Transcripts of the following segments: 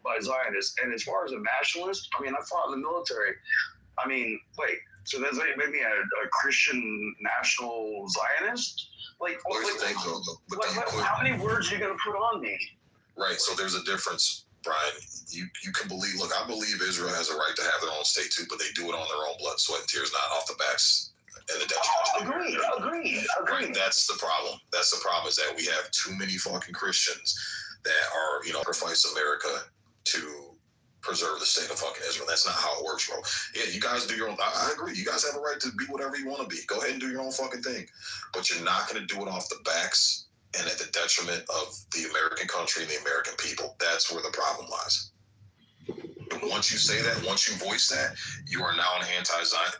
by Zionists. And as far as a nationalist, I mean, I fought in the military. I mean, wait, so there's like maybe a Christian national Zionist? Like, how many words are you going to put on me? Right, so there's a difference, Brian. You can believe, look, I believe Israel has a right to have their own state too, but they do it on their own blood, sweat, and tears, not off the backs and the detriment. Agreed. Right, that's the problem. That's the problem, is that we have too many fucking Christians that are, sacrifice America to preserve the state of fucking Israel. That's not how it works, bro. Yeah, you guys do your own. I agree. You guys have a right to be whatever you want to be. Go ahead and do your own fucking thing. But you're not going to do it off the backs and at the detriment of the American country and the American people. That's where the problem lies. And once you say that, once you voice that, you are now an anti-Zion,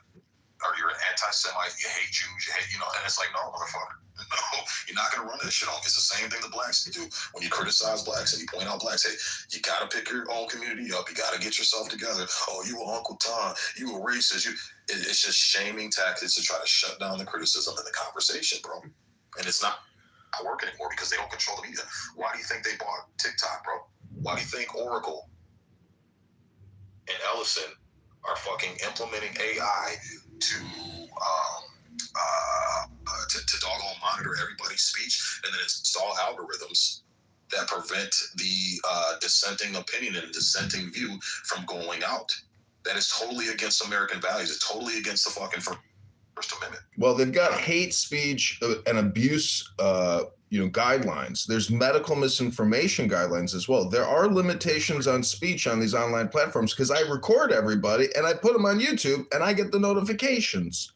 or you're an anti-Semite. You hate Jews. You hate, and it's like, no, motherfucker. No, you're not going to run that shit on. It's the same thing the blacks do. When you criticize blacks and you point out blacks, hey, you got to pick your own community up. You got to get yourself together. Oh, you were Uncle Tom. You were racist. It's just shaming tactics to try to shut down the criticism and the conversation, bro. And it's not working anymore because they don't control the media. Why do you think they bought TikTok, bro? Why do you think Oracle and Ellison are fucking implementing AI to doggone monitor everybody's speech and then install algorithms that prevent the dissenting opinion and dissenting view from going out? That is totally against American values. It's totally against the fucking First Amendment. Well, they've got hate speech and abuse guidelines. There's medical misinformation guidelines as well. There are limitations on speech on these online platforms because I record everybody and I put them on YouTube and I get the notifications.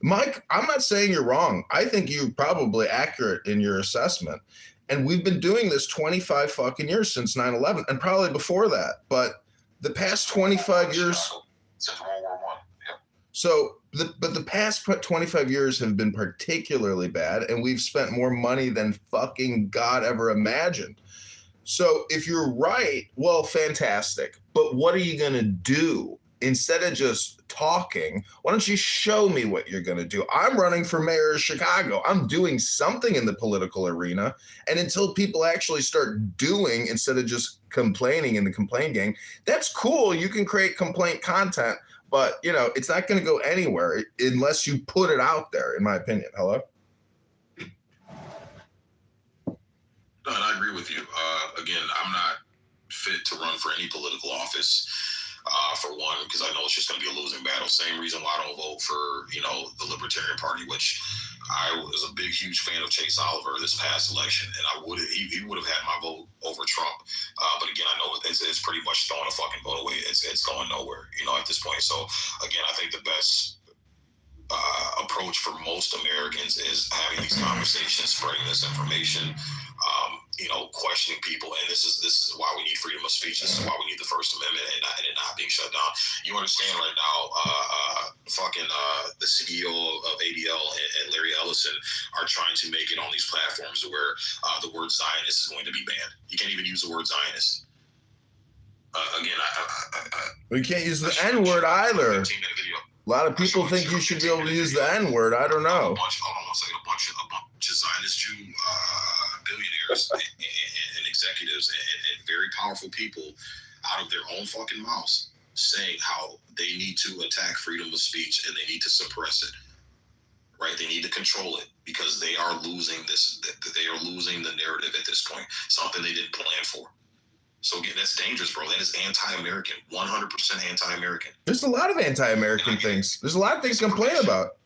Mike, I'm not saying you're wrong. I think you're probably accurate in your assessment. And we've been doing this 25 fucking years since 9/11 and probably before that. But the past 25 years. Since World War I. Yep. So, the past 25 years have been particularly bad, and we've spent more money than fucking God ever imagined. So if you're right, well, fantastic. But what are you going to do? Instead of just talking, why don't you show me what you're going to do? I'm running for mayor of Chicago. I'm doing something in the political arena. And until people actually start doing instead of just complaining in the complaint game, that's cool. You can create complaint content, but, it's not going to go anywhere unless you put it out there, in my opinion. Hello? No, and I agree with you. Again, I'm not fit to run for any political office. For one, because I know it's just going to be a losing battle. Same reason why I don't vote for, the Libertarian Party, which I was a big, huge fan of Chase Oliver this past election, and he would have had my vote over Trump. But again, I know it's pretty much throwing a fucking vote away. It's going nowhere, at this point. So again, I think the best approach for most Americans is having these conversations, spreading this information, questioning people. And this is why we need freedom of speech. This is why we need the First Amendment and it not being shut down. You understand right now, the CEO of ADL and Larry Ellison are trying to make it on these platforms where the word Zionist is going to be banned. You can't even use the word Zionist. Again, we can't use the N-word either. A lot of people think you should be able to use the N-word. I don't know. A bunch of Zionist Jew billionaires and executives and very powerful people out of their own fucking mouths saying how they need to attack freedom of speech and they need to suppress it. Right? They need to control it because they are losing this. They are losing the narrative at this point. Something they didn't plan for. So again, that's dangerous, bro. That is anti-American, 100% anti-American. There's a lot of anti-American things. There's a lot of things to complain about.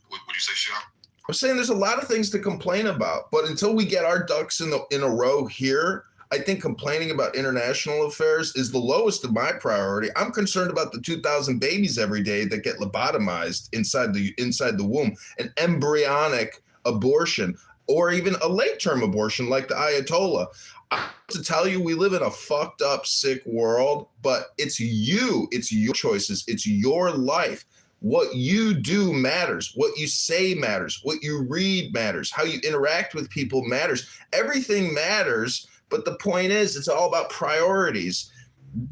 What would you say, Sean? I'm saying there's a lot of things to complain about, but until we get our ducks in a row here, I think complaining about international affairs is the lowest of my priority. I'm concerned about the 2,000 babies every day that get lobotomized inside the womb, an embryonic abortion, or even a late-term abortion like the Ayatollah. I have to tell you, we live in a fucked up, sick world, but it's your choices. It's your life. What you do matters. What you say matters. What you read matters. How you interact with people matters. Everything matters, but the point is, it's all about priorities.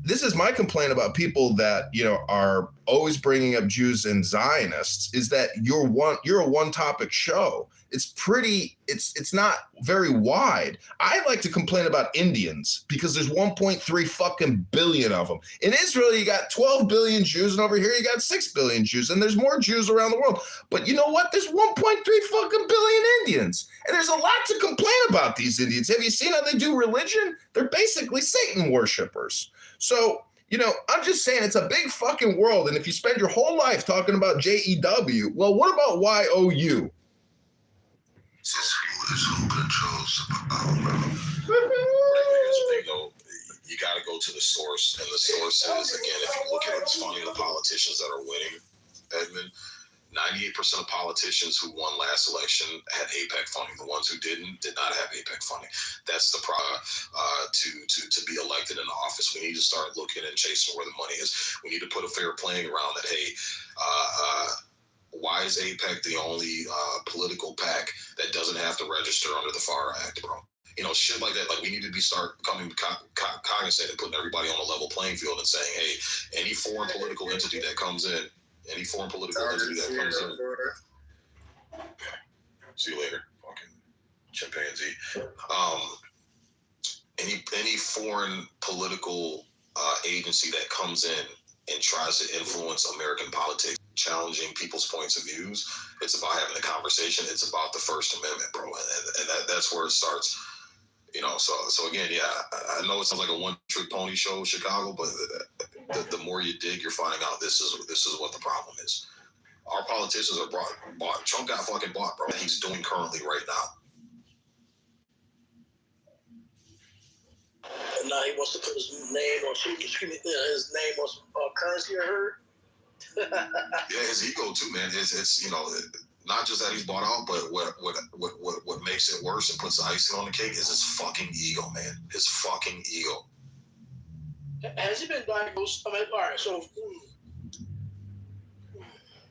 This is my complaint about people that, are always bringing up Jews and Zionists is that you're a one-topic show. It's not very wide. I like to complain about Indians because there's 1.3 fucking billion of them. In Israel, you got 12 billion Jews, and over here you got 6 billion Jews, and there's more Jews around the world. But you know what? There's 1.3 fucking billion Indians, and there's a lot to complain about these Indians. Have you seen how they do religion? They're basically Satan worshipers. So, you know, I'm just saying it's a big fucking world, and if you spend your whole life talking about JEW, well, what about YOU? Who controls the power? Here's the thing, though. You got to go to the source, and the source is, again, if you look at it, it's funny, the politicians that are winning, Edmund, 98% of politicians who won last election had APEC funding. The ones who did not have APEC funding. That's the to be elected in office. We need to start looking and chasing where the money is. We need to put a fair playing around that, hey, why is APEC the only political PAC that doesn't have to register under the FAR Act, bro? You know, shit like that. Like, we need to start becoming cognizant and putting everybody on a level playing field and saying, hey, any foreign political entity that comes in, see you later, fucking chimpanzee. Any foreign political agency that comes in and tries to influence American politics, challenging people's points of views, it's about having a conversation. It's about the First Amendment, bro, and that's where it starts. You know, so again, yeah, I know it sounds like a one-trick pony show, Chicago, but the more you dig, you're finding out this is what the problem is. Our politicians are bought. Trump got fucking bought, bro. He's doing currently right now. And now he wants to put his name on his name on some currency, I heard. Yeah, his ego too, man. It's you know, not just that he's bought out, but what makes it worse and puts the icing on the cake is his fucking ego, man. His fucking ego. Has he been diagnosed? I mean, all right, so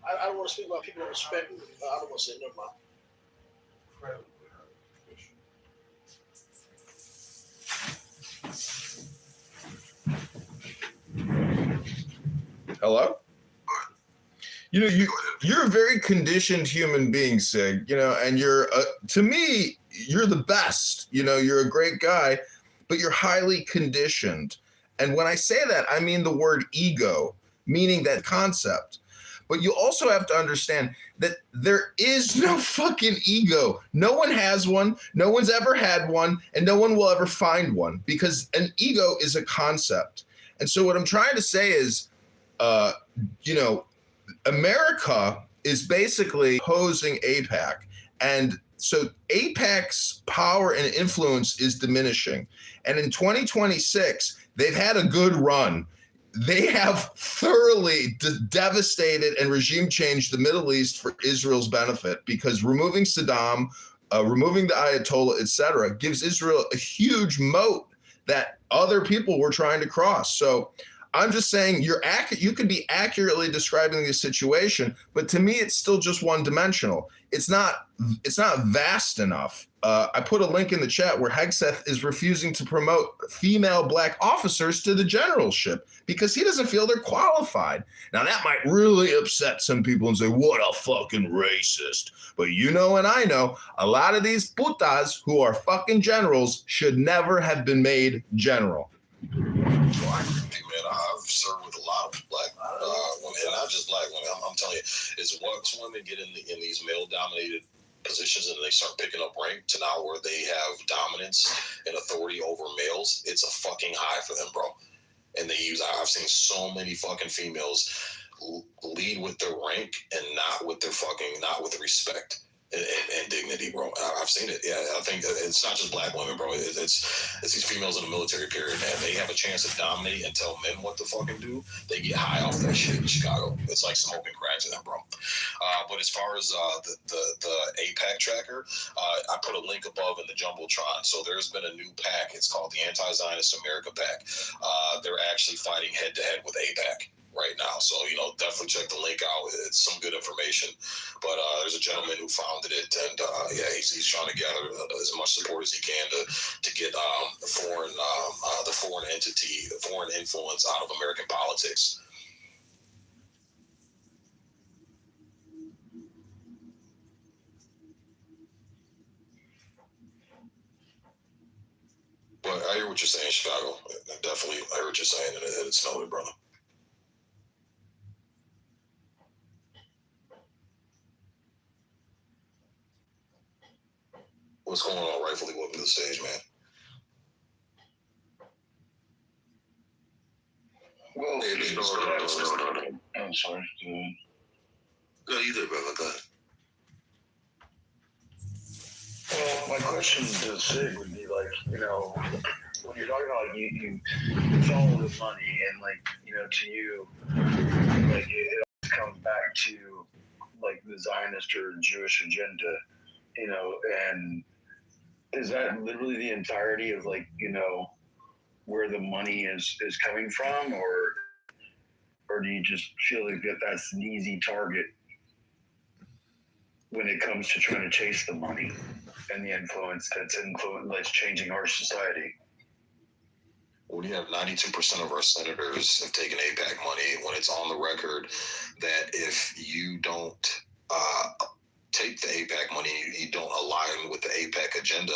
I don't want to speak about people in respect. I don't want to say never mind. Hello? You know, you're a very conditioned human being, Sig, you know, and you're, to me, you're the best. You know, you're a great guy, but you're highly conditioned. And when I say that, I mean the word ego, meaning that concept. But you also have to understand that there is no fucking ego. No one has one. No one's ever had one. And no one will ever find one, because an ego is a concept. And so what I'm trying to say is, you know, America is basically opposing AIPAC. And so AIPAC's power and influence is diminishing. And in 2026, they've had a good run. They have thoroughly devastated and regime changed the Middle East for Israel's benefit, because removing Saddam, removing the Ayatollah, etc., gives Israel a huge moat that other people were trying to cross. So I'm just saying you could be accurately describing the situation, but to me, it's still just one-dimensional. It's not vast enough. I put a link in the chat where Hegseth is refusing to promote female black officers to the generalship because he doesn't feel they're qualified. Now, that might really upset some people and say, what a fucking racist. But you know and I know, a lot of these putas who are fucking generals should never have been made general. So I agree with you, man. I've served with a lot of black women, and not just black women. I'm telling you, it's once women get in these male-dominated positions and they start picking up rank to now where they have dominance and authority over males, it's a fucking high for them, bro. And I've seen so many fucking females lead with their rank and not with the respect and dignity, bro. I've seen it. Yeah, I think it's not just black women, bro. It's these females in the military period, man. They have a chance to dominate and tell men what to fucking do. They get high off that shit in Chicago. It's like smoking crack to them, bro. But as far as the AIPAC tracker, I put a link above in the Jumbotron. So there's been a new PAC. It's called the Anti-Zionist America PAC. They're actually fighting head-to-head with AIPAC right now, so definitely check the link out. It's some good information, but there's a gentleman who founded it, and he's trying to gather as much support as he can to get the foreign entity, the foreign influence out of American politics. but I hear what you're saying, Chicago. Definitely, I hear what you're saying, and it's noted, brother. What's going on, Rightfully? Welcome to the stage, man. Well, I'm sorry. Go, you did, brother. Go ahead. Well, my question to Sig would be like, when you're talking about you follow the money and to you, it always comes back to the Zionist or Jewish agenda, and is that literally the entirety of where the money is coming from, or do you just feel like that's an easy target when it comes to trying to chase the money and the influence that's changing our society? When you have 92% of our senators have taken AIPAC money, when it's on the record that if you don't take the AIPAC money, you don't align with the AIPAC agenda,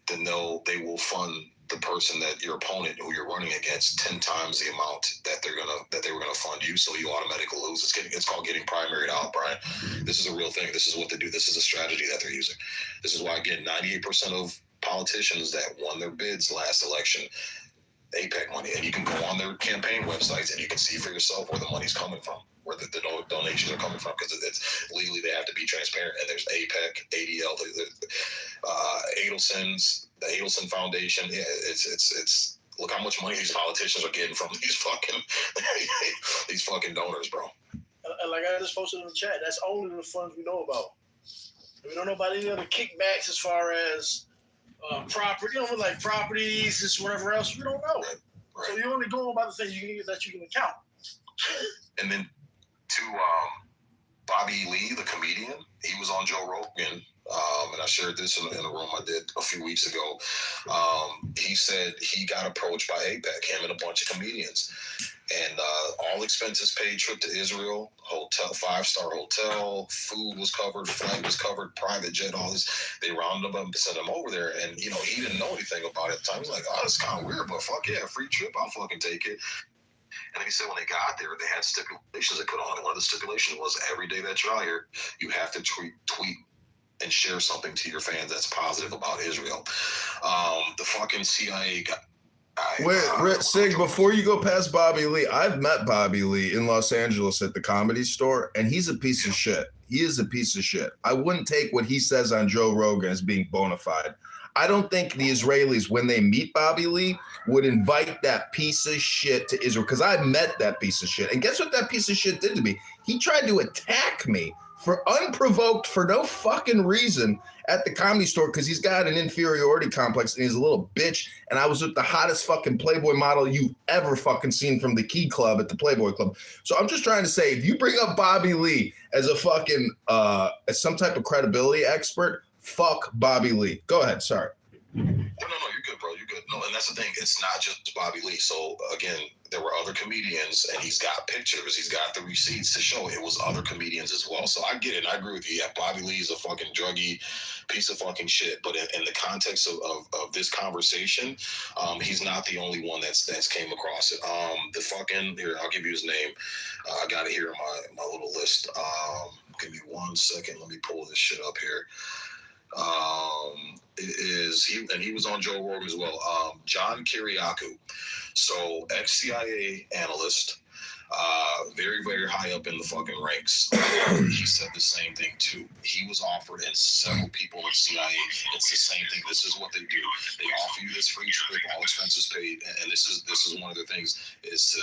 then they will fund the person that your opponent who you're running against 10 times the amount that they were gonna fund you, so you automatically lose. It's called getting primaried out, Brian. This is a real thing. This is what they do. This is a strategy that they're using. This is why, again, 98% of politicians that won their bids last election, AIPAC money, and you can go on their campaign websites and you can see for yourself where the money's coming from, where the donations are coming from, because it's legally they have to be transparent. And there's AIPAC, ADL, the Adelson Foundation. Yeah, it's look how much money these politicians are getting from these fucking donors, bro. And like I just posted in the chat, that's only the funds we know about. We don't know about any other kickbacks as far as property, like properties, just whatever else. We don't know. Right. So you're only going by the things that you can account. And then to Bobby Lee, the comedian, he was on Joe Rogan, and I shared this in a room I did a few weeks ago. He said he got approached by AIPAC, him and a bunch of comedians, and all expenses paid, trip to Israel, hotel, 5-star hotel, food was covered, flight was covered, private jet, all this. They rounded him up and sent him over there, and he didn't know anything about it at the time. He's like, oh, it's kind of weird, but fuck yeah, free trip, I'll fucking take it. And he said when they got there, they had stipulations they put on it. One of the stipulations was every day that you're out here, you have to tweet and share something to your fans that's positive about Israel. The fucking CIA guy. Wait, Sig, before you go past Bobby Lee, I've met Bobby Lee in Los Angeles at the Comedy Store, and he's a piece of shit. He is a piece of shit. I wouldn't take what he says on Joe Rogan as being bona fide. I don't think the Israelis, when they meet Bobby Lee, would invite that piece of shit to Israel, because I met that piece of shit. And guess what that piece of shit did to me? He tried to attack me for unprovoked, for no fucking reason at the Comedy Store, because he's got an inferiority complex and he's a little bitch. And I was with the hottest fucking Playboy model you've ever fucking seen from the Key Club at the Playboy Club. So I'm just trying to say, if you bring up Bobby Lee as a fucking, as some type of credibility expert, fuck Bobby Lee. Go ahead, sorry. No, you're good, bro. You're good. No, and that's the thing. It's not just Bobby Lee. So again, there were other comedians, and he's got pictures. He's got the receipts to show it was other comedians as well. So I get it. And I agree with you. Yeah, Bobby Lee's a fucking druggy piece of fucking shit. But in the context of this conversation, he's not the only one that's came across it. The fucking here, I'll give you his name. I got it here in my little list. Give me 1 second. Let me pull this shit up here. He was on Joe Rogan as well. John Kiriakou, so ex-CIA analyst, very, very high up in the fucking ranks. He said the same thing too. He was offered, and several people in CIA, it's the same thing. This is what they do. They offer you this free trip, all expenses paid, and this is one of the things is to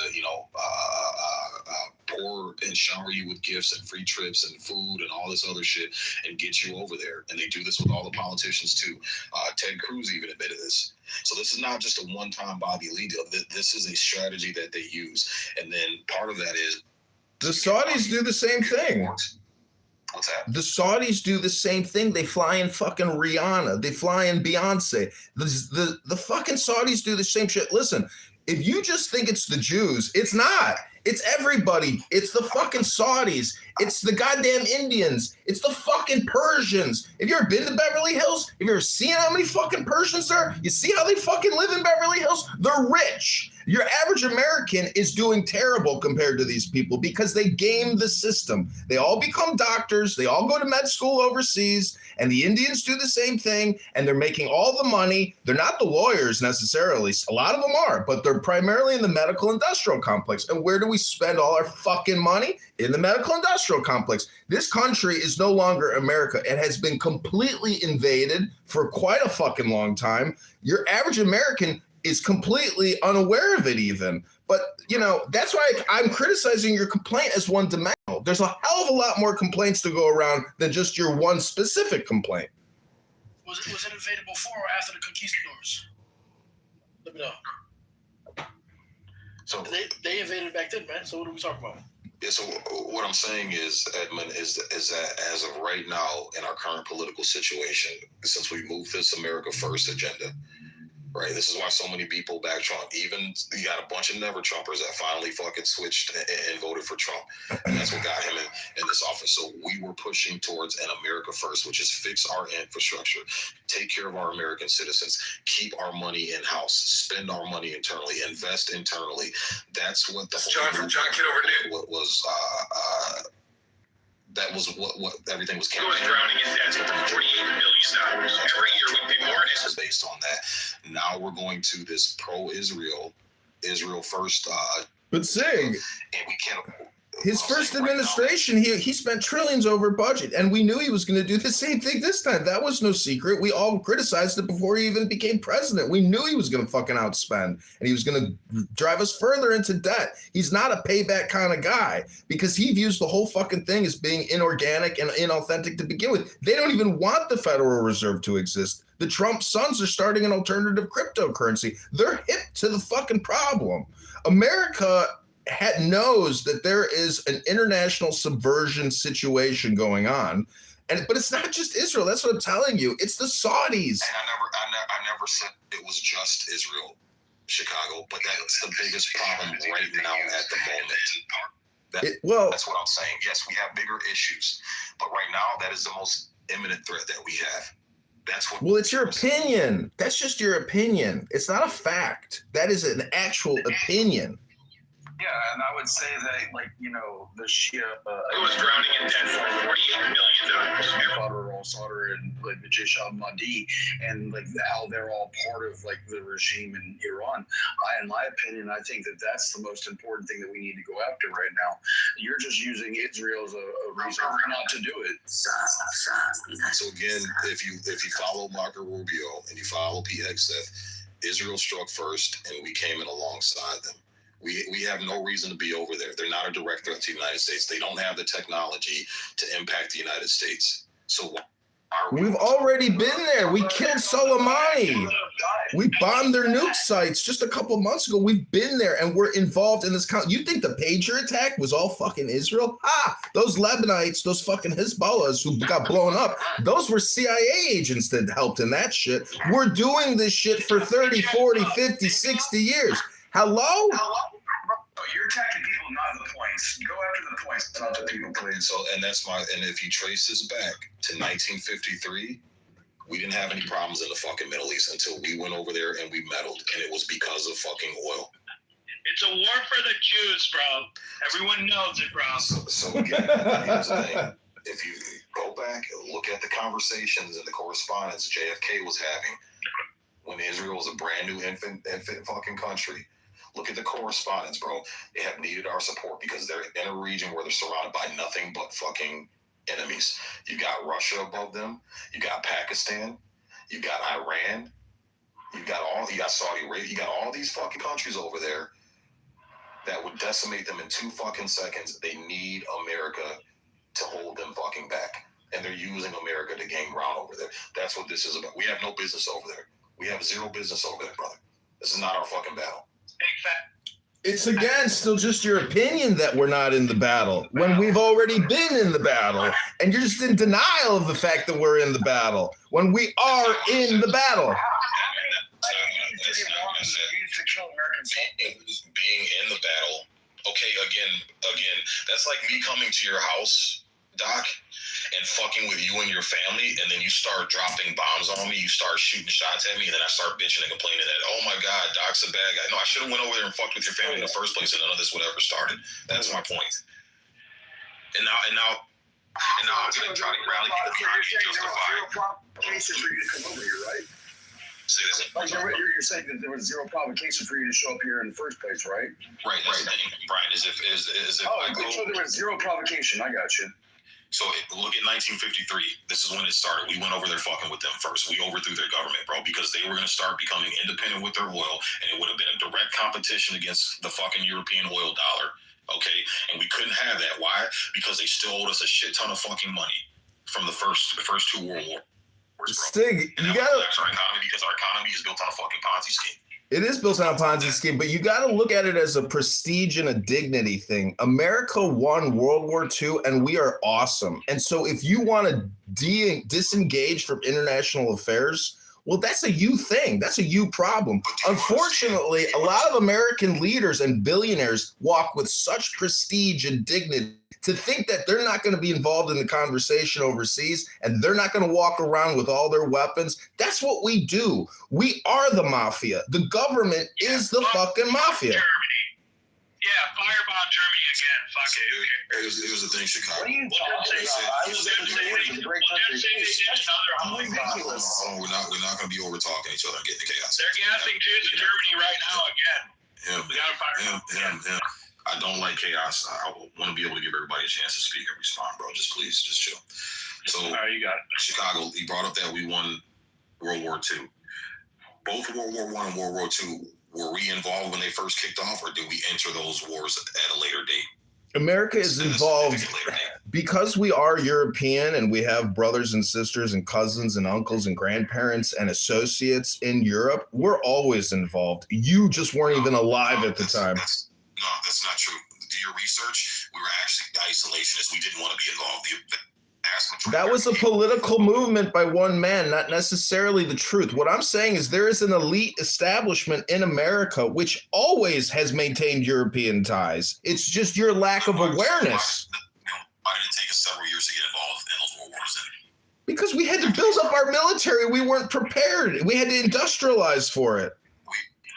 pour and shower you with gifts and free trips and food and all this other shit and get you over there. And they do this with all the politicians too. Ted Cruz even admitted this. So this is not just a one-time Bobby Lee deal. This is a strategy that they use. And then part of that is the Saudis do the same thing. What's that? The Saudis do the same thing. They fly in fucking Rihanna. They fly in Beyonce. The fucking Saudis do the same shit. Listen, if you just think it's the Jews, it's not. It's everybody. It's the fucking Saudis. It's the goddamn Indians. It's the fucking Persians. Have you ever been to Beverly Hills? Have you ever seen how many fucking Persians there are? You see how they fucking live in Beverly Hills? They're rich. Your average American is doing terrible compared to these people because they game the system. They all become doctors. They all go to med school overseas, and the Indians do the same thing, and they're making all the money. They're not the lawyers necessarily. A lot of them are, but they're primarily in the medical industrial complex. And where do we spend all our fucking money? In the medical industrial complex. This country is no longer America. It has been completely invaded for quite a fucking long time. Your average American is completely unaware of it even. But, you know, that's why I'm criticizing your complaint as one dimensional. There's a hell of a lot more complaints to go around than just your one specific complaint. Was it invaded before or after the conquistadors? Let me know. So they invaded back then, man. So what are we talking about? Yeah, so what I'm saying is, Edmund, is that as of right now, in our current political situation, since we moved this America First agenda, right? This is why so many people back Trump. Even you got a bunch of never Trumpers that finally fucking switched and voted for Trump. And that's what got him in this office. So we were pushing towards an America First, which is fix our infrastructure, take care of our American citizens, keep our money in-house, spend our money internally, invest internally. That's what the John from John Kitover did. What was that was what everything was. It was drowning in debt for $48 million. Every year we pay more. This is based on that. Now we're going to this pro-Israel, Israel first. But Sig, and we can't. his first administration, he spent trillions over budget, and we knew he was going to do the same thing this time. That was no secret. We all criticized it before he even became president. We knew he was going to fucking outspend, and he was going to drive us further into debt. He's not a payback kind of guy because he views the whole fucking thing as being inorganic and inauthentic to begin with. They don't even want the Federal Reserve to exist. The Trump sons are starting an alternative cryptocurrency. They're hip to the fucking problem. America knows that there is an international subversion situation going on, but it's not just Israel. That's what I'm telling you. It's the Saudis. And I never said it was just Israel, Chicago, but that's the biggest problem right now at the moment. That's what I'm saying. Yes, we have bigger issues, but right now that is the most imminent threat that we have. That's what. Well, it's your opinion. That's just your opinion. It's not a fact. That is an actual opinion. Yeah, and I would say that, like, you know, the Shia. It was drowning in debt for $48 million. Al-Sadr and like the Jaish al-Mahdi, and like how they're all part of like the regime in Iran. In my opinion, I think that that's the most important thing that we need to go after right now. You're just using Israel as a reason not to do it. So again, if you follow Marco Rubio and you follow Pete Hegseth, Israel struck first, and we came in alongside them. We have no reason to be over there. They're not a direct threat to the United States. They don't have the technology to impact the United States. So we've already been there. We killed Soleimani. We bombed their nuke sites just a couple months ago. We've been there, and we're involved in this. You think the pager attack was all fucking Israel? Those Lebanites, those fucking Hezbollahs who got blown up, those were CIA agents that helped in that shit. We're doing this shit for 30, 40, 50, 60 years. Hello? You're attacking people, not the points. Go after the points, not the people, please. So, and if you trace this back to 1953, we didn't have any problems in the fucking Middle East until we went over there and we meddled, and it was because of fucking oil. It's a war for the Jews, bro. Everyone knows it, bro. So again, here's the thing. If you go back and look at the conversations and the correspondence JFK was having when Israel was a brand new infant fucking country, look at the correspondence, bro. They have needed our support because they're in a region where they're surrounded by nothing but fucking enemies. You got Russia above them. You got Pakistan. You got Iran. You got Saudi Arabia. You got all these fucking countries over there that would decimate them in 2 fucking seconds. They need America to hold them fucking back. And they're using America to gain ground over there. That's what this is about. We have no business over there. We have zero business over there, brother. This is not our fucking battle. It's again still just your opinion that we're not in the battle when we've already been in the battle, and you're just in denial of the fact that we're in the battle when we are in the battle. Being in the battle Okay, again, that's like me coming to your house, Doc, and fucking with you and your family, and then you start dropping bombs on me, you start shooting shots at me, and then I start bitching and complaining that, oh my God, Doc's a bad guy. No, I should have went over there and fucked with your family in the first place, and none of this would ever started. That's my point. And now I'm going to try to rally people behind me and justify. Cases for you to come over here, right? Say that Like you're saying that there was zero provocation for you to show up here in the first place, right? Right. That's the thing, Brian. Is if I go, so there was zero provocation. I got you. So look at 1953. This is when it started. We went over there fucking with them first. We overthrew their government, bro, because they were going to start becoming independent with their oil, and it would have been a direct competition against the fucking European oil dollar. Okay, and we couldn't have that. Why? Because they still owed us a shit ton of fucking money from the first two world wars. Stig, and you that gotta. our economy, because our economy is built on a fucking Ponzi scheme. It is built on a Ponzi scheme, but you got to look at it as a prestige and a dignity thing. America won World War II, and we are awesome. And so if you want to disengage from international affairs, well, that's a you thing. That's a you problem. Unfortunately, a lot of American leaders and billionaires walk with such prestige and dignity to think that they're not going to be involved in the conversation overseas and they're not going to walk around with all their weapons. That's what we do. We are the mafia. The government is the fucking mafia. Germany. Yeah, firebomb Germany again. Fuck it. Who cares? Here's the thing, Chicago. What are you talking about? I was in a great country. We're not going to be over talking each other and getting the chaos. They're gassing Jews in Germany right now again. We gotta fire him. I don't like chaos. I want to be able to give everybody a chance to speak and respond, bro. Just please, just chill. So, all right, you got it. Chicago, you brought up that we won World War II. Both World War I and World War II, were we involved when they first kicked off, or did we enter those wars at a later date? America is involved because we are European and we have brothers and sisters and cousins and uncles and grandparents and associates in Europe. We're always involved. You just weren't even alive at the time. No, that's not true. Do your research. We were actually isolationists. We didn't want to be involved. That was a political movement by one man, not necessarily the truth. What I'm saying is there is an elite establishment in America which always has maintained European ties. It's just your lack of awareness. Why did it take us several years to get involved in those world wars? Because we had to build up our military. We weren't prepared. We had to industrialize for it.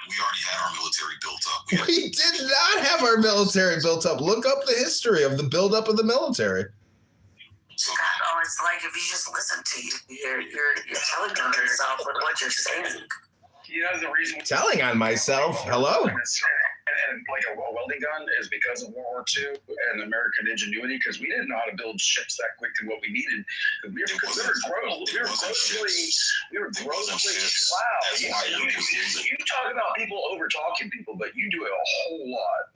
We already had our military built up. We did not have our military built up. Look up the history of the buildup of the military. Oh, it's like if you just listen to you, you're telling on yourself with what you're saying. You know the reason. Telling on myself. Hello. And like a welding gun is because of World War II and American ingenuity, because we didn't know how to build ships that quick to what we needed. We were grossly. Wow. You talk about people over talking people, but you do it a whole lot.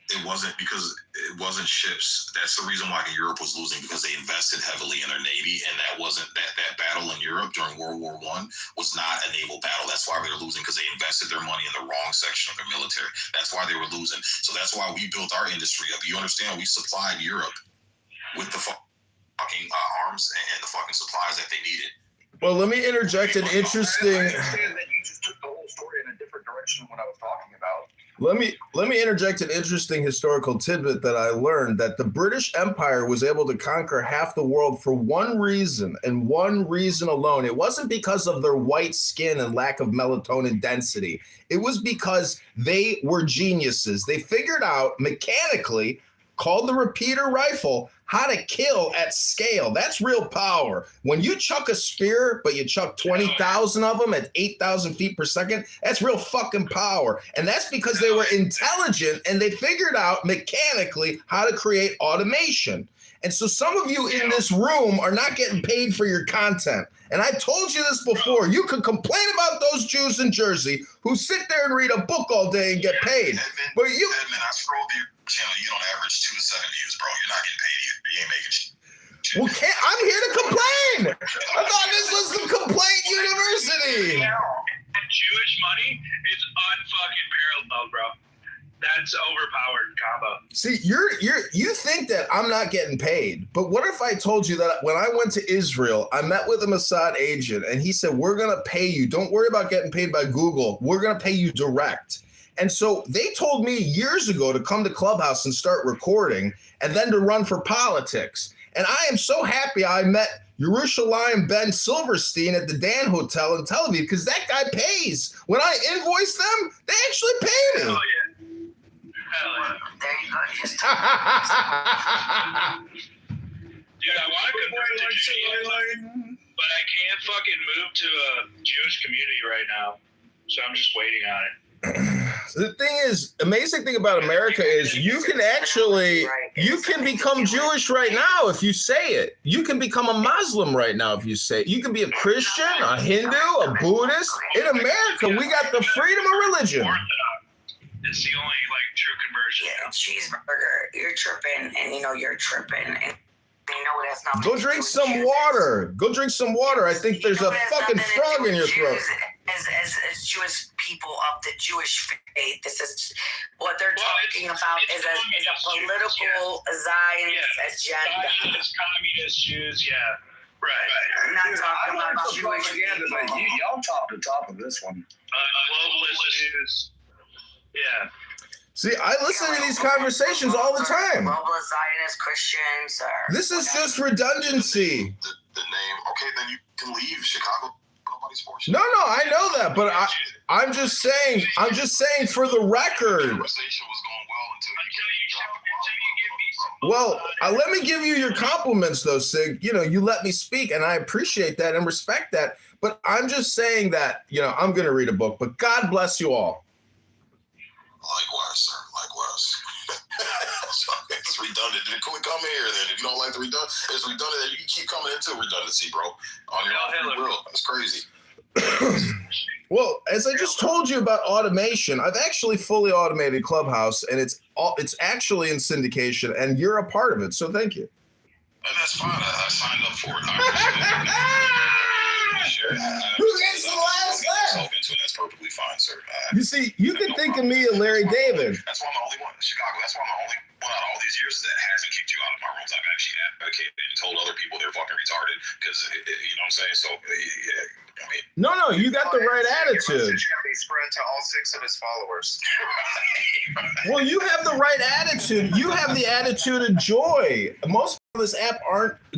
It wasn't because it wasn't ships. That's the reason why Europe was losing, because they invested heavily in their navy, and that wasn't that battle in Europe during World War I was not a naval battle. That's why they were losing, because they invested their money in the wrong section of their military. That's why they were losing. So that's why we built our industry up. You understand? We supplied Europe with the fucking arms and the fucking supplies that they needed. Well, let me interject an interesting. I understand that you just took the whole story in a different direction than what I was talking about. Let me interject an interesting historical tidbit that I learned, that the British Empire was able to conquer half the world for one reason, and one reason alone. It wasn't because of their white skin and lack of melatonin density. It was because they were geniuses. They figured out mechanically, called the repeater rifle, how to kill at scale. That's real power. When you chuck a spear, but you chuck 20,000 of them at 8,000 feet per second, that's real fucking power. And that's because they were intelligent and they figured out mechanically how to create automation. And so some of you in this room are not getting paid for your content. And I told you this before. You could complain about those Jews in Jersey who sit there and read a book all day and get paid. But you... Edmund, I scrolled your channel. You don't average 2 to 7 views, bro. You're not getting paid either. You ain't making shit. Well, I'm here to complain. I thought this was the Complaint University. And Jewish money is unfucking parallel, bro. That's overpowered combo. See, you think that I'm not getting paid, but what if I told you that when I went to Israel, I met with a Mossad agent and he said, we're going to pay you. Don't worry about getting paid by Google. We're going to pay you direct. And so they told me years ago to come to Clubhouse and start recording and then to run for politics. And I am so happy I met Yerushalayim Ben Silverstein at the Dan Hotel in Tel Aviv because that guy pays. When I invoice them, they actually pay me. Hell yeah. Hell yeah. There you go. Just Dude, I want to convert to Judaism, but I can't fucking move to a Jewish community right now. So I'm just waiting on it. The thing is, amazing thing about America is you can become Jewish right now if you say it. You can become a Muslim right now if you say it. You can be a Christian, a Hindu, a Buddhist. In America, we got the freedom of religion. It's the only like true conversion. yeah, cheeseburger. You're tripping, and you know you're tripping, and you know that's not. Go drink some water. Go drink some water. I think there's a fucking frog in your throat. As Jewish people of the Jewish faith, this is what they're talking about is a political Zionist agenda. Communist Jews, yeah. Right. I'm not talking about Jewish propaganda, but people. y'all top the top of this one. Globalist Jews. Yeah. See, I listen to these conversations all the time. Global Zionist Christians or This is just redundancy. The name. Okay, then you can leave Chicago. Nobody's forcing. No, I know that, but I'm just saying for the record. The conversation was going well until you Well, let me give you your compliments, though, Sig. You know, you let me speak, and I appreciate that and respect that. But I'm just saying that, you know, I'm going to read a book, but God bless you all. Likewise, sir. Likewise. So it's redundant. Can we come here then? If you don't like the redundant, it's redundant. You can keep coming into redundancy, bro. On your own world. That's crazy. Well, as I just told you about automation, I've actually fully automated Clubhouse, and it's actually in syndication, and you're a part of it. So thank you. And that's fine. I signed up for it. Who gets the last laugh? That's perfectly fine, sir. You see, you can think of me and Larry David. That's why I'm the only one in Chicago. That's why I'm the only one out of all these years that hasn't kicked you out of my rooms. I've actually advocated and told other people they're fucking retarded because, you know what I'm saying? So, yeah, I mean. No, you got the right attitude. It's going to be spread to all 6 of his followers. Well, you have the right attitude. You have the attitude of joy. Most of this app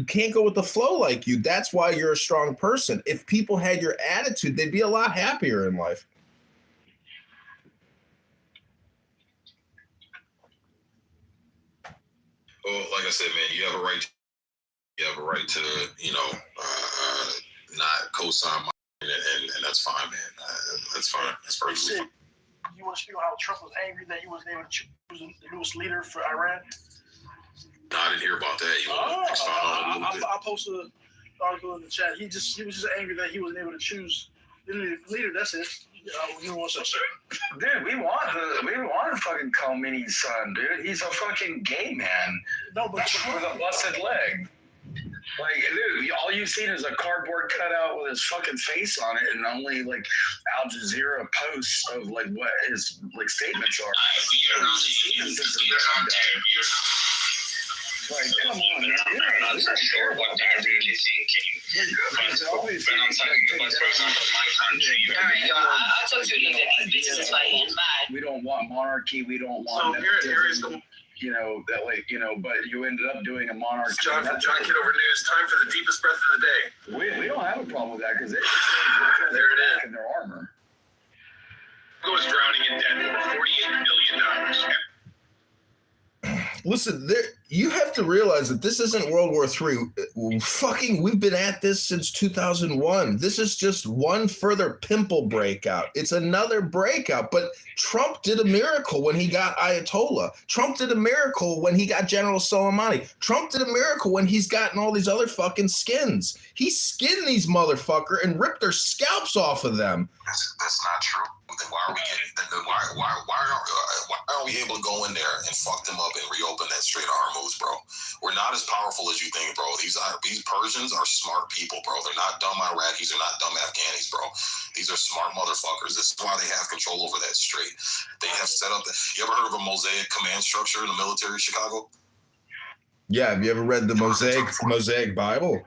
can't go with the flow like you. That's why you're a strong person. If people had your attitude, they'd be a lot happier in life. Well, like I said, man, you have a right. You have a right to, you know, not co-sign my, and that's fine, man. That's fine. That's perfectly fine. You want to speak on how Trump was angry that he wasn't able to choose the newest leader for Iran? No, I didn't hear about that. You want to expound on it a little bit? I posted an article in the chat. He was just angry that he wasn't able to choose the leader. That's it. You want to say? Dude, we want fucking Khomeini's son, dude. He's a fucking gay man. No, but with a busted leg. Like, dude, all you've seen is a cardboard cutout with his fucking face on it, and only like Al Jazeera posts of like what his like statements are. Like, come on, man. I'm not sure what that dude is thinking. He's always been talking about my country. I'll talk to you later. This is my hand. Bye. We don't want monarchy. We don't want. So here is the. You know, that like, you know, but you ended up doing a monarchy. John Kitover News. Time for the deepest breath of the day. We don't have a problem with that because they're there it is in their armor. Goes drowning in debt. $48 million. Listen, you have to realize that this isn't World War III. We've been at this since 2001. This is just one further pimple breakout. It's another breakout. But Trump did a miracle when he got Ayatollah. Trump did a miracle when he got General Soleimani. Trump did a miracle when he's gotten all these other fucking skins. He skinned these motherfucker and ripped their scalps off of them. That's not true. Then why are we getting? Then why are we able to go in there and fuck them up and reopen that Strait of Hormuz, bro? We're not as powerful as you think, bro. These Persians are smart people, bro. They're not dumb Iraqis. They're not dumb Afghanis, bro. These are smart motherfuckers. This is why they have control over that strait. They have set up. You ever heard of a mosaic command structure in the military of Chicago? Yeah, have you ever read the Mosaic Bible?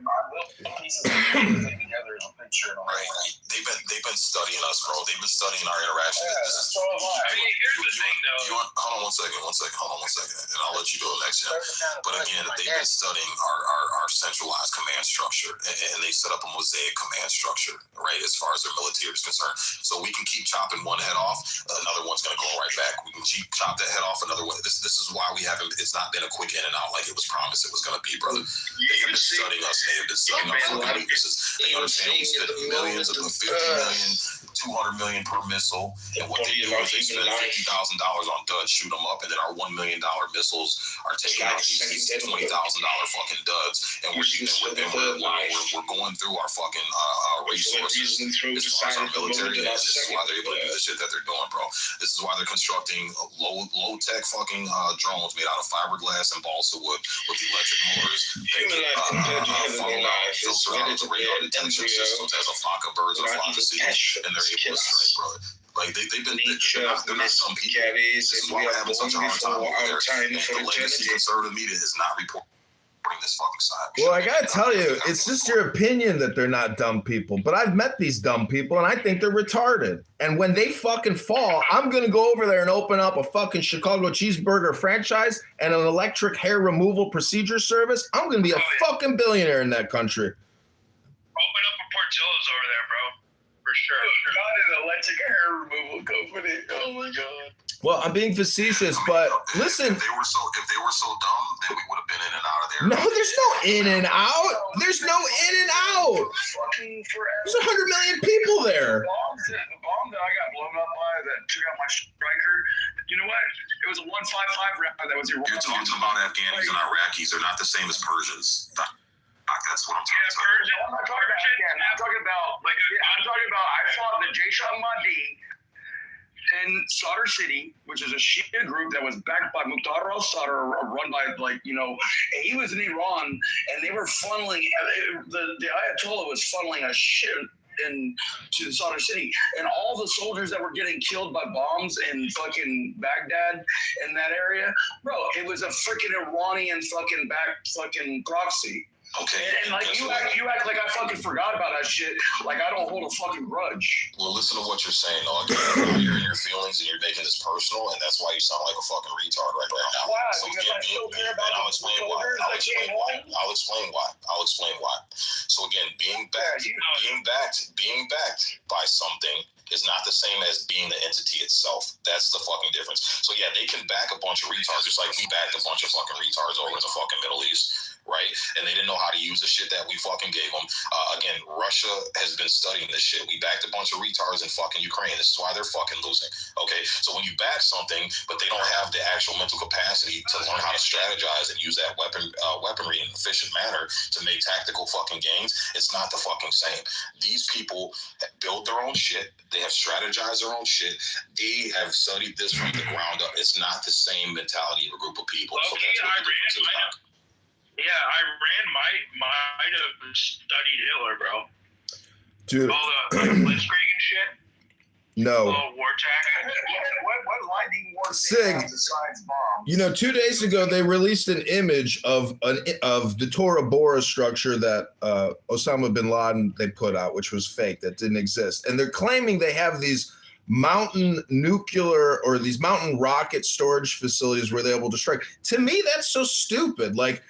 Right. they've been studying us, bro. They've been studying our interaction. So have I. I mean, here's the thing, though. Hold on one second, and I'll let you go next, Jim. But again, they've been studying our centralized command structure, and they set up a mosaic command structure, right, as far as their military is concerned. So we can keep chopping one head off, another one's going to go right back. We can chop that head off, another one. This is why we haven't. It's not been a quick in and out like it was promised it was going to be, brother. They have been studying us. They have been studying our fucking weaknesses. They understand we spend millions of 50 million, 200 million per missile, and what they do is they spend $50,000 on duds, shoot them up, and then our $1 million missiles are taking out these $20,000 fucking duds, and we're going through our fucking resources as far as our military, and this is why they're able to do the shit that they're doing, bro. This is why they're constructing low tech fucking drones made out of fiberglass and balsa wood with electric motors. Filter out of the radar detection systems as a flock of birds or flock of seagulls, and they're able to strike, bro. Like they're not dumb people. This is why we're having such a hard time over there. And the legacy conservative media is not reporting this fucking side. Well, I gotta tell you, it's just your opinion that they're not dumb people. But I've met these dumb people, and I think they're retarded. And when they fucking fall, I'm gonna go over there and open up a fucking Chicago cheeseburger franchise and an electric hair removal procedure service. I'm gonna be a fucking billionaire in that country. Open up a Portillo's over there, bro. For sure. Not an electric hair removal company. Oh my god. Well, I'm being facetious, but listen. If they were so dumb, then we would have been in and out of there. No, there's no in and out. There's no in and out. There's 100 million people there. The bomb that I got blown up by that took out my striker. You know what? It was a 155 round that was Iranian. You're talking about Afghanis and Iraqis. They're not the same as Persians. That's what I'm talking about. I'm not talking about Afghan. I'm talking about I fought the Jaish al-Mahdi in Sadr City, which is a Shia group that was backed by Muqtada al-Sadr, run by he was in Iran, and they were funneling the Ayatollah was funneling a shit into Sadr City, and all the soldiers that were getting killed by bombs in fucking Baghdad in that area, bro, it was a freaking Iranian fucking proxy. Okay. And like you act like I fucking forgot about that shit. Like I don't hold a fucking grudge. Well, listen to what you're saying, though. Again, you're in your feelings and you're making this personal, and that's why you sound like a fucking retard right now. Why? So Because I still care about I'll explain why. I'll explain why. So again, being backed by something is not the same as being the entity itself. That's the fucking difference. So yeah, they can back a bunch of retards, just like we backed a bunch of fucking retards over in the fucking Middle East. Right? And they didn't know how to use the shit that we fucking gave them. Again, Russia has been studying this shit. We backed a bunch of retards in fucking Ukraine. This is why they're fucking losing. Okay? So when you back something, but they don't have the actual mental capacity to learn how to strategize and use that weaponry in an efficient manner to make tactical fucking gains, it's not the fucking same. These people have built their own shit. They have strategized their own shit. They have studied this from the ground up. It's not the same mentality of a group of people. So that's what the difference is about. Yeah, Iran might have studied Hitler, bro. Dude. All the Blitzkrieg and shit. No. War tactics. What lightning war Sig, besides bombs? 2 days ago they released an image of the Tora Bora structure that Osama bin Laden they put out, which was fake, that didn't exist, and they're claiming they have these mountain nuclear or these mountain rocket storage facilities where they're able to strike. To me, that's so stupid. Like,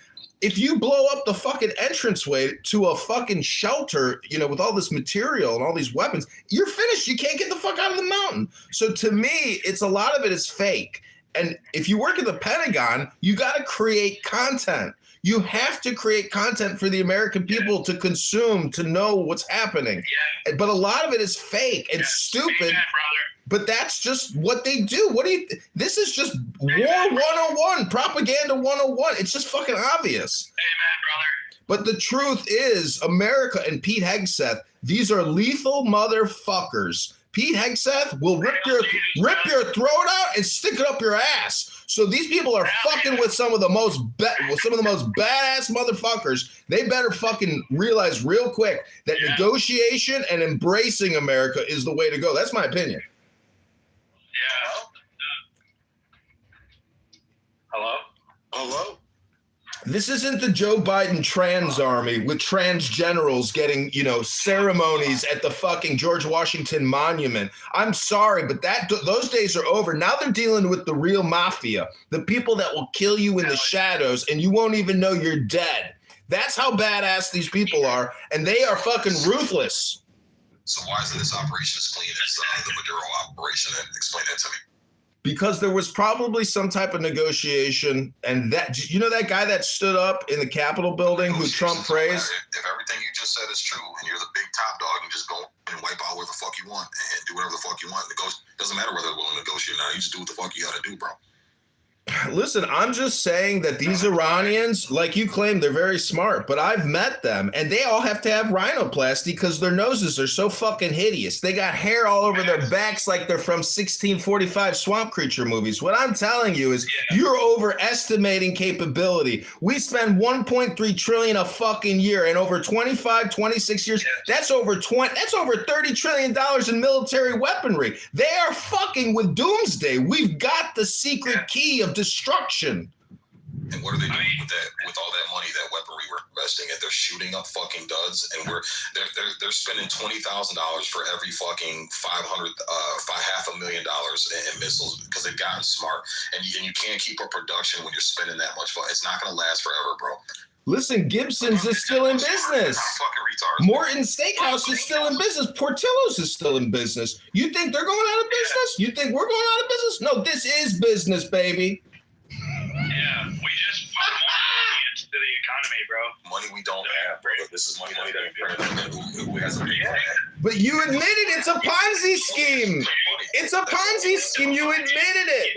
if you blow up the fucking entranceway to a fucking shelter, with all this material and all these weapons, you're finished. You can't get the fuck out of the mountain. So to me, it's a lot of it is fake. And if you work at the Pentagon, you got to create content. You have to create content for the American people to consume, to know what's happening. Yeah. But a lot of it is fake and stupid. Amen, but that's just what they do. This is just War 101, propaganda 101. It's just fucking obvious. Amen, brother. But the truth is, America and Pete Hegseth, these are lethal motherfuckers. Pete Hegseth will rip your throat out and stick it up your ass. So these people are fucking with some of the most badass motherfuckers. They better fucking realize real quick that negotiation and embracing America is the way to go. That's my opinion. Yeah. Hello? This isn't the Joe Biden trans army with trans generals getting, ceremonies at the fucking George Washington Monument. I'm sorry, but those days are over. Now they're dealing with the real mafia, the people that will kill you in the shadows and you won't even know you're dead. That's how badass these people are, and they are fucking ruthless. So why isn't this operation as clean as the Maduro operation? Explain that to me. Because there was probably some type of negotiation, and that that guy that stood up in the Capitol building who Trump praised. If everything you just said is true, and you're the big top dog, and just go and wipe out where the fuck you want and do whatever the fuck you want. Doesn't matter whether they're willing to negotiate or not. You just do what the fuck you got to do, bro. Listen, I'm just saying that these Iranians, like you claim, they're very smart, but I've met them and they all have to have rhinoplasty because their noses are so fucking hideous. They got hair all over their backs like they're from 1645 Swamp Creature movies. What I'm telling you is you're overestimating capability. We spend 1.3 trillion a fucking year, and over 25, 26 years, that's over $30 trillion in military weaponry. They are fucking with doomsday. We've got the secret key of destruction. And what are they doing with that? With all that money, that weaponry we're investing in, they're shooting up fucking duds, and they're spending $20,000 for every fucking $500,000 in missiles because they've gotten smart. And you can't keep up production when you're spending that much. It's not going to last forever, bro. Listen, Gibson's is still in business. Morton's Steakhouse is still in business. Portillo's is still in business. You think they're going out of business? You think we're going out of business? No, this is business, baby. Yeah, we just put more money into the economy, bro. Money we don't have, bro. This is money that we who has a But you admitted it's a Ponzi scheme. It's a Ponzi scheme. You admitted it.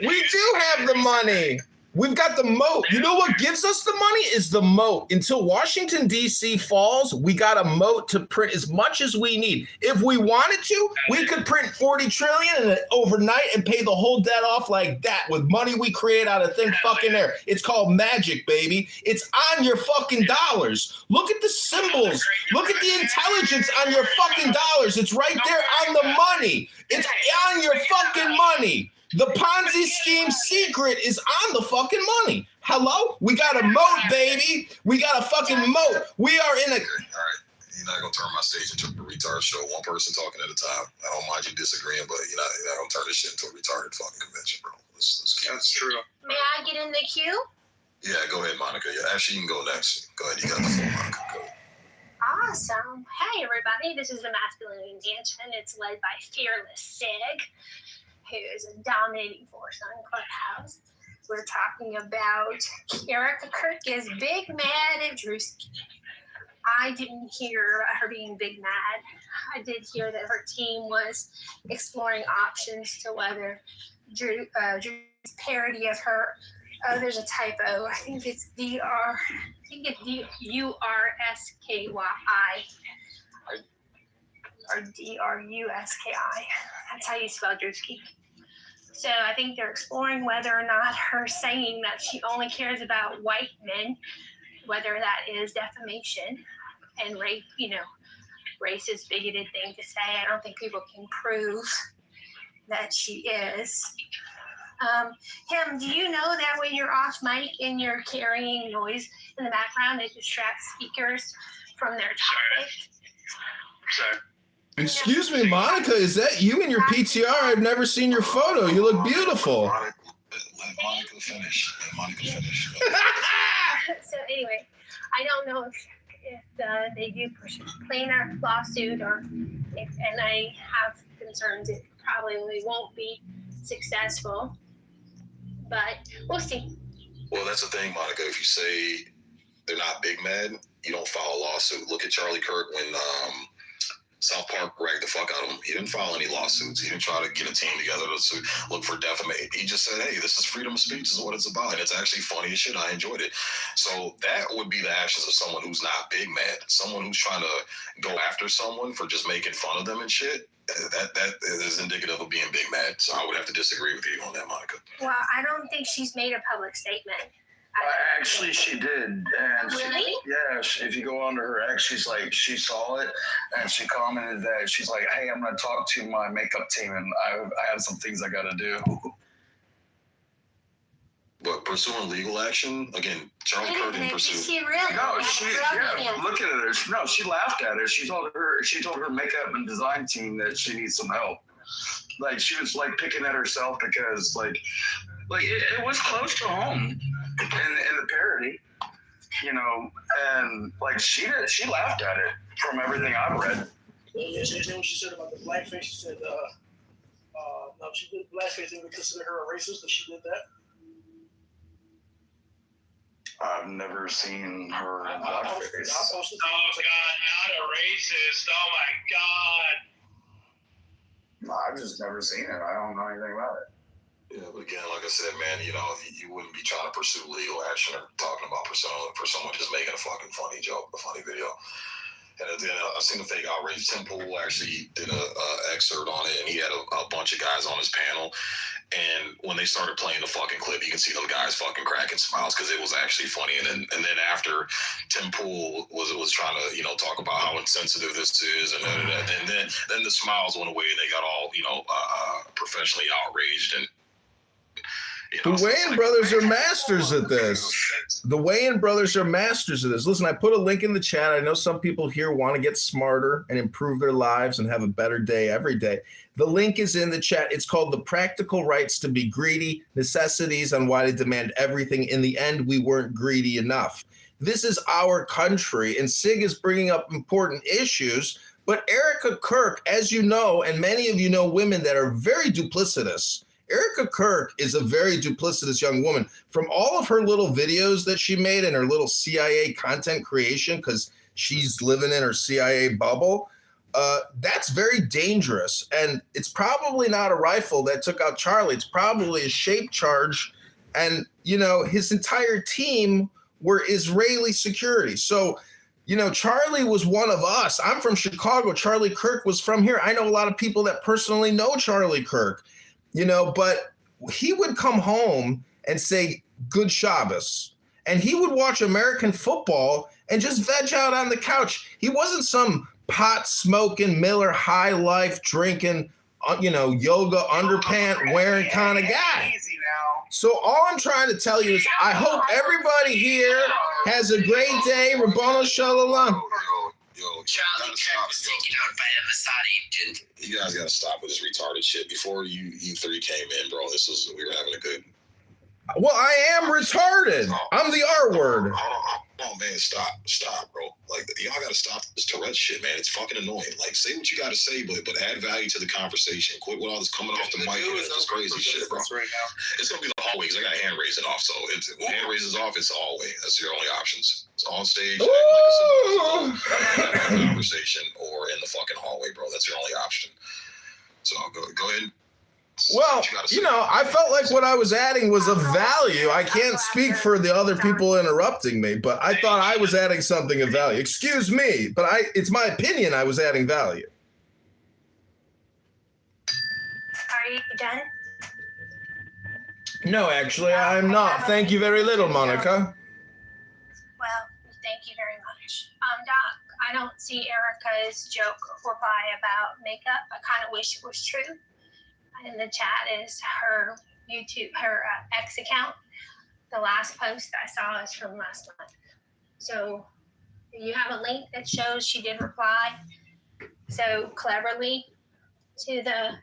We do have the money. We've got the moat. You know what gives us the money is the moat. Until Washington, D.C. falls, we got a moat to print as much as we need. If we wanted to, we could print 40 trillion overnight and pay the whole debt off like that with money we create out of thin fucking air. It's called magic, baby. It's on your fucking dollars. Look at the symbols. Look at the intelligence on your fucking dollars. It's right there on the money. It's on your fucking money. The Ponzi scheme secret is on the fucking money. Hello? We got a moat, baby. We got a fucking moat. We are in a... All right. You're not going to turn my stage into a retard show. One person talking at a time. I don't mind you disagreeing, but you're not going to turn this shit into a retarded fucking convention, bro. Let's keep That's true. May I get in the queue? Yeah, go ahead, Monica. Yeah, actually, you can go next. Go ahead. You got the floor, Monica. Go ahead. Awesome. Hey, everybody. This is the Masculinity Mansion. It's led by Fearless Sig, who is a dominating force on Clubhouse. We're talking about Erica Kirk is big mad at Drewski. I didn't hear about her being big mad. I did hear that her team was exploring options to whether Drew's parody of her. Oh, there's a typo. I think it's D-U-R-S-K-Y-I. Or D-R-U-S-K-I. That's how you spell Drewski. So I think they're exploring whether or not her saying that she only cares about white men, whether that is defamation and rape, racist, bigoted thing to say. I don't think people can prove that she is. Kim, do you know that when you're off mic and you're carrying noise in the background, it distracts speakers from their topic? Sorry. Excuse me, Monica, is that you in your PTR? I've never seen your photo. You look beautiful. Let Monica finish. So anyway, I don't know if they do plaintiff lawsuit and I have concerns it probably won't be successful, but we'll see. Well, that's the thing, Monica. If you say they're not big mad, you don't file a lawsuit. Look at Charlie Kirk when South Park ragged the fuck out of him. He didn't file any lawsuits. He didn't try to get a team together to look for defamation. He just said, hey, this is freedom of speech. This is what it's about. And it's actually funny as shit. I enjoyed it. So that would be the actions of someone who's not big mad. Someone who's trying to go after someone for just making fun of them and shit. That is indicative of being big mad. So I would have to disagree with you on that, Monica. Well, I don't think she's made a public statement. Actually, she did. And really? If you go on to her ex, she's like, she saw it and she commented that she's like, hey, I'm going to talk to my makeup team and I have some things I got to do. But pursuing legal action again, Charlie Kirk didn't pursue. She really? No, look at her. No, she laughed at it. She told her makeup and design team that she needs some help. Like she was like picking at herself because like it was close to home in the parody, you know, and like she laughed at it from everything I've read. Yeah, she said what she said about the blackface. She said, no, she did blackface. They would consider her a racist, but she did that. I've never seen her in blackface. Oh God, not a racist! Oh my God! No, I've just never seen it. I don't know anything about it. Yeah, but again, like I said, man, you know, you wouldn't be trying to pursue legal action or talking about for someone just making a fucking funny joke, a funny video. And then I've seen the fake outrage. Tim Pool actually did a excerpt on it, and he had a bunch of guys on his panel. And when they started playing the fucking clip, you can see them guys fucking cracking smiles because it was actually funny. And then after Tim Pool was trying to, you know, talk about how insensitive this is, and then the smiles went away, and they got all, you know, professionally outraged. And you know, the Wayans brothers are masters at this. The Wayans brothers are masters of this. Listen, I put a link in the chat. I know some people here want to get smarter and improve their lives and have a better day every day. The link is in the chat. It's called The Practical Rights to Be Greedy, Necessities on Why to Demand Everything. In the end, we weren't greedy enough. This is our country, and SIG is bringing up important issues. But Erica Kirk, as you know, and many of you know women that are very duplicitous, Erica Kirk is a very duplicitous young woman. From all of her little videos that she made and her little CIA content creation, because she's living in her CIA bubble, that's very dangerous. And it's probably not a rifle that took out Charlie. It's probably a shape charge. And, you know, his entire team were Israeli security. So, you know, Charlie was one of us. I'm from Chicago. Charlie Kirk was from here. I know a lot of people that personally know Charlie Kirk. You know, but he would come home and say, good Shabbos. And he would watch American football and just veg out on the couch. He wasn't some pot smoking, Miller High Life drinking, you know, yoga underpant wearing kind of guy. So all I'm trying to tell you is I hope everybody here has a great day. Rabbanu Shalom. Yo, Charlie Kirk was taken out by a Mossad agent. you guys gotta stop with this retarded shit. Before you three came in, bro, we were having a good. Well, I am retarded. I'm the R word. Oh man, stop, bro. Like y'all gotta stop this Tourette shit, man. It's fucking annoying. Like say what you gotta say, but add value to the conversation. Quit with all this coming off the mic and this crazy shit, bro. Right now. It's gonna be the hallway because I got hand raising off. So when hand raises off, it's the hallway. That's your only options. It's on stage, like a conversation, or in the fucking hallway, bro. That's your only option. So go ahead. Well, you know, I felt like what I was adding was of value. I can't speak for the other people interrupting me, but I thought I was adding something of value. Excuse me, but it's my opinion I was adding value. Are you done? No, actually, I'm not. Thank you very little, Monica. Well, thank you very much. Doc, I don't see Erica's joke reply about makeup. I kind of wish it was true. In the chat is her YouTube, her X account. The last post I saw is from last month. So you have a link that shows she did reply so cleverly to the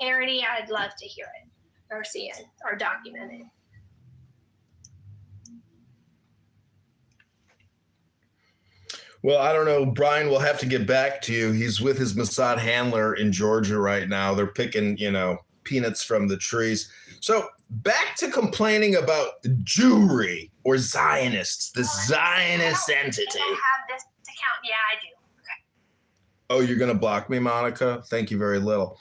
parody. I'd love to hear it or see it or document it. Well, I don't know. Brian will have to get back to you. He's with his Mossad handler in Georgia right now. They're picking, you know, peanuts from the trees. So back to complaining about Jewry or Zionists, the Zionist entity. I have this account. Yeah, I do. Okay. Oh, you're going to block me, Monica? Thank you very little.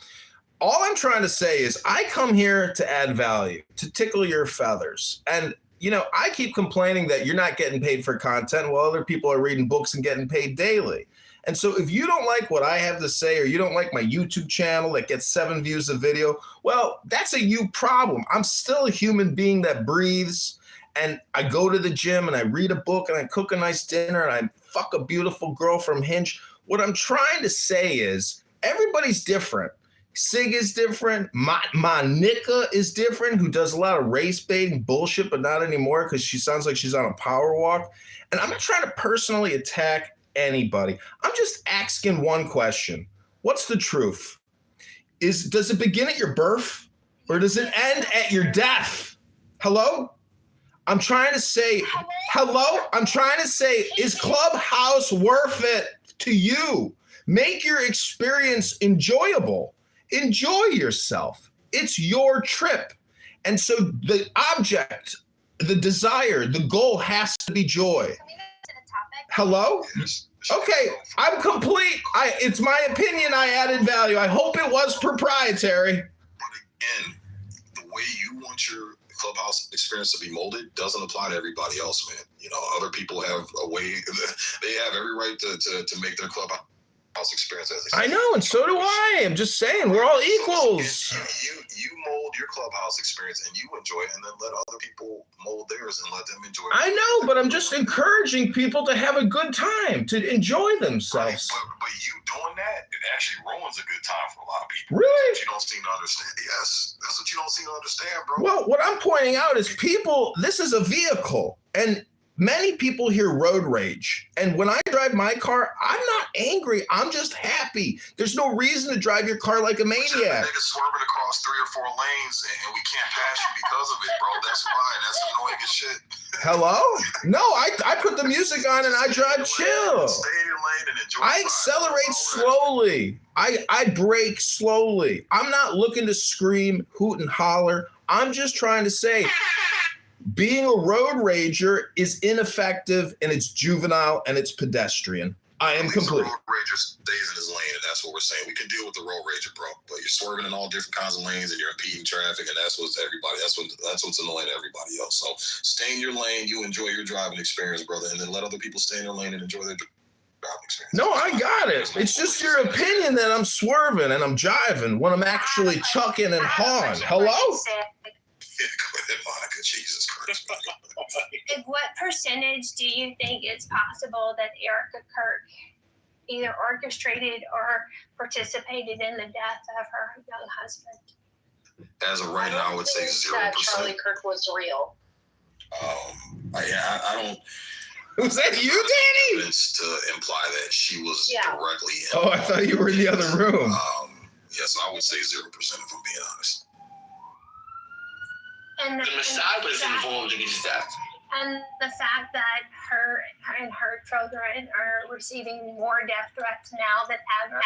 All I'm trying to say is I come here to add value, to tickle your feathers. And you know, I keep complaining that you're not getting paid for content while other people are reading books and getting paid daily. And so if you don't like what I have to say, or you don't like my YouTube channel that gets 7 views a video, well, that's a you problem. I'm still a human being that breathes, and I go to the gym and I read a book and I cook a nice dinner and I fuck a beautiful girl from Hinge. What I'm trying to say is everybody's different. Sig is different. My Nika is different, who does a lot of race baiting bullshit, but not anymore because she sounds like she's on a power walk. And I'm not trying to personally attack anybody. I'm just asking one question. What's the truth? Does it begin at your birth or does it end at your death? Hello? I'm trying to say, hello? I'm trying to say, is Clubhouse worth it to you? Make your experience enjoyable. Enjoy yourself. It's your trip. And so the object, the desire, the goal has to be joy. Hello? Okay, I'm complete. It's my opinion. I added value. I hope it was proprietary. But again, the way you want your Clubhouse experience to be molded doesn't apply to everybody else, man. You know, other people have a way. They have every right to make their Clubhouse experience as I know, and so do I. I'm just saying, we're all equals. You mold your Clubhouse experience and you enjoy it, and then let other people mold theirs and let them enjoy it. I know, but I'm just encouraging people to have a good time, to enjoy themselves. Right, but you doing that, it actually ruins a good time for a lot of people. Really? That's what you don't seem to understand. Yes, that's what you don't seem to understand, bro. Well, what I'm pointing out is people, this is a vehicle, and many people hear road rage. And when I drive my car, I'm not angry. I'm just happy. There's no reason to drive your car like a maniac. Niggas swerving across 3 or 4 lanes and we can't pass you because of it, bro. That's why. That's annoying as shit. Hello? No, I put the music on and I drive chill. Stay in your lane and enjoy. I accelerate slowly. I brake slowly. I'm not looking to scream, hoot, and holler. I'm just trying to say, being a road rager is ineffective and it's juvenile and it's pedestrian. I am complete. The road rager stays in his lane, and that's what we're saying. We can deal with the road rager, bro, but you're swerving in all different kinds of lanes and you're impeding traffic, and that's what's everybody. That's what's annoying to everybody else. So stay in your lane. You enjoy your driving experience, brother, and then let other people stay in their lane and enjoy their driving experience. No, I got it. It's just your opinion that I'm swerving and I'm jiving when I'm actually chucking and hawing. Hello? Go ahead, Monica. Jesus Christ. What percentage do you think it's possible that Erica Kirk either orchestrated or participated in the death of her young husband? As of right now, I would say 0%. That Charlie Kirk was real. I don't. Was that you, Danny? Evidence to imply that she was directly. Oh, I thought you were in the other room. Yes, I would say 0% if I'm being honest. And The Mossad was involved in his death. And the fact that her and her children are receiving more death threats now than ever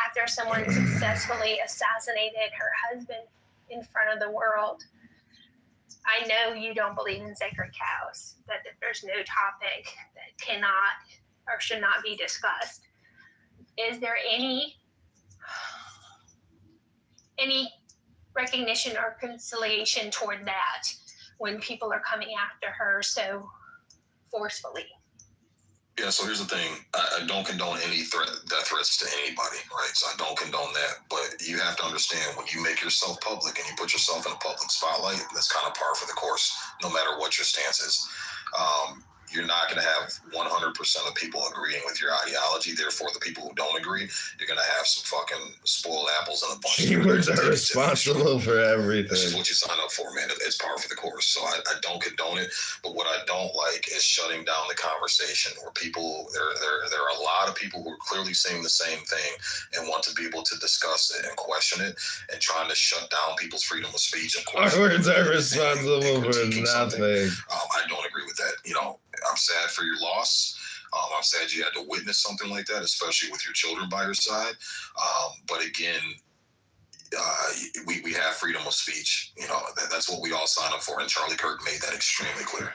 after someone successfully assassinated her husband in front of the world. I know you don't believe in sacred cows, that there's no topic that cannot or should not be discussed. Is there any recognition or conciliation toward that when people are coming after her so forcefully? Yeah, so here's the thing. I don't condone any death threats to anybody, right? So I don't condone that. But you have to understand, when you make yourself public and you put yourself in a public spotlight, that's kind of par for the course, no matter what your stance is. You're not going to have 100% of people agreeing with your ideology. Therefore, the people who don't agree, you're going to have some fucking spoiled apples and a bunch of Humans are responsible for everything. This is what you sign up for, man. It's par for the course. So I don't condone it. But what I don't like is shutting down the conversation where people, there are a lot of people who are clearly saying the same thing and want to be able to discuss it and question it, and trying to shut down people's freedom of speech and question. Our words are responsible for nothing. I don't agree with that. You know, I'm sad for your loss. I'm sad you had to witness something like that, especially with your children by your side. But again, we have freedom of speech. You know, that's what we all sign up for, and Charlie Kirk made that extremely clear.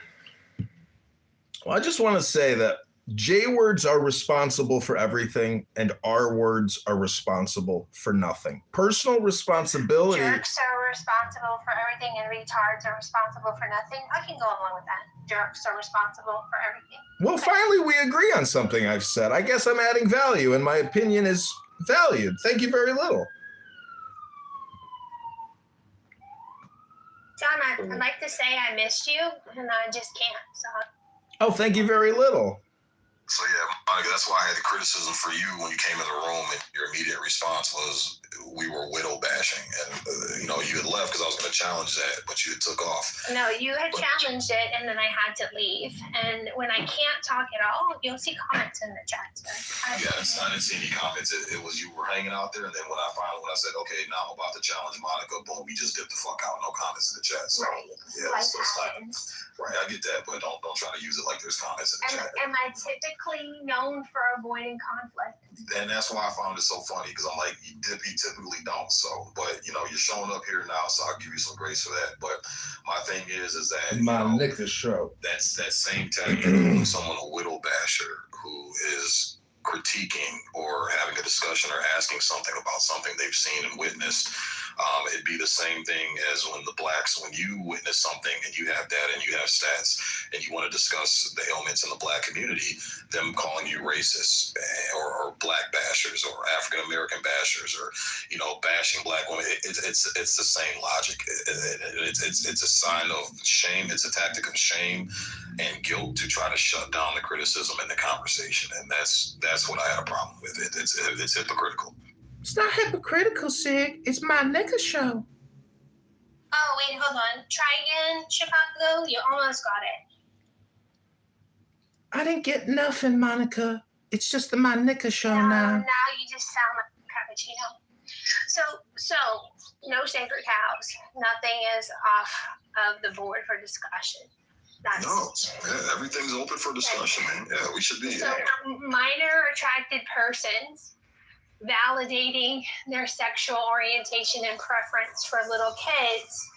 Well, I just want to say that J words are responsible for everything, and R words are responsible for nothing. Personal responsibility. Jerks are responsible for everything, and retards are responsible for nothing. I can go along with that. Jerks are responsible for everything. Well, finally, we agree on something I've said. I guess I'm adding value, and my opinion is valued. Thank you very little. John, I'd like to say I missed you, and I just can't. So. Oh, thank you very little. So yeah, Monica, that's why I had the criticism for you when you came in the room, and your immediate response was, we were widow bashing, and you had left because I was going to challenge that, but you took off. No, you had challenged it, and then I had to leave. And when I can't talk at all, you'll see comments in the chat. So Yes, I didn't see any comments. It was you were hanging out there, and then when I said, okay, now I'm about to challenge Monica, boom, you just dipped the fuck out. No comments in the chat. So right. yeah, so it's not, right. I get that, but don't try to use it like there's comments in the chat. Am I typically known for avoiding conflict? And that's why I found it so funny, because I'm like, you typically don't. So, but you're showing up here now, so I'll give you some grace for that. But my thing is that my nigga show. That's that same tactic. Someone a widow basher who is critiquing or having a discussion or asking something about something they've seen and witnessed. It'd be the same thing as when you witness something and you have data and you have stats and you want to discuss the ailments in the black community, them calling you racist or black bashers or African American bashers or bashing black women. It's the same logic. It's a sign of shame. It's a tactic of shame and guilt to try to shut down the criticism and the conversation, and that's what I had a problem with. It's hypocritical. It's not hypocritical, Sig. It's my nigga show. Oh, wait, hold on. Try again, Chicago. You almost got it. I didn't get nothing, Monica. It's just the my nigga show now. now. Now you just sound like a cappuccino. So no sacred cows. Nothing is off of the board for discussion. Everything's open for discussion, man. Yeah, we should be. So minor attracted persons validating their sexual orientation and preference for little kids.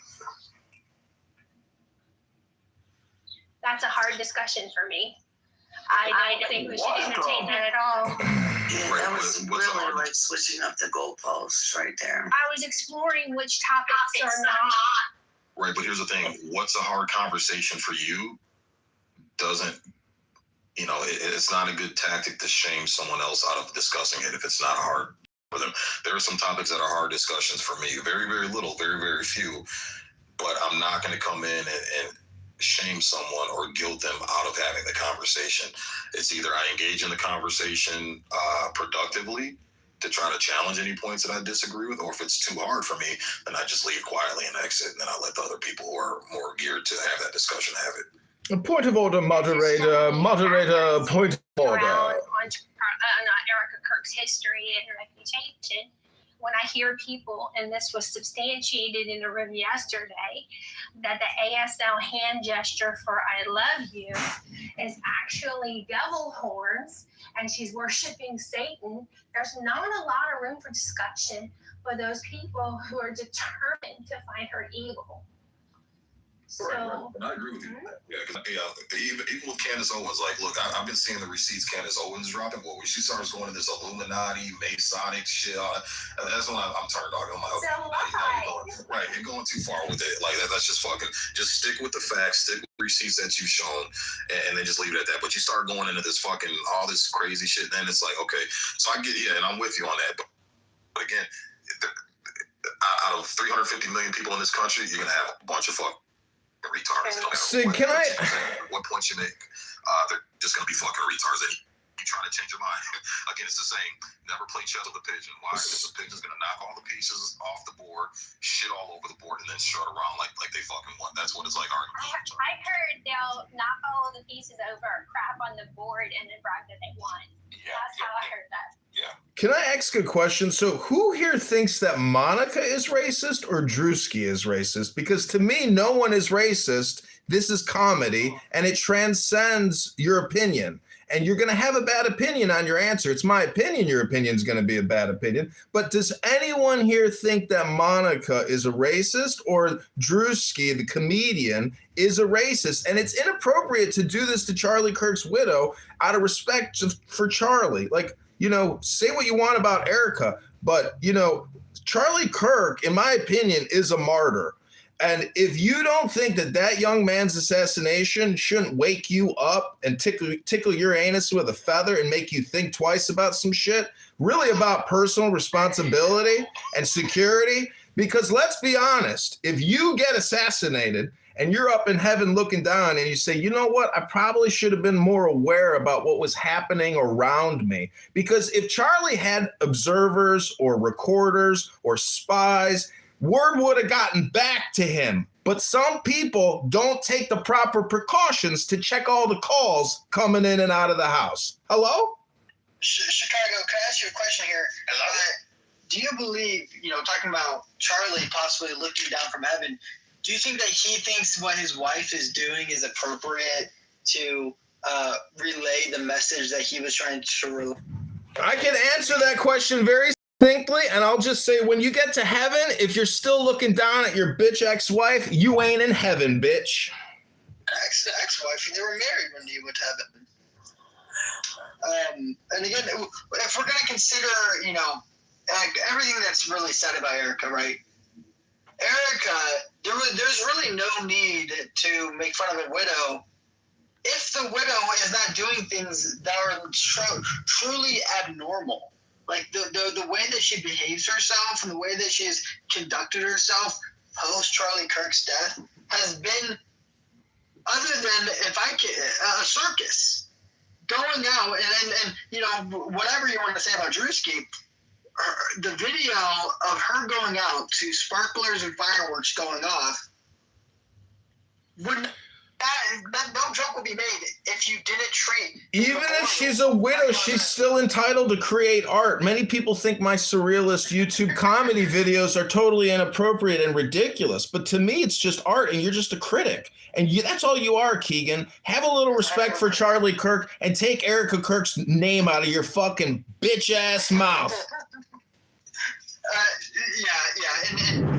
That's a hard discussion for me. I don't think we should entertain that at all. Yeah, that was really like switching up the goalposts right there. I was exploring which topics are not. Right, but here's the thing. What's a hard conversation for you doesn't, it's not a good tactic to shame someone else out of discussing it if it's not hard for them. There are some topics that are hard discussions for me. Very, very little, very, very few. But I'm not going to come in and shame someone or guilt them out of having the conversation. It's either I engage in the conversation productively to try to challenge any points that I disagree with, or if it's too hard for me, then I just leave quietly and exit, and then I let the other people who are more geared to have that discussion have it. A point of order, moderator, point of order. On Erica Kirk's history and reputation, when I hear people, and this was substantiated in a room yesterday, that the ASL hand gesture for I love you is actually devil horns and she's worshiping Satan, there's not a lot of room for discussion for those people who are determined to find her evil. So, right. And I agree with you on that. Yeah, because even with Candace Owens, like, look, I've been seeing the receipts Candace Owens dropping, but when she starts going to this Illuminati, Masonic shit, and that's when I'm turned on. I'm like, okay, right, you're going too far with it. Like, that's just fucking, just stick with the facts, stick with the receipts that you've shown, and then just leave it at that. But you start going into this fucking, all this crazy shit, then it's like, okay, so I get, and I'm with you on that. But again, out of 350 million people in this country, you're going to have a bunch of retards. Sig, can I? What point you make? They're just gonna be fucking retards. And you trying to change your mind? Again, it's the same. Never play chess with a pigeon. Why? Because the pigeon's gonna knock all the pieces off the board, shit all over the board, and then strut around like they fucking won. That's what it's like arguing. I heard they'll knock all of the pieces over, crap on the board, and then brag that they won. Yeah, that's how I heard that. Yeah. Can I ask a question? So who here thinks that Monica is racist or Drewski is racist? Because to me, no one is racist. This is comedy, and it transcends your opinion. And you're going to have a bad opinion on your answer. It's my opinion. Your opinion is going to be a bad opinion. But does anyone here think that Monica is a racist or Drewski, the comedian, is a racist? And it's inappropriate to do this to Charlie Kirk's widow out of respect for Charlie. Like, say what you want about Erica, but, Charlie Kirk, in my opinion, is a martyr. And if you don't think that young man's assassination shouldn't wake you up and tickle your anus with a feather and make you think twice about some shit, really about personal responsibility and security, Because let's be honest, if you get assassinated and you're up in heaven looking down and you say, you know what, I probably should have been more aware about what was happening around me. Because if Charlie had observers or recorders or spies, word would have gotten back to him. But some people don't take the proper precautions to check all the calls coming in and out of the house. Hello? Chicago, can I ask you a question here? Hello? Do you believe, talking about Charlie possibly looking down from heaven, do you think that he thinks what his wife is doing is appropriate to relay the message that he was trying to relay? I can answer that question very succinctly, and I'll just say when you get to heaven, if you're still looking down at your bitch ex-wife, you ain't in heaven, bitch. Ex-wife, they were married when he went to heaven. And again, if we're going to consider, everything that's really said about Erica, right? Erica, there's really no need to make fun of a widow if the widow is not doing things that are truly abnormal. Like the way that she behaves herself and the way that she's conducted herself post Charlie Kirk's death has been, other than a circus. Going out and whatever you want to say about Drewski, the video of her going out to sparklers and fireworks going off, that no joke would be made if you didn't treat. Even if she's a widow, she's still entitled to create art. Many people think my surrealist YouTube comedy videos are totally inappropriate and ridiculous, but to me, it's just art, and you're just a critic. And that's all you are, Keegan. Have a little respect for Charlie Kirk and take Erica Kirk's name out of your fucking bitch-ass mouth.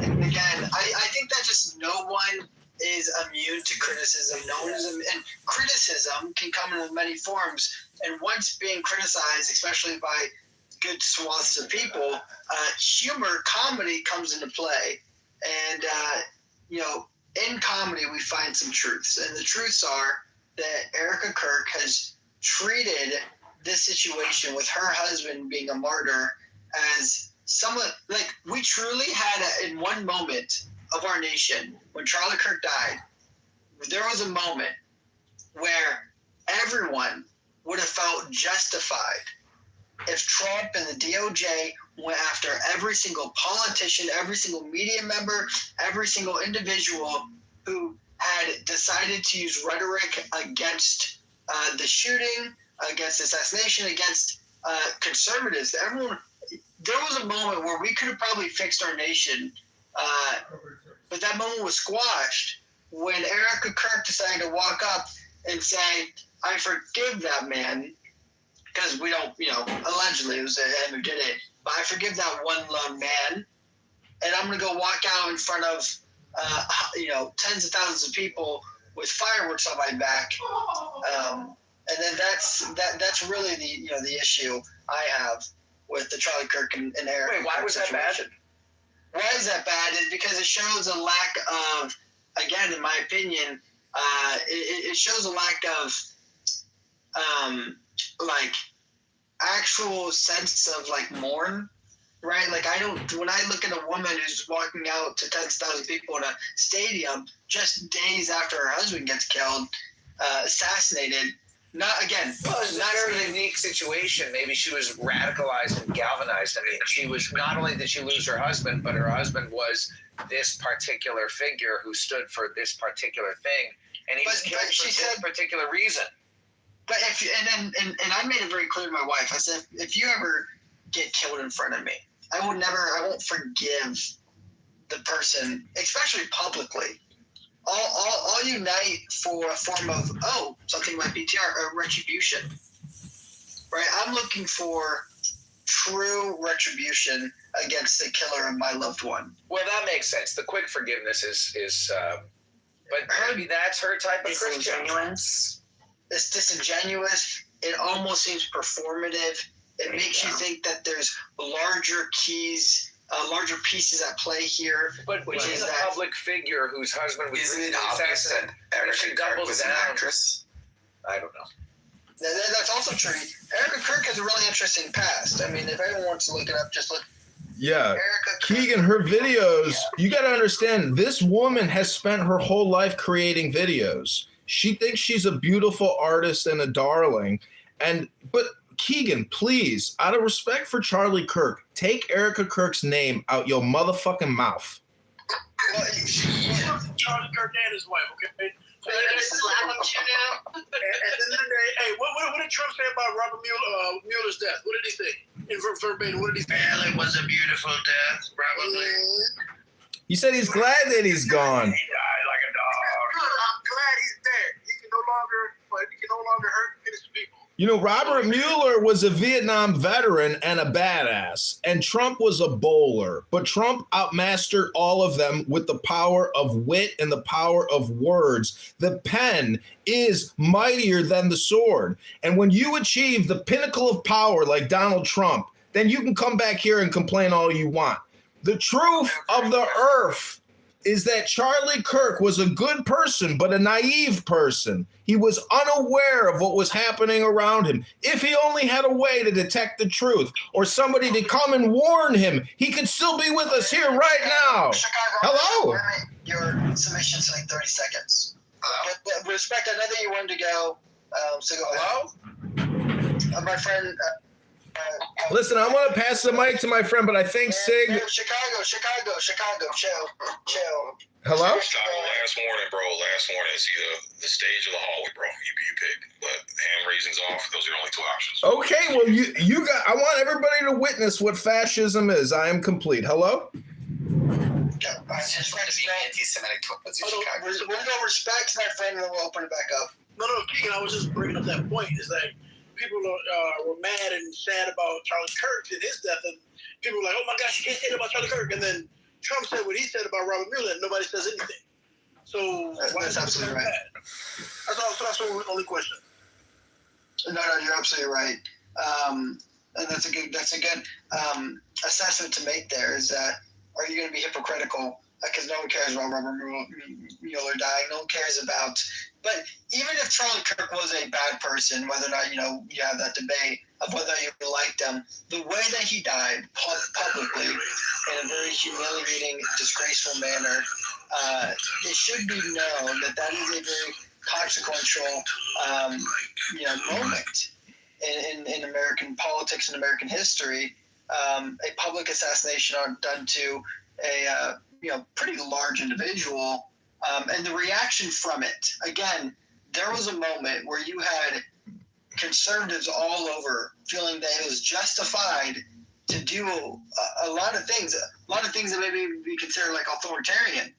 And again, I think that just no one is immune to criticism. No one is, and criticism can come in many forms. And once being criticized, especially by good swaths of people, humor, comedy comes into play. And, in comedy, we find some truths. And the truths are that Erica Kirk has treated this situation with her husband being a martyr as someone, like, we truly had in one moment of our nation, when Charlie Kirk died, there was a moment where everyone would have felt justified if Trump and the DOJ went after every single politician, every single media member, every single individual who had decided to use rhetoric against the shooting, against assassination, against conservatives. Everyone, there was a moment where we could have probably fixed our nation, but that moment was squashed when Erica Kirk decided to walk up and say, I forgive that man, because we don't, allegedly it was him who did it, but I forgive that one lone man, and I'm going to go walk out in front of, tens of thousands of people with fireworks on my back. And then that's really the issue I have with the Charlie Kirk and Erica. Wait, why was that bad? Why is that bad? Is because it shows a lack of, again, in my opinion, it shows a lack of, actual sense of, mourn, right? Like, when I look at a woman who's walking out to tens of thousands of people in a stadium just days after her husband gets killed, assassinated, it's not a very unique situation. Maybe she was radicalized and galvanized. I mean, she was, not only did she lose her husband, but her husband was this particular figure who stood for this particular thing, and he was killed for this particular reason. But and I made it very clear to my wife. I said, if you ever get killed in front of me, I won't forgive the person, especially publicly. I'll unite for a form of, something like BTR, or retribution. Right? I'm looking for true retribution against the killer of my loved one. Well, that makes sense. The quick forgiveness is but maybe that's her type of Christian. Disingenuous. It's disingenuous. It almost seems performative. It makes you think that there's larger keys, larger pieces at play here. But which is a public figure whose husband was Isn't it obvious that Erica Kirk was an actress? I don't know. That's also true. Erica Kirk has a really interesting past. I mean, if anyone wants to look it up, just look Yeah. Erica Keegan, her videos, you got to understand, this woman has spent her whole life creating videos. She thinks she's a beautiful artist and a darling. But Keegan, please, out of respect for Charlie Kirk, take Erica Kirk's name out your motherfucking mouth. Well, Charlie Kirk and his wife, okay? So slapping you now. at the end of the day, hey, what did Trump say about Robert Mueller's death? What did he say? In verbatim, what did he say? Well, it was a beautiful death, probably. He said he's glad that he's gone. He died like a dog. I'm glad he's dead. He can no longer hurt innocent people. You know, Robert Mueller was a Vietnam veteran and a badass, and Trump was a bowler. But Trump outmastered all of them with the power of wit and the power of words. The pen is mightier than the sword. And when you achieve the pinnacle of power like Donald Trump, then you can come back here and complain all you want. The truth of the earth is that Charlie Kirk was a good person, but a naive person. He was unaware of what was happening around him. If he only had a way to detect the truth or somebody to come and warn him, he could still be with us here right now. Chicago, Hello. Your submission's like 30 seconds. With respect, I know that you wanted to go. So go ahead. My friend. Listen, I want to pass the mic to my friend, but I think Sig. Chicago, chill. Hello? Last warning, bro. Last warning. It's either the stage or the hallway, bro. You pick. But hand raising's off. Those are the only two options. Okay, well, you got. I want everybody to witness what fascism is. I am complete. Hello? I just want to be anti-Semitic towards you, Chicago. We're going to respect my friend and then we'll open it back up. No, Keegan, I was just bringing up that point. Is like people were mad and sad about Charlie Kirk and his death, and people were like, "Oh my gosh, you can't say that about Charlie Kirk." And then Trump said what he said about Robert Mueller, and nobody says anything. So that's absolutely right. That's the only question. No, you're absolutely right. And that's a good assessment to make. There is that. Are you going to be hypocritical? Because no one cares about Robert Mueller dying. No one cares about. But even if Charlie Kirk was a bad person, whether or not you have that debate of whether you liked him, the way that he died publicly in a very humiliating, disgraceful manner, it should be known that that is a very consequential, moment in American politics and American history. A public assassination done to a pretty large individual, and the reaction from it. Again, there was a moment where you had conservatives all over feeling that it was justified to do a lot of things that maybe be considered like authoritarian.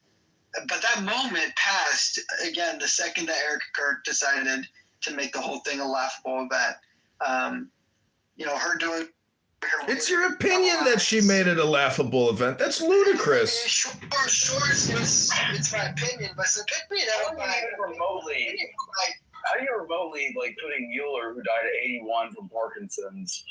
But that moment passed again the second that Erica Kirk decided to make the whole thing a laughable event. Her doing. It's your opinion that she made it a laughable event. That's ludicrous. Sure, it's my opinion, but it's opinion. How do you remotely putting Mueller, who died at 81 from Parkinson's,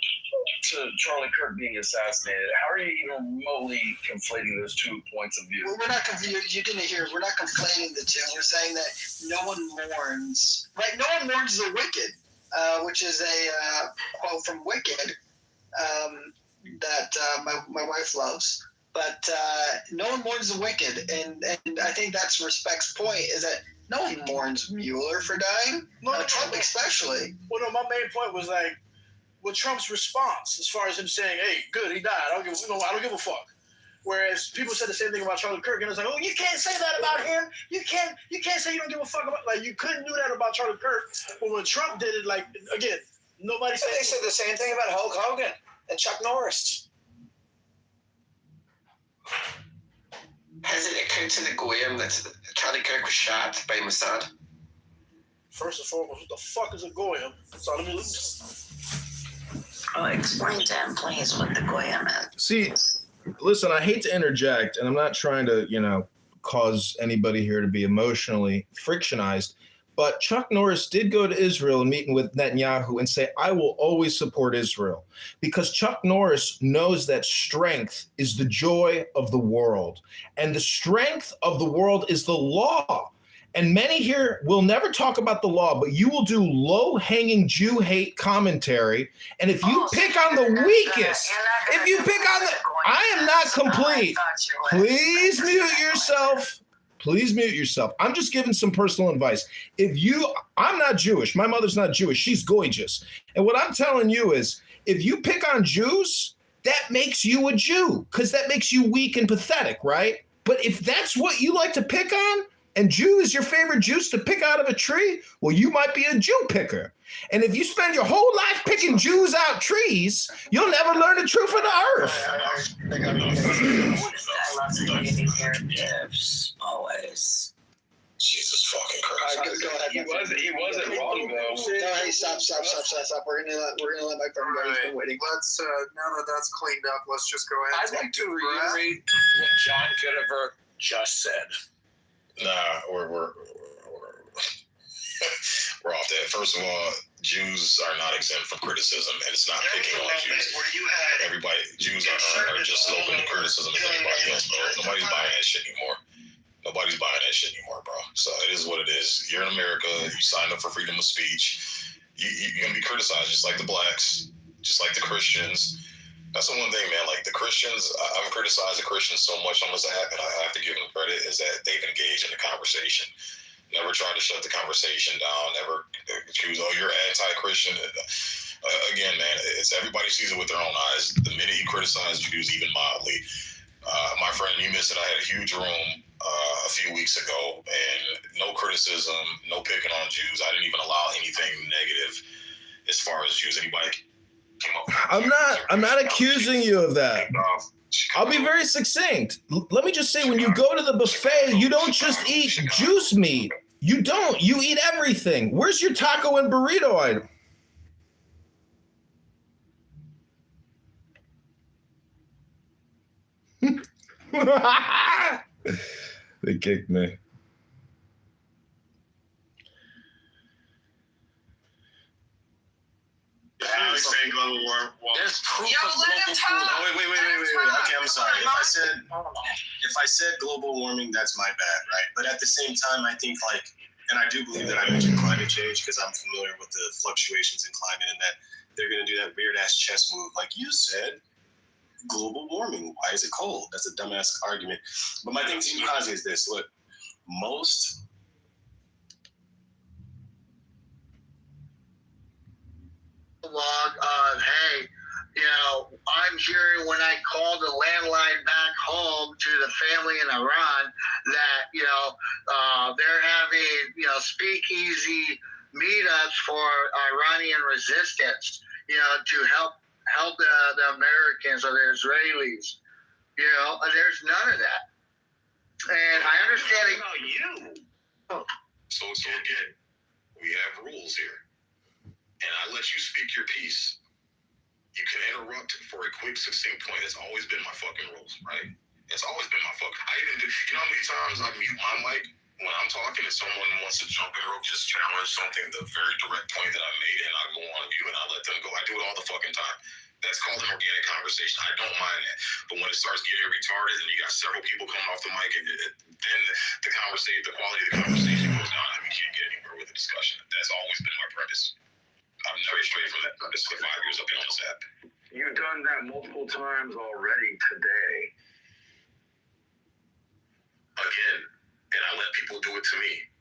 to Charlie Kirk being assassinated? How are you even remotely conflating those 2 points of view? Well, we're not you didn't hear. We're not conflating the two. We're saying that no one mourns. Right? No one mourns the wicked, which is a quote from Wicked. That my wife loves, but no one mourns the wicked, and I think that's Respect's point, is that no one mourns Mueller for dying, Trump especially. Well, no, my main point was Trump's response, as far as him saying, "Hey, good, he died. I don't give a fuck." Whereas people said the same thing about Charlie Kirk, and it's like, "Oh, you can't say that about him. You can't say you don't give a fuck about." You couldn't do that about Charlie Kirk, but when Trump did it, again, nobody said. They said the same thing about Hulk Hogan and Chuck Norris. Has it occurred to the Goyim that Charlie Kirk was shot by Mossad? First and foremost, what the fuck is a Goyim? So let me lose. Oh, explain to him, please, what the Goyim is. See, listen, I hate to interject, and I'm not trying to, cause anybody here to be emotionally frictionized, but Chuck Norris did go to Israel and meet with Netanyahu and say, "I will always support Israel," because Chuck Norris knows that strength is the joy of the world, and the strength of the world is the law. and many here will never talk about the law, but you will do low-hanging Jew hate commentary. And if you pick on the weakest, if you pick on the, I am not complete. Please mute yourself. Please mute yourself. I'm just giving some personal advice. I'm not Jewish. My mother's not Jewish. She's gorgeous. And what I'm telling you is, if you pick on Jews, that makes you a Jew, because that makes you weak and pathetic, right? But if that's what you like to pick on, and Jew is your favorite juice to pick out of a tree, well, you might be a Jew picker. And if you spend your whole life picking Jews out trees, you'll never learn the truth of the earth. I love community narratives, always. Jesus fucking Christ. Go ahead. He wasn't wrong though. No, hey, stop. We're gonna let my friend go. He's been waiting. Let's now that that's cleaned up, let's just go ahead. I'd like to reiterate what John Kitover just said. Nah, we're off that. First of all, Jews are not exempt from criticism, and it's not picking on Jews. Everybody, Jews are just as open to criticism as anybody else, bro. Nobody's buying that shit anymore. Nobody's buying that shit anymore, bro. So it is what it is. You're in America. You signed up for freedom of speech. You're gonna be criticized just like the blacks, just like the Christians. That's the one thing, man. Like the Christians, I've criticized the Christians so much on this app, and I have to give them credit, is that they've engaged in the conversation. Never tried to shut the conversation down. Never accuse, oh, you're anti-Christian. Again, man, it's everybody sees it with their own eyes. The minute you criticize Jews, even mildly, my friend, you missed it. I had a huge room a few weeks ago, and no criticism, no picking on Jews. I didn't even allow anything negative as far as Jews. Anybody? I'm not accusing you of that. I'll be very succinct. Let me just say, when you go to the buffet, you don't just eat juice meat. You don't. You eat everything. Where's your taco and burrito item? They kicked me. Alex saying global warming. There's proof of let him global talk. cooling. Wait. Okay, I'm sorry. If I said global warming, that's my bad, right? But at the same time, I think and I do believe that I mentioned climate change because I'm familiar with the fluctuations in climate and that they're going to do that weird ass chess move. Like you said, global warming. Why is it cold? That's a dumbass argument. But my thing to you, Kazi, is this. Look, most log of, hey, I'm hearing when I call the landline back home to the family in Iran that, they're having, speakeasy meetups for Iranian resistance, to help the Americans or the Israelis. There's none of that. And I understand it. About you. So again, we have rules here. And I let you speak your piece. You can interrupt for a quick, succinct point. It's always been my fucking rules, right? It's always been my fucking. I even do. You know how many times I mute my mic when I'm talking and someone wants to jump in or just challenge something, the very direct point that I made, and I go on view and I let them go. I do it all the fucking time. That's called an organic conversation. I don't mind that. But when it starts getting retarded and you got several people coming off the mic, then the quality of the conversation goes down and we can't get anywhere with the discussion. That's always been my premise. I've never strayed from that premise for 5 years I've been on this app. You've done that multiple times already today. Again, and I let people do it to me.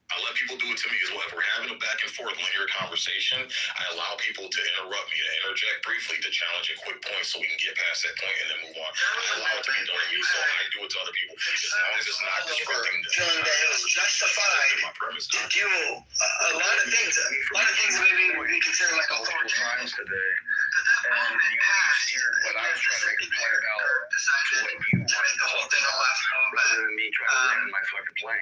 I let people do it to me as well. If we're having a back and forth linear conversation, I allow people to interrupt me, to interject briefly, to challenge a quick point so we can get past that point and then move on. I allow it to be done to me, so I do it to other people. As long as it's not disrupting feeling that it was justified to do a lot of things that maybe would be considered like authoritarian. And you hear what I was trying to make a point about to what you want to talk about, rather than me trying to land my fucking plane.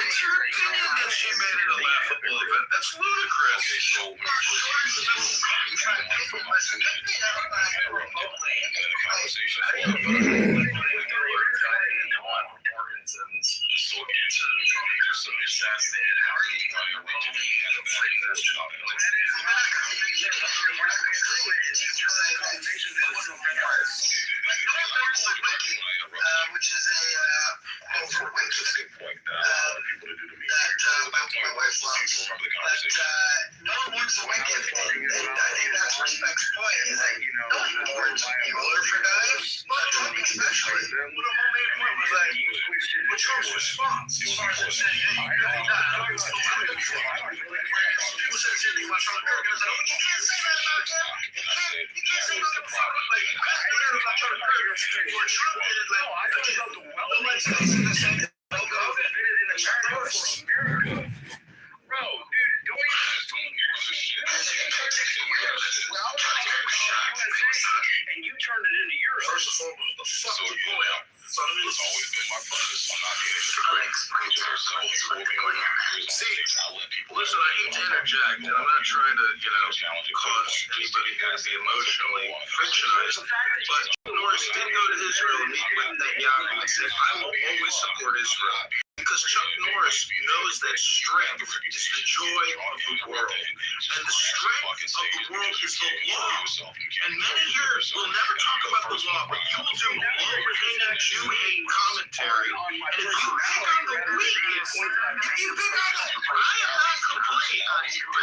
It's your opinion that she made it a laughable event. That's ludicrous. Okay, so when we first use this room, you had one from us and then the conversation so again, there's some issues there. How are you interrupting me at a back and forth job? Which is a point. But Trump's response, as far as him saying, hey, you died. People said the same thing about Charlie Kirk. I was like, you can't say that about him. You can't say nothing about him. Like, you can't say that about Charlie Kirk. Or Trump did it. Like, I thought about the nobody's going to say the same thing. COVID in the China for America. Bro, dude, don't even and you turned it into Europe. First of all, the fuck was going on? So it's always been my purpose. I'm not being See, listen, I hate to interject, and I'm not trying to, cause anybody to be emotionally fictionized, but Norris did go to Israel and meet with Netanyahu and said, I will always support Israel. Because Chuck Norris knows that strength is the joy of the world. And the strength of the world is the law. And many here will never talk about the law, but you will do low-retaining Jew-hate commentary. And if you pick on the weakness, if you pick on the... I am not complaining.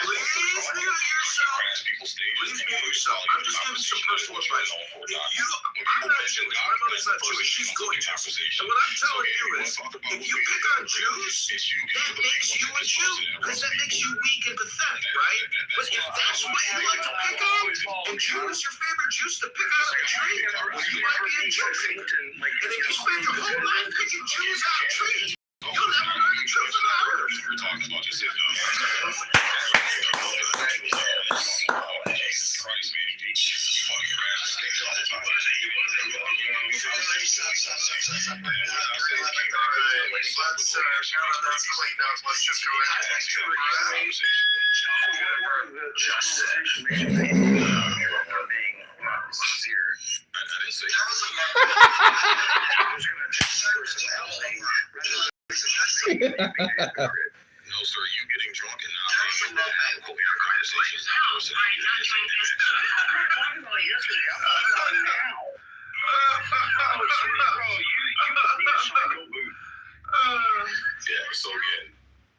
Please mute yourself. Please mute yourself. I'm just giving some personal advice. If you... I'm not Jewish. My mother's not Jewish. She's good. And what I'm telling you is, if you pick on Jews, that makes you a Jew, because that makes you weak and pathetic, right? But if that's what you like to pick on, and Jew is your favorite Jews to pick out of a tree, well, you might be a Jew fan. And if you spend your whole life picking Jews out of trees, you'll never learn the truth of the earth. You're talking about just Jesus Christ, man, Jesus fucking Christ. Let's clean up. Let's just go No, sir, you getting drunk and not being able to have clear conversations in person. I'm not talking about yesterday. I'm talking about now. Yeah, so again,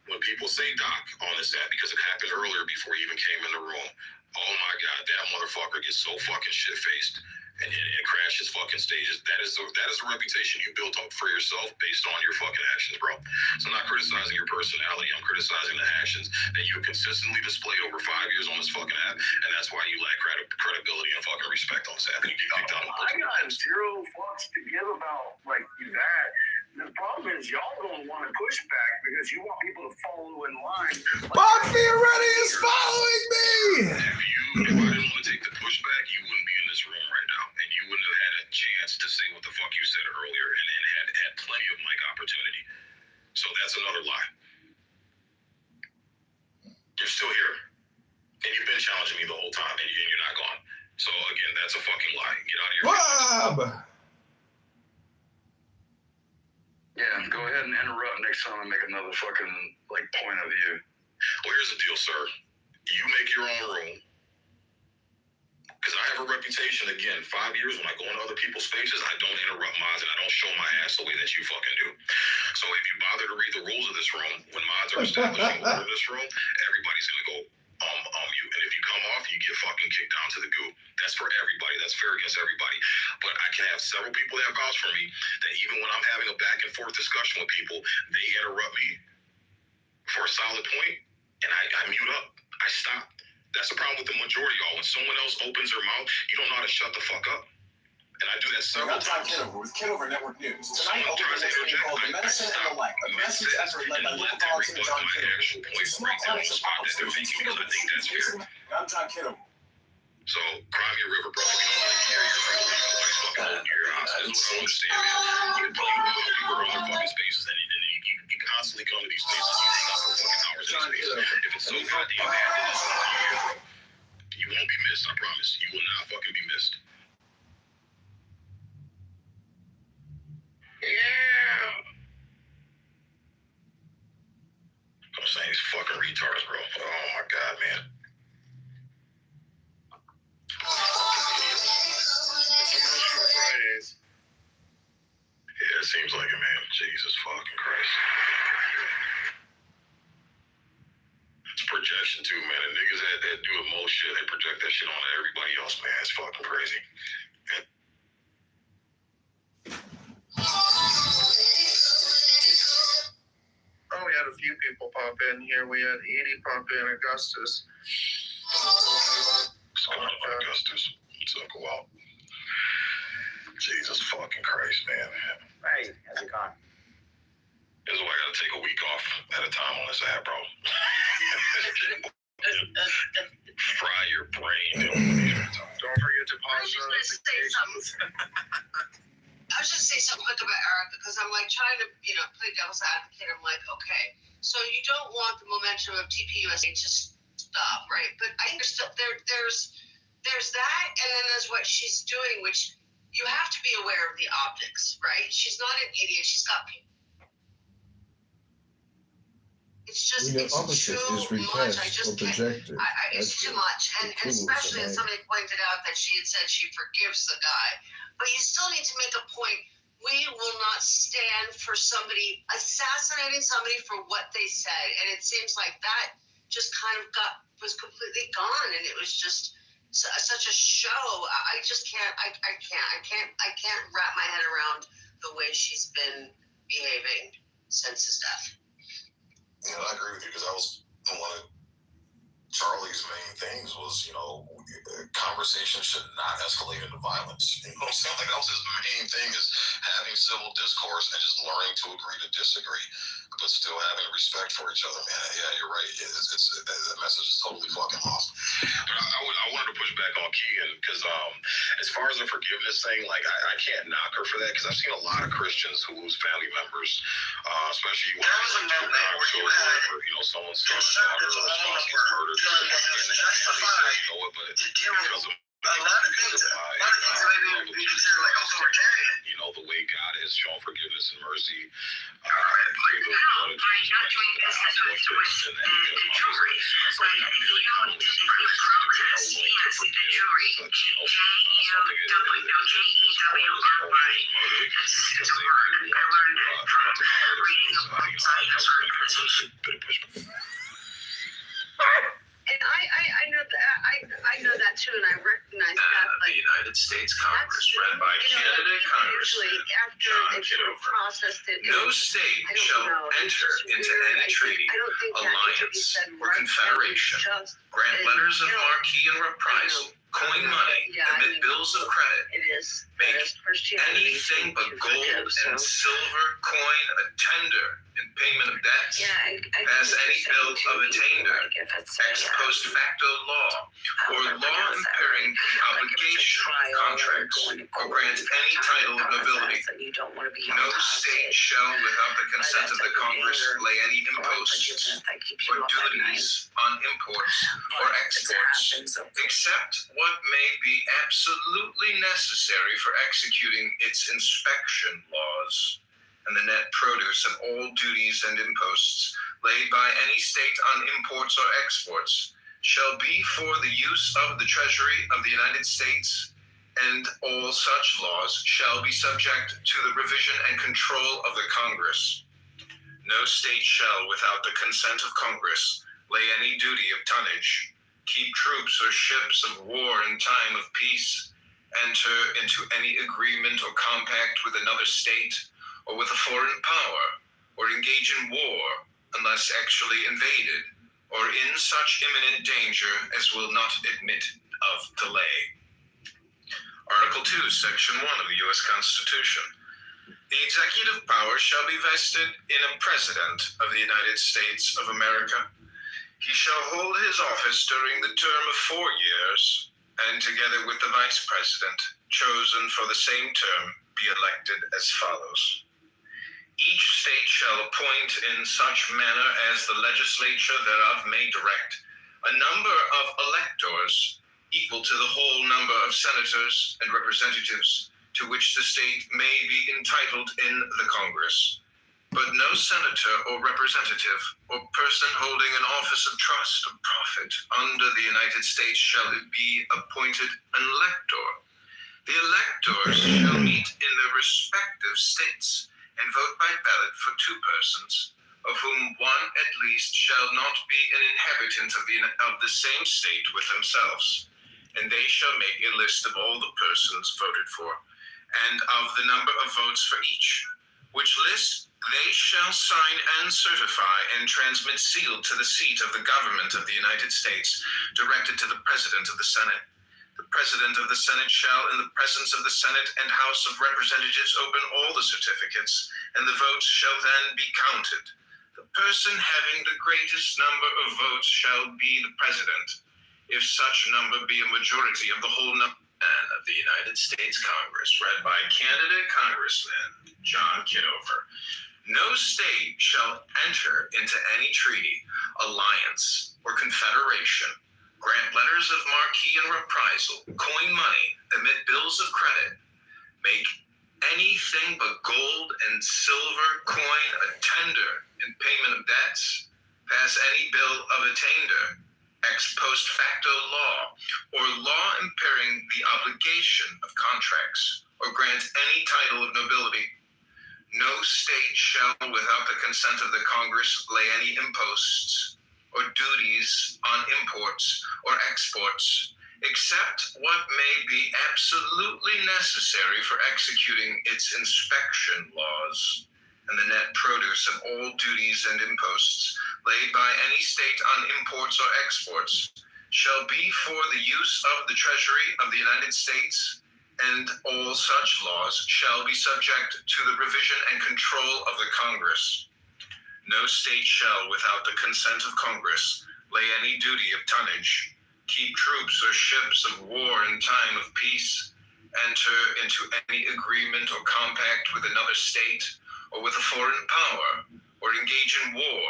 when people say Doc on this app, because it happened earlier before you even came in the room, oh my God, that motherfucker gets so fucking shit-faced and crashes fucking stages. That is a reputation you built up for yourself based on your fucking actions, bro. So I'm not criticizing your personality. I'm criticizing the actions that you consistently displayed over 5 years on this fucking app, and that's why you lack credibility and fucking respect on this app. And you get picked on. I got zero fucks to give about like that. The problem is y'all don't want to push back because you want people to follow in line. Bob Fioretti is following me. If I didn't want to take the pushback, you wouldn't be in this room right now, and you wouldn't have had a chance to say what the fuck you said earlier, and had plenty of mic opportunity. So that's another lie. You're still here, and you've been challenging me the whole time, and you're not gone. So again, that's a fucking lie. Get out of your Bob. Yeah, go ahead and interrupt next time and make another fucking point of view. Well, here's the deal, sir. You make your own room. Because I have a reputation, again, 5 years when I go into other people's spaces, I don't interrupt mods and I don't show my ass the way that you fucking do. So if you bother to read the rules of this room, when mods are establishing order in this room, everybody's going to go you. And if you come off, you get fucking kicked down to the goo. That's for everybody. That's fair against everybody. But I can have several people that vouch for me that even when I'm having a back and forth discussion with people, they interrupt me for a solid point, and I mute up. I stop. That's the problem with the majority, y'all. When someone else opens their mouth, you don't know how to shut the fuck up. And I do that several times. Kitover with Kitover Network News. Tonight, over the thing called The Medicine and the Light, a grassroots effort led by local volunteer John Kitover. It's a small clinic that pop-ups over Kitover. I'm John Kitover. So, cry me a river, bro. If you don't like care, you're free to leave the place fucking open to your house. That's what I don't understand, man. You can play with people in other fucking spaces, and you constantly come to these spaces and you hang out for fucking hours in spaces. If it's so goddamn bad, you won't be missed, I promise. You will not fucking be missed. Yeah. I'm saying these fucking retards, bro. Oh my God, man. Yeah, it seems like it, man. Jesus fucking Christ. It's projection too, man. The niggas that do the most shit, they project that shit on everybody else, man. It's fucking crazy. few people pop in here. We had Edie pop in, Augustus. Augustus. So go out. Jesus fucking Christ, man. Hey, how's it going? This is why I gotta take a week off at a time on this app, bro. Fry your brain. Don't forget to pause. I was just gonna say something quick about Erica because I'm like trying to, play devil's advocate. I'm like, okay, so you don't want the momentum of TPUSA to stop, right? But I think there's that, and then there's what she's doing, which you have to be aware of the optics, right? She's not an idiot. She's got people. It's just it's too much. I just can't. It's too much, and especially as somebody pointed out that she had said she forgives the guy, but you still need to make a point. We will not stand for somebody assassinating somebody for what they said, and it seems like that just kind of was completely gone, and it was just such a show. I just can't. I can't wrap my head around the way she's been behaving since his death. You know, I agree with you because that was one of Charlie's main things was, conversation should not escalate into violence. Like that was his main thing is having civil discourse and just learning to agree to disagree, but still having respect for each other, man. Yeah, you're right. That message is totally fucking awesome. But I wanted to push back on Keegan because as far as the forgiveness thing, like I can't knock her for that because I've seen a lot of Christians who lose family members, especially when someone's son or daughter or spouse gets murdered. And then family says, but because of the way God has shown forgiveness and mercy. And I know that too, and I recognize that. The United States Congress, read by candidate Congressman John Kitover. No state shall enter into any treaty, alliance, or confederation, grant letters of marque and reprisal, coin money, emit bills of credit, make anything but gold and silver coin a tender in payment of debts, pass any bill of attainder, ex post facto law, or law impairing obligation contracts, or grant any title of nobility. No state shall, without the consent of the Congress, lay any imposts or duties on imports or exports, except what may be absolutely necessary for executing its inspection laws, and the net produce of all duties and imposts laid by any state on imports or exports shall be for the use of the Treasury of the United States, and all such laws shall be subject to the revision and control of the Congress. No state shall, without the consent of Congress, lay any duty of tonnage, keep troops or ships of war in time of peace, enter into any agreement or compact with another state or with a foreign power, or engage in war unless actually invaded, or in such imminent danger as will not admit of delay. Article 2, Section 1 of the U.S. Constitution. The executive power shall be vested in a President of the United States of America. He shall hold his office during the term of 4 years, and together with the Vice President, chosen for the same term, be elected as follows. Each state shall appoint in such manner as the legislature thereof may direct a number of electors equal to the whole number of senators and representatives to which the state may be entitled in the Congress. But no senator or representative or person holding an office of trust or profit under the United States shall be appointed an elector. The electors shall meet in their respective states and vote by ballot for 2 persons, of whom one at least shall not be an inhabitant of the same state with themselves, and they shall make a list of all the persons voted for, and of the number of votes for each, which list they shall sign and certify and transmit sealed to the seat of the government of the United States, directed to the President of the Senate. The President of the Senate shall, in the presence of the Senate and House of Representatives, open all the certificates, and the votes shall then be counted. The person having the greatest number of votes shall be the President, if such number be a majority of the whole number of the United States Congress. Read by candidate Congressman John Kitover. No state shall enter into any treaty, alliance, or confederation, grant letters of marque and reprisal, coin money, emit bills of credit, make anything but gold and silver coin a tender in payment of debts, pass any bill of attainder, ex post facto law, or law impairing the obligation of contracts, or grant any title of nobility. No state shall, without the consent of the Congress, lay any imposts or duties on imports or exports, except what may be absolutely necessary for executing its inspection laws, and the net produce of all duties and imposts laid by any state on imports or exports shall be for the use of the Treasury of the United States, and all such laws shall be subject to the revision and control of the Congress. No state shall, without the consent of Congress, lay any duty of tonnage, keep troops or ships of war in time of peace, enter into any agreement or compact with another state or with a foreign power, or engage in war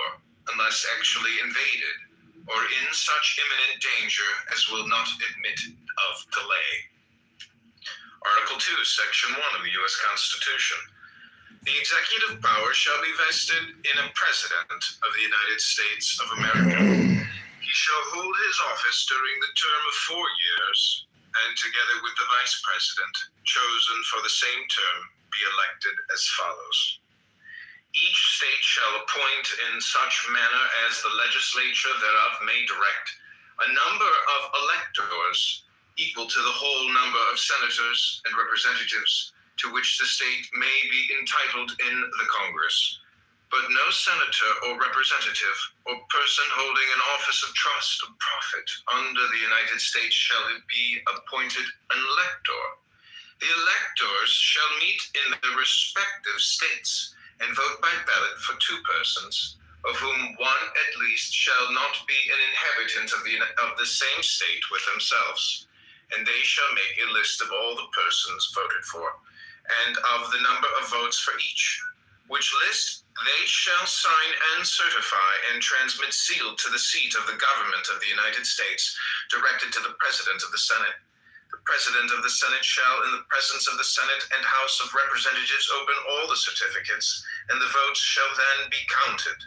unless actually invaded, or in such imminent danger as will not admit of delay. Article 2, Section 1 of the U.S. Constitution. The executive power shall be vested in a President of the United States of America. He shall hold his office during the term of 4 years, and together with the Vice President, chosen for the same term, be elected as follows. Each state shall appoint in such manner as the legislature thereof may direct a number of electors equal to the whole number of senators and representatives to which the state may be entitled in the Congress. But no senator or representative or person holding an office of trust or profit under the United States shall be appointed an elector. The electors shall meet in their respective states and vote by ballot for 2 persons, of whom one at least shall not be an inhabitant of the same state with themselves. And they shall make a list of all the persons voted for, and of the number of votes for each, which list they shall sign and certify and transmit sealed to the seat of the government of the United States, directed to the President of the Senate. The President of the Senate shall, in the presence of the Senate and House of Representatives, open all the certificates, and the votes shall then be counted.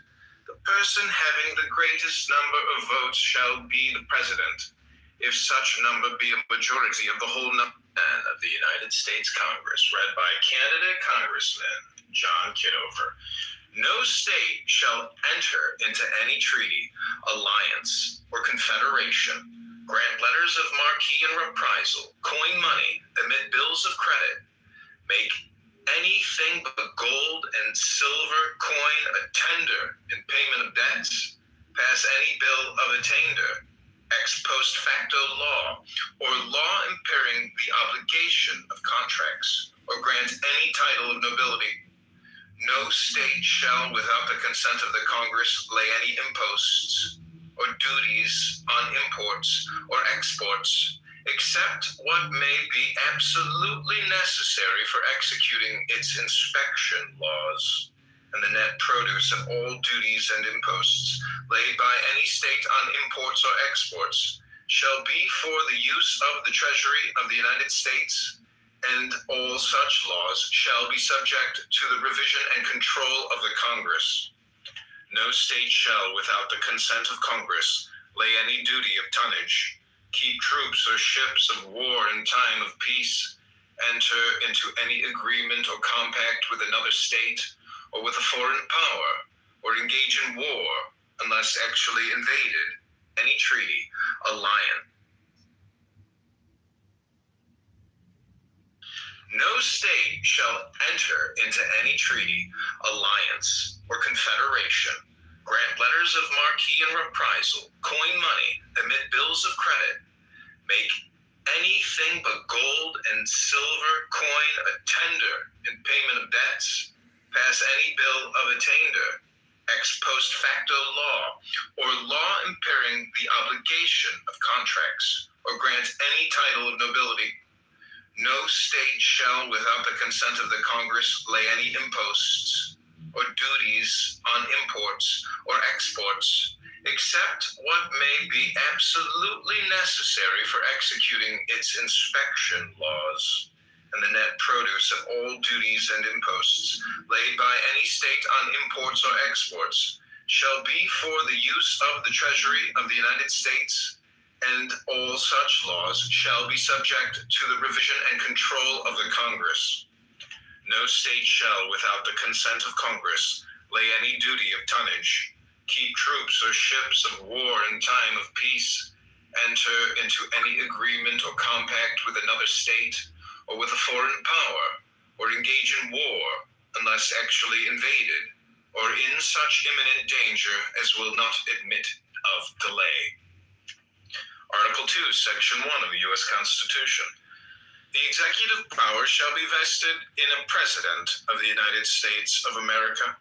The person having the greatest number of votes shall be the President, if such number be a majority of the whole number of the United States Congress. Read by candidate Congressman John Kitover. No state shall enter into any treaty, alliance, or confederation, grant letters of marque and reprisal, coin money, emit bills of credit, make anything but gold and silver coin a tender in payment of debts, pass any bill of attainder, ex post facto law, or law impairing the obligation of contracts, or grant any title of nobility. No state shall, without the consent of the Congress, lay any imposts or duties on imports or exports, except what may be absolutely necessary for executing its inspection laws, and the net produce of all duties and imposts laid by any state on imports or exports shall be for the use of the Treasury of the United States, and all such laws shall be subject to the revision and control of the Congress. No state shall, without the consent of Congress, lay any duty of tonnage, keep troops or ships of war in time of peace, enter into any agreement or compact with another state, or with a foreign power, or engage in war, unless actually invaded, any treaty, alliance. No state shall enter into any treaty, alliance, or confederation, grant letters of marque and reprisal, coin money, emit bills of credit, make anything but gold and silver coin a tender in payment of debts, pass any bill of attainder, ex post facto law, or law impairing the obligation of contracts, or grant any title of nobility. No state shall, without the consent of the Congress, lay any imposts or duties on imports or exports, except what may be absolutely necessary for executing its inspection laws, and the net produce of all duties and imposts laid by any state on imports or exports shall be for the use of the Treasury of the United States, and all such laws shall be subject to the revision and control of the Congress. No state shall, without the consent of Congress, lay any duty of tonnage, keep troops or ships of war in time of peace, enter into any agreement or compact with another state or with a foreign power, or engage in war unless actually invaded, or in such imminent danger as will not admit of delay. Article 2, Section 1 of the U.S. Constitution. The executive power shall be vested in a President of the United States of America.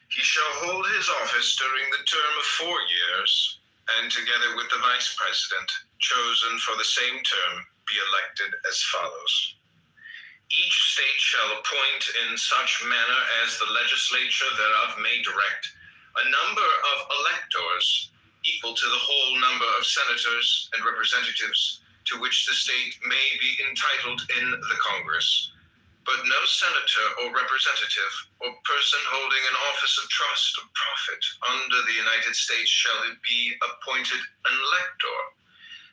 He shall hold his office during the term of 4 years, and together with the Vice President, chosen for the same term, be elected as follows. Each state shall appoint in such manner as the legislature thereof may direct a number of electors equal to the whole number of senators and representatives to which the state may be entitled in the Congress. But no senator or representative or person holding an office of trust or profit under the United States shall be appointed an elector.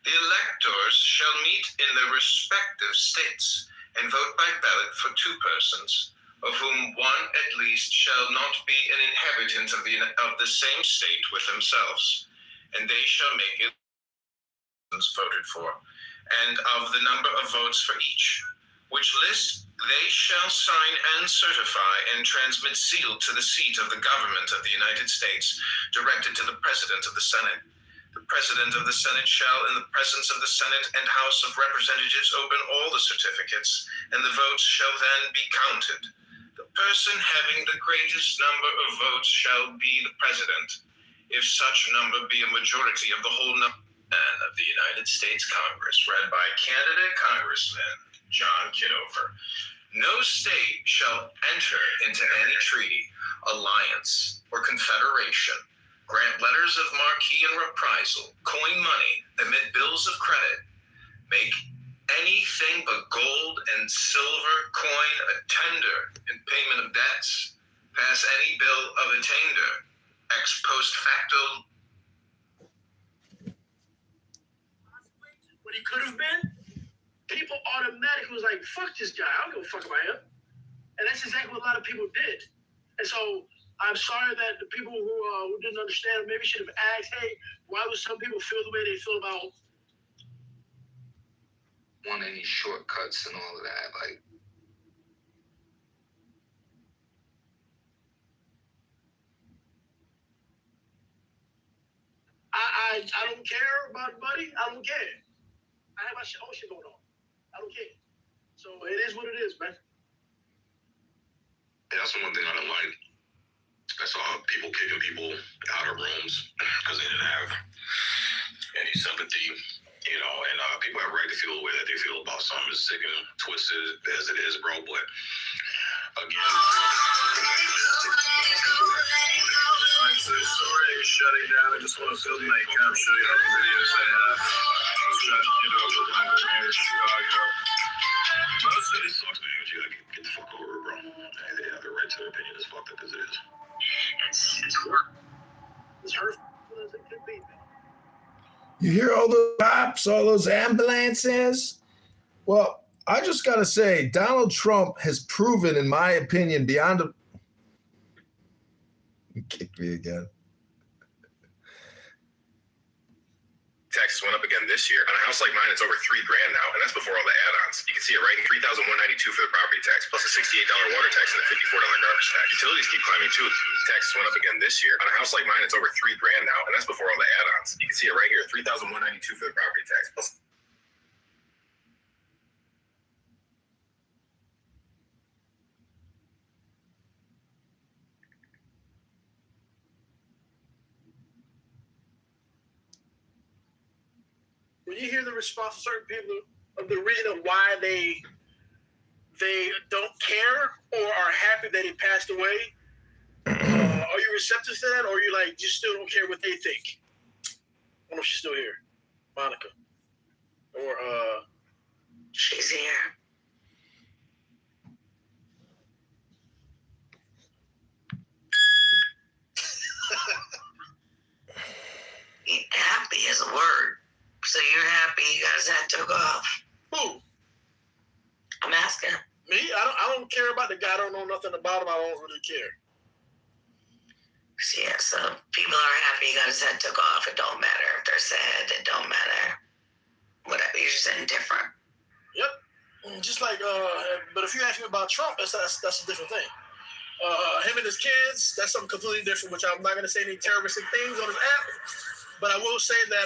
The electors shall meet in their respective states and vote by ballot for 2 persons, of whom one at least shall not be an inhabitant of the same state with themselves, and they shall make it voted for, and of the number of votes for each, which list they shall sign and certify and transmit sealed to the seat of the government of the United States, directed to the President of the Senate. The President of the Senate shall, in the presence of the Senate and House of Representatives, open all the certificates, and the votes shall then be counted. The person having the greatest number of votes shall be the President, if such number be a majority of the whole number of the United States Congress, read by candidate Congressman John Kitover. No state shall enter into any treaty, alliance, or confederation, grant letters of marque and reprisal, coin money, emit bills of credit, make anything but gold and silver coin a tender in payment of debts, pass any bill of attainder, ex post facto. What he could have been, people automatically was like, fuck this guy, I don't give a fuck about him. And that's exactly what a lot of people did. And so I'm sorry that the people who didn't understand maybe should have asked, hey, why do some people feel the way they feel about want any shortcuts and all of that, like I don't care about money. I don't care. I have my own shit going on. I don't care. So it is what it is, man. Yeah, that's the one thing I don't like. I saw people kicking people out of rooms because they didn't have any sympathy, you know, and people have right to feel the way that they feel about something as sick and twisted as it is, bro. But again, So it's already shutting down. I just want to film my cam, show you all the videos I have. Trying to get over one from Chicago. most of this sucks, man. But you gotta get the fuck over it, bro. They have the right to their opinion, as fucked up as it is. It's hurt. It's hurtful as it could be, man. You hear all those cops, all those ambulances? Well, I just got to say, Donald Trump has proven, in my opinion, beyond a... You kicked me again. Texas taxes went up again this year. On a house like mine, it's over $3,000 now, and that's before all the add-ons. You can see it right here, $3,192 for the property tax, plus a $68 water tax and a $54 garbage tax. Utilities keep climbing too. Taxes went up again this year. On a house like mine, it's over $3,000 now, and that's before all the add-ons. You can see it right here, $3,192 for the property tax, plus. When you hear the response of certain people of the reason of why they don't care or are happy that he passed away, are you receptive to that, or are you like you still don't care what they think? I don't know if she's still here, Monica, or she's here. Happy is a word. So you're happy you got his head took off? Who? I'm asking. Me? I don't care about the guy. I don't know nothing about him. I don't really care. Yeah, so people are happy he got his head took off. It don't matter if they're sad. It don't matter. Whatever. You're just indifferent. Yep. Just like, but if you ask me about Trump, that's a different thing. Him and his kids, that's something completely different, which I'm not going to say any terroristic things on his app, but I will say that,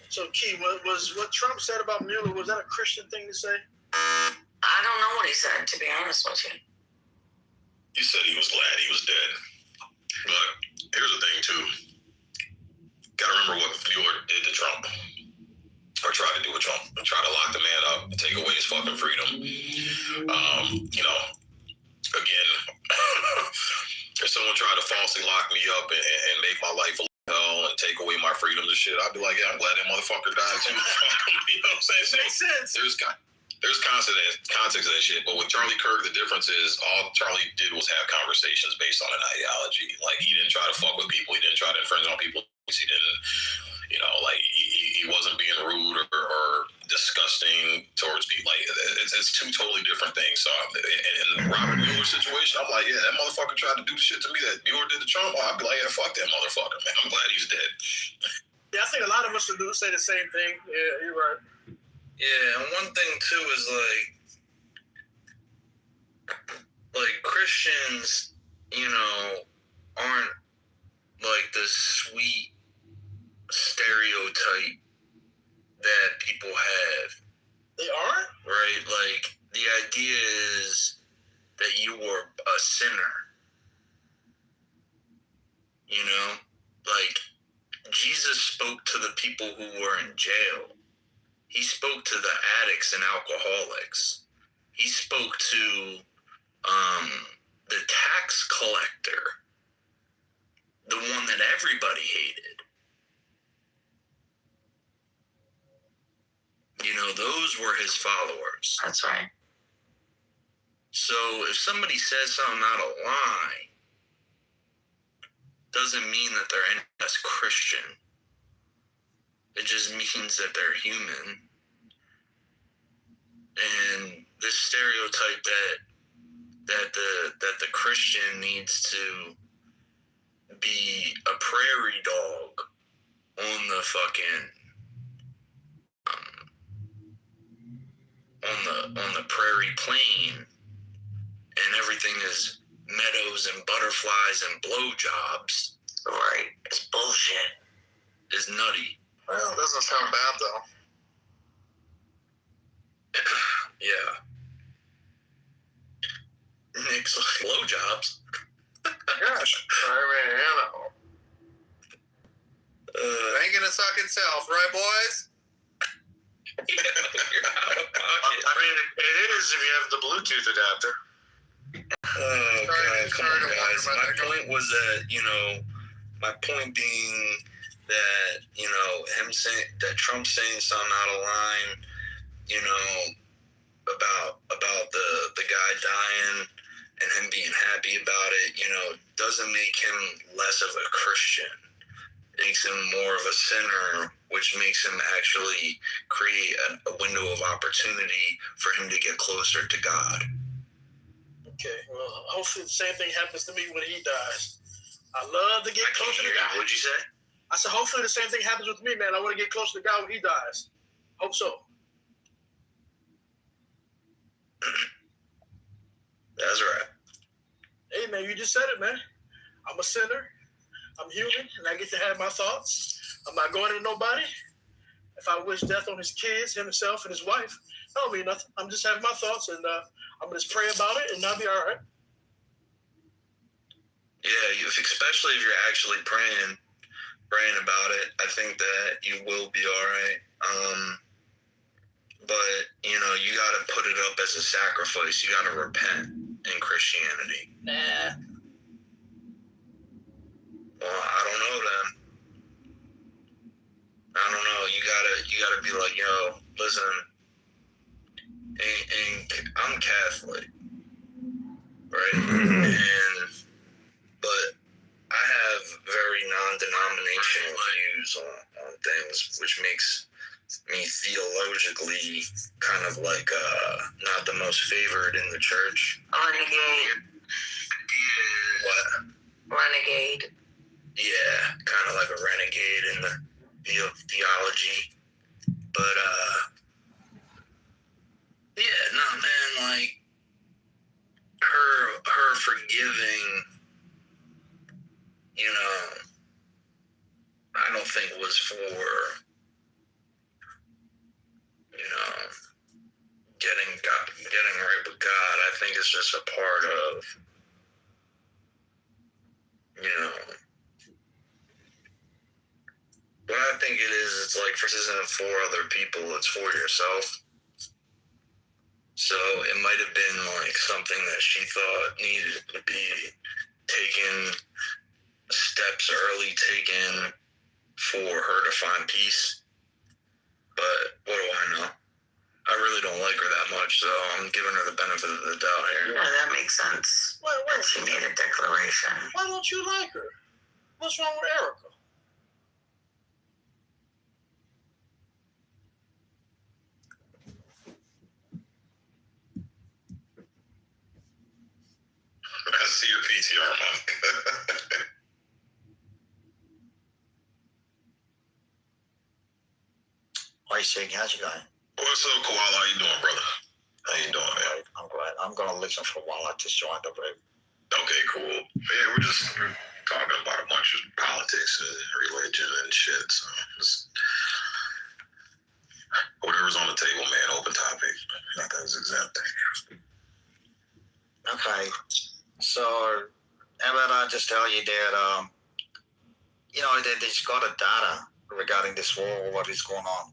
So, Key, was what Trump said about Mueller, was that a Christian thing to say? I don't know what he said, to be honest with you. He said he was glad he was dead. But here's the thing, too. Gotta remember what Mueller did to Trump. Or tried to do with Trump. Tried to lock the man up and take away his fucking freedom. Again, if someone tried to falsely lock me up and make my life a hell and take away my freedoms and shit, I'd be like, yeah, I'm glad that motherfucker died too. You know what I'm saying? Makes sense. There's context of that shit, but with Charlie Kirk, the difference is all Charlie did was have conversations based on an ideology. Like, he didn't try to fuck with people. He didn't try to infringe on people. He didn't, he wasn't being rude or disgusting towards people. Like, it's two totally different things. So in the Robert Mueller situation, I'm like, yeah, that motherfucker tried to do the shit to me that Mueller did to Trump. I'd be like, yeah, fuck that motherfucker, man. I'm glad he's dead. Yeah, I think a lot of us would say the same thing. Yeah, you're right. Yeah, and one thing too is like Christians, aren't like the sweet stereotype that people have. They aren't? Right? Like, the idea is that you were a sinner. Like, Jesus spoke to the people who were in jail. He spoke to the addicts and alcoholics. He spoke to the tax collector, the one that everybody hated. Those were his followers. That's right. So if somebody says something out of line, doesn't mean that they're any less Christian. It just means that they're human. And this stereotype that the Christian needs to be a prairie dog on the fucking on the prairie plain, and everything is meadows and butterflies and blowjobs. Right. It's bullshit. Is nutty. Well, it doesn't sound bad, though. Yeah. Nick's like, blowjobs? Gosh, ain't gonna suck itself, right, boys? I mean, it is if you have the Bluetooth adapter. Oh, God, come on, guys. My point was that, my point being that, him saying that Trump saying something out of line, about the guy dying and him being happy about it, doesn't make him less of a Christian. It makes him more of a sinner, which makes him actually create a window of opportunity for him to get closer to God. Okay, well, hopefully the same thing happens to me when he dies. I love to get closer to God. What'd you say? I said, hopefully the same thing happens with me, man. I want to get closer to God when he dies. Hope so. That's right. Hey, man, you just said it, man. I'm a sinner. I'm human, and I get to have my thoughts. I'm not going to nobody. If I wish death on his kids, himself, and his wife, that don't mean nothing. I'm just having my thoughts, and I'm going to pray about it, and I'll be all right. Yeah, especially if you're actually praying about it, I think that you will be all right. But, you got to put it up as a sacrifice. You got to repent in Christianity. Nah. Well, I don't know then. I don't know. You gotta be like, yo, listen, and I'm Catholic, right? But I have very non-denominational views on things, which makes me theologically kind of like not the most favored in the church. Renegade. What? Renegade. Yeah, kind of like a renegade in the theology. But, yeah, no, man, like, her forgiving, I don't think was for, getting right with God. I think it's just a part of, what I think it is, it's like, this isn't for other people, it's for yourself. So it might have been like something that she thought needed to be taken, steps early taken for her to find peace. But what do I know? I really don't like her that much, so I'm giving her the benefit of the doubt here. Yeah, that makes sense. That she made a declaration. Why don't you like her? What's wrong with Erica? I see your PTR, Monk. Hi, Sig. How's it going? What's up, Koala? How you doing, brother? How you doing, man? I'm great. I'm going to listen for a while. I just joined the room. Okay, cool. Yeah, we're talking about a bunch of politics and religion and shit. So just whatever's on the table, man. Open topic. Nothing's exempt. Okay. So, how about I just tell you that, they've got a data regarding this war, what is going on.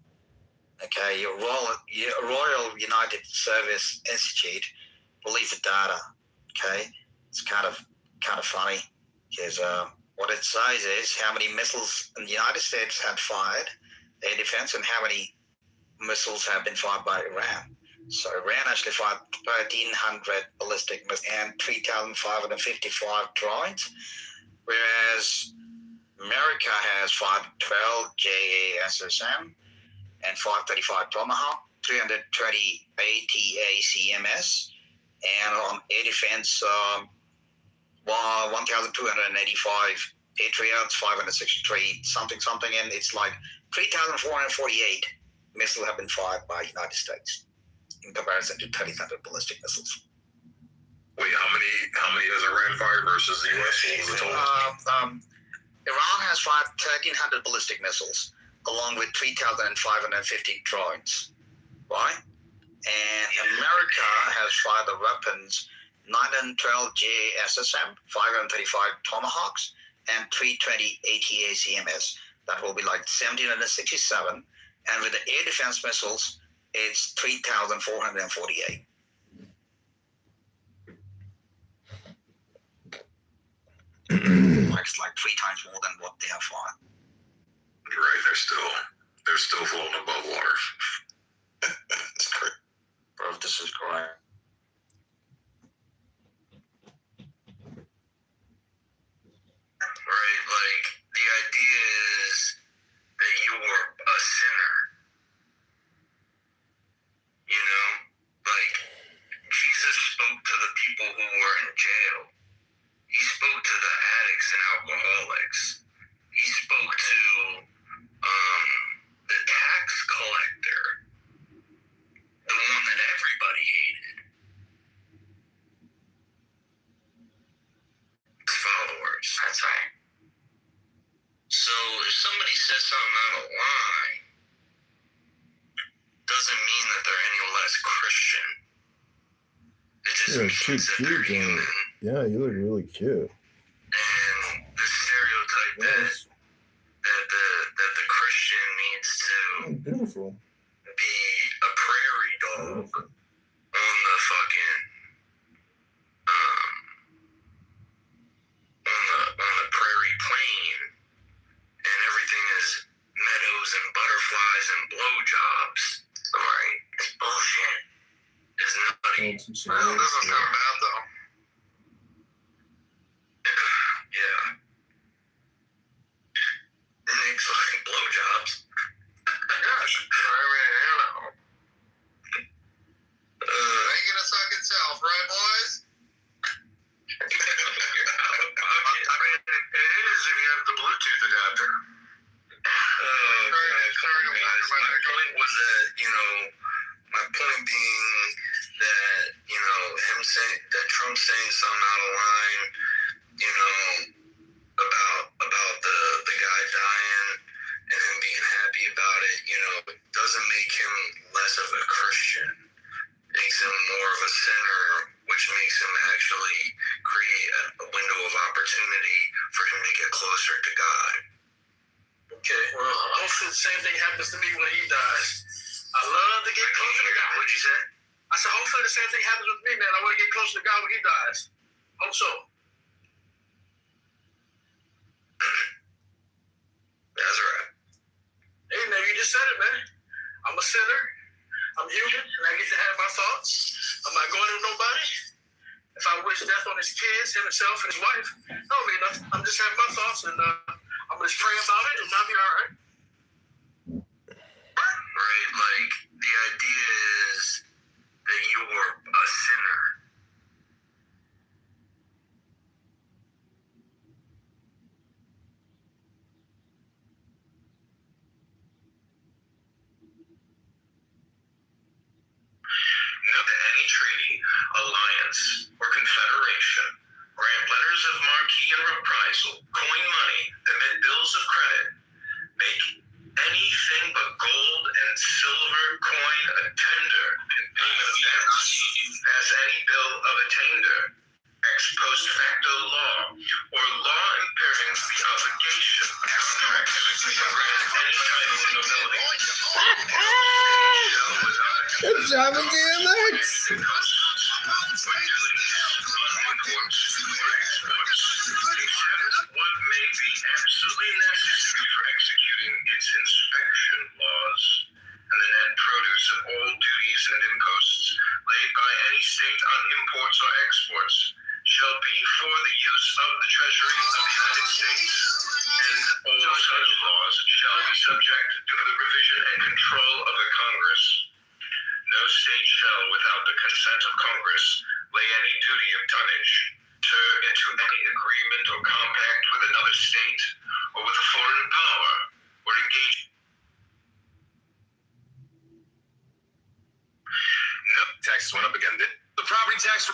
Okay, your Royal United Service Institute released the data. Okay, it's kind of funny because what it says is how many missiles the United States had fired, air defense, and how many missiles have been fired by Iran. So Iran actually fired 1,300 ballistic missiles and 3,555 drones, whereas America has fired 12 JASSM and 535 Tomahawk, 320 ATACMS, and on air defense, 1,285 Patriots, 563 something, and it's like 3,448 missiles have been fired by the United States in comparison to 1,300 ballistic missiles. Wait, how many has Iran fired versus the U.S.? Iran has fired 1,300 ballistic missiles, along with 3,550 drones, right? And America has fired the weapons 912 JASSM, 535 Tomahawks, and 320 ATACMS. That will be like 1,767. And with the air defense missiles, it's 3,448. It's like 3 times more than what they have fired. You're right. They're still floating above water. That's great. Bro, this is great. right? Like, the idea is that you were a sinner. You know? Like, Jesus spoke to the people who were in jail. He spoke to the addicts and alcoholics. He spoke to the tax collector, the one that everybody hated. His followers. That's right. So if somebody says something out of line, doesn't mean that they're any less Christian. It just means that they're human. Yeah, you look really cute. And the stereotype that the Christian needs to Beautiful. be a prairie dog on the fucking on the prairie plain, and everything is meadows and butterflies and blowjobs. Right? It's bullshit. It's nutty. Well, it doesn't sound bad though. Yeah. Nick's fucking blowjobs. Gosh, I mean, you know. Make it a fucking self, right, boys? I mean, it is if you have the Bluetooth adapter. My point was that, my point being that, him saying that Trump saying something out of line, about the guy dying and him being happy about it, doesn't make him less of a Christian. Makes him more of a sinner, which makes him actually create a window of opportunity for him to get closer to God. Okay, well, hopefully the same thing happens to me when he dies. I love to get closer to God. What'd you say? I said, hopefully the same thing happens with me, man. I want to get closer to God when he dies. Hope so. That's right. Hey, man, you just said it, man. I'm a sinner. I'm human, and I get to have my thoughts. I'm not going to nobody. If I wish death on his kids, himself, and his wife, I don't mean nothing. I'm just having my thoughts, and I'm going to pray about it, and I'll be all right. Right, like, the idea is that you were a sinner. Note that any treaty, alliance, or confederation grant letters of marque and reprisal, coin money, emit bills of credit, make anything but gold and silver coin a tender, pass any bill of attainder, ex post facto law, or law impairing the obligation, grant any title of nobility. Good job, DMX. What may be absolutely necessary for executing its inspection laws, and the net produce of all duties and imposts laid by any state on imports or exports shall be for the use of the Treasury of the United States, and all such laws shall be subject to the revision and control of the Congress. No state shall, without the consent of Congress, lay any duty of tonnage, enter into any agreement or compact with another state or with a foreign power, or engage. No, taxes went up again. The property tax.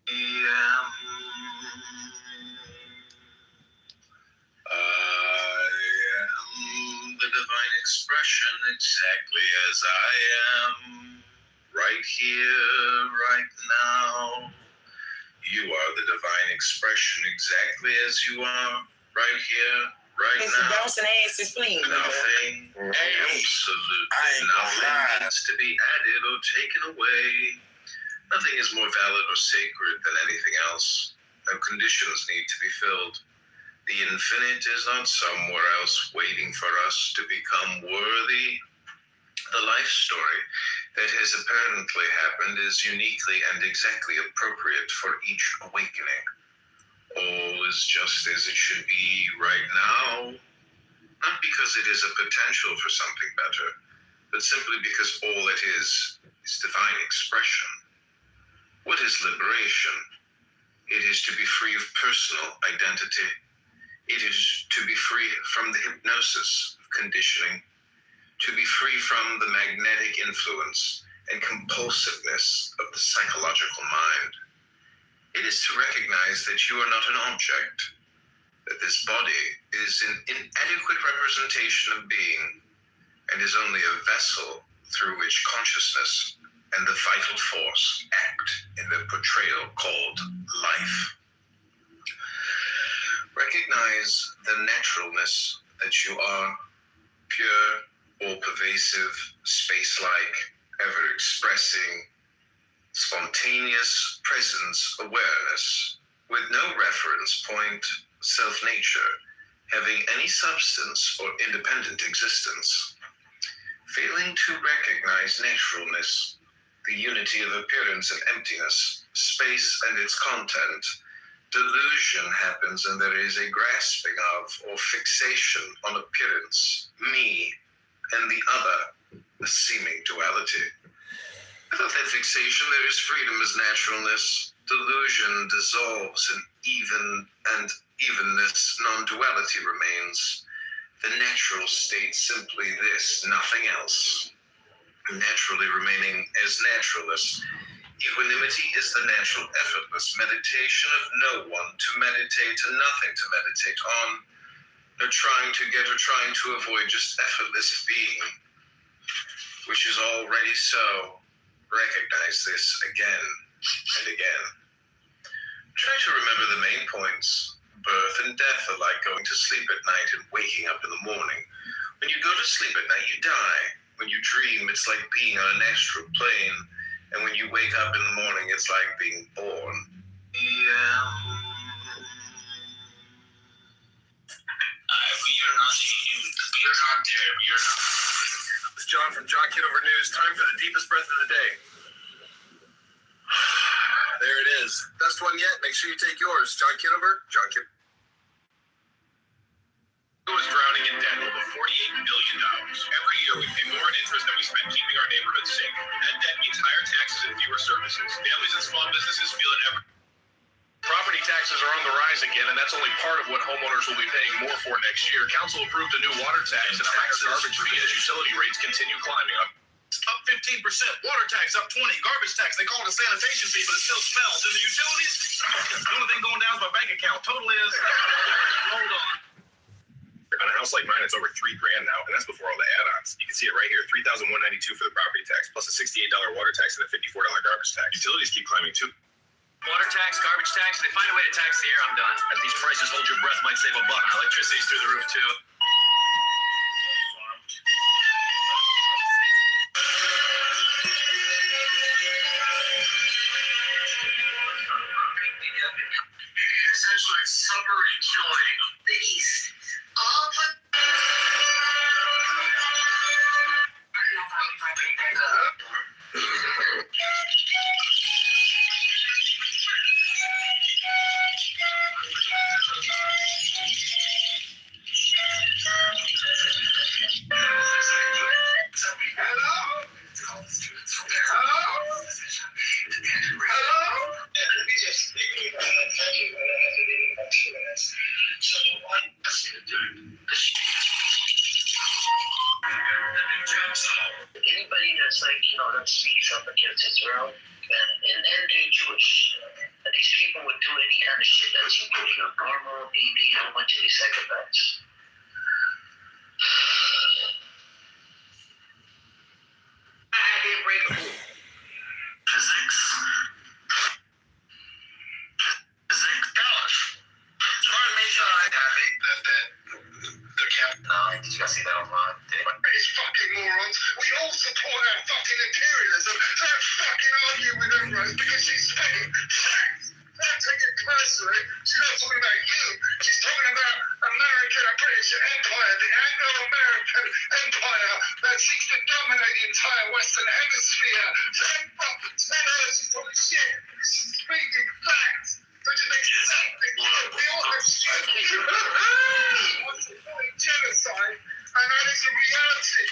Yeah. I am the divine expression exactly as I am, right here, right now. You are the divine expression exactly as you are, right here, right now. Nothing, absolutely nothing needs to be added or taken away. Nothing is more valid or sacred than anything else. No conditions need to be filled. The infinite is not somewhere else waiting for us to become worthy. The life story that has apparently happened is uniquely and exactly appropriate for each awakening. All is just as it should be right now, not because it is a potential for something better, but simply because all it is divine expression. What is liberation? It is to be free of personal identity. It is to be free from the hypnosis of conditioning, to be free from the magnetic influence and compulsiveness of the psychological mind. It is to recognize that you are not an object, that this body is an inadequate representation of being and is only a vessel through which consciousness and the vital force act in the portrayal called life. Recognize the naturalness that you are, pure, all-pervasive, space-like, ever-expressing, spontaneous presence awareness with no reference point, self-nature, having any substance or independent existence. Failing to recognize naturalness, the unity of appearance and emptiness, space and its content, delusion happens and there is a grasping of or fixation on appearance, me, and the other, a seeming duality. Without that fixation, there is freedom as naturalness. Delusion dissolves and evenness, non-duality remains. The natural state simply this, nothing else. Naturally remaining as naturalist. Equanimity is the natural, effortless meditation of no one to meditate and nothing to meditate on. No trying to get or trying to avoid, just effortless being, which is already so. Recognize this again and again. Try to remember the main points. Birth and death are like going to sleep at night and waking up in the morning. When you go to sleep at night, you die. When you dream, it's like being on an astral plane. And when you wake up in the morning, it's like being born. It's John from Kitover News. Time for the deepest breath of the day. There it is. Best one yet. Make sure you take yours. John Kitover. Who is drowning in debt over $48 billion. Every year we pay more in interest than we spend keeping our neighborhoods safe. That debt means higher taxes and fewer services. Families and small businesses feel it every. Property taxes are on the rise again, and that's only part of what homeowners will be paying more for next year. Council approved a new water tax and a higher garbage fee as utility rates continue climbing up. Up 15%, water tax up 20%, garbage tax, they call it a sanitation fee, but it still smells. And the utilities, the only thing going down is my bank account. Total is, hold on. On a house like mine, it's over $3,000 now, and that's before all the add-ons. You can see it right here, $3,192 for the property tax, plus a $68 water tax and a $54 garbage tax. Utilities keep climbing too. Water tax, garbage tax, they find a way to tax the air, I'm done. At these prices, hold your breath might save $1. Electricity's through the roof too. Essentially summary killing the East. All put. Anybody that's that speaks up against Israel and they're Jewish, that these people would do any kind of shit that's including a normal baby and a bunch of these psychopaths. I had to break a rule. Physics. Gosh. Just want to make sure I'm happy that the captain. No, did you guys see that online? These fucking morons. We all support our fucking imperialism. Let's fucking argue with everyone because she's fucking sex. Don't take it personally. She's not talking about you. She's talking about American British Empire, the Anglo-American Empire that seeks to dominate the entire Western Hemisphere. Don't fucking tell her she's talking shit. She's speaking facts. Which is exactly what we all have shit. Genocide, and that is a reality.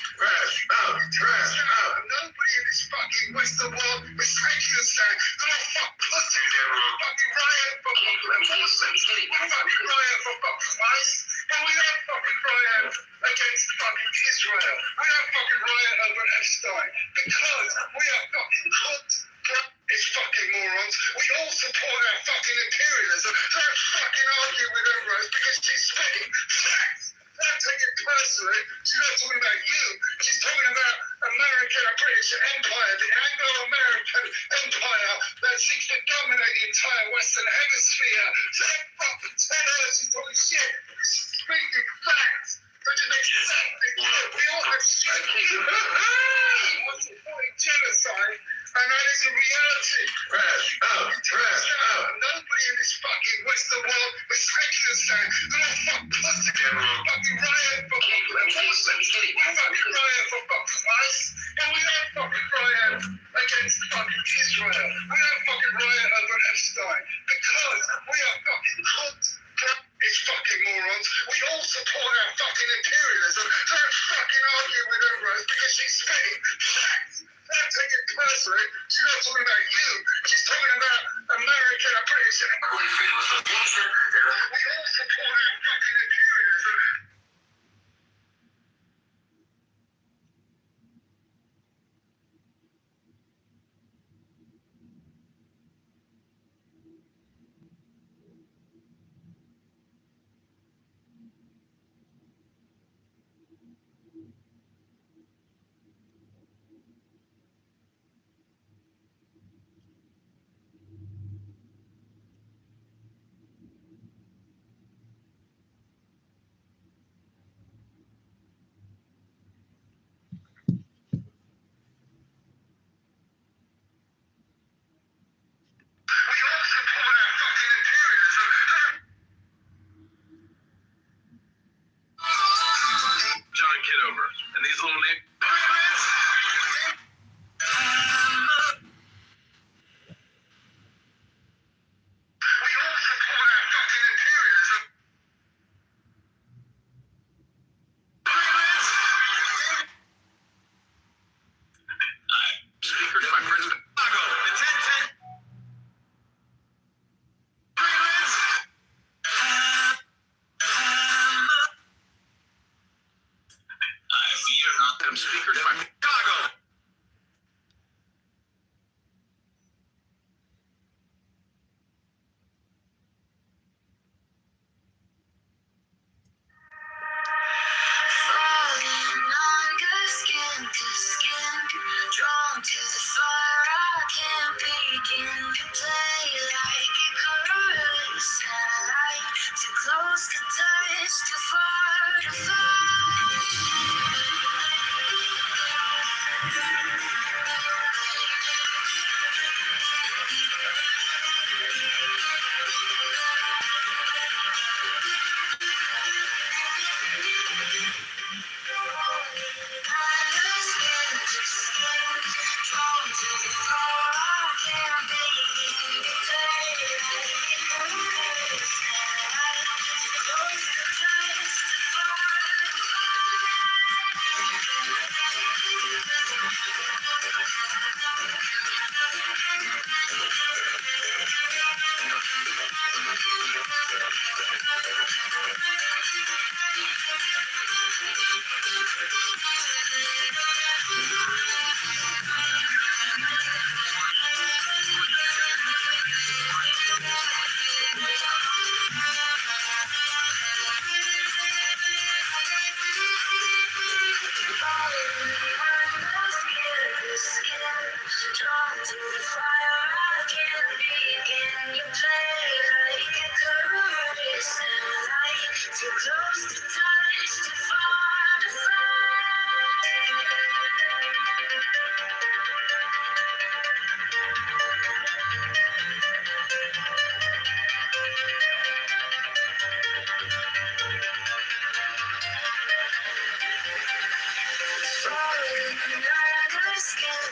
Nobody in this fucking Western world is taking a stand. They're all fuck pussy. Fucking riot for fucking riot for fucking Christ. And we don't fucking riot against fucking Israel. We don't fucking riot over Epstein because we are fucking cooked. It's fucking morons. We all support our fucking imperialism. Don't fucking argue with her, Rose, because she's speaking facts. Don't take it personally. She's not talking about you. She's talking about American British Empire, the Anglo-American Empire that seeks to dominate the entire Western Hemisphere. Don't fucking tell her she's talking shit. She's speaking facts. Which is exactly what we all have shit. Genocide. And that is a reality. Nobody in this fucking Western world is taking a stand. They're all fuck pussy. Fucking riot for fucking riot for fucking Christ. And we don't fucking riot against fucking Israel. We don't fucking riot over Epstein because we are fucking cooked. It's fucking morons. We all support our fucking imperialism. Don't fucking argue with her, Rose, because she's spitting facts. Don't take it personally. She's not talking about you. She's talking about American British. We all support our fucking imperialism.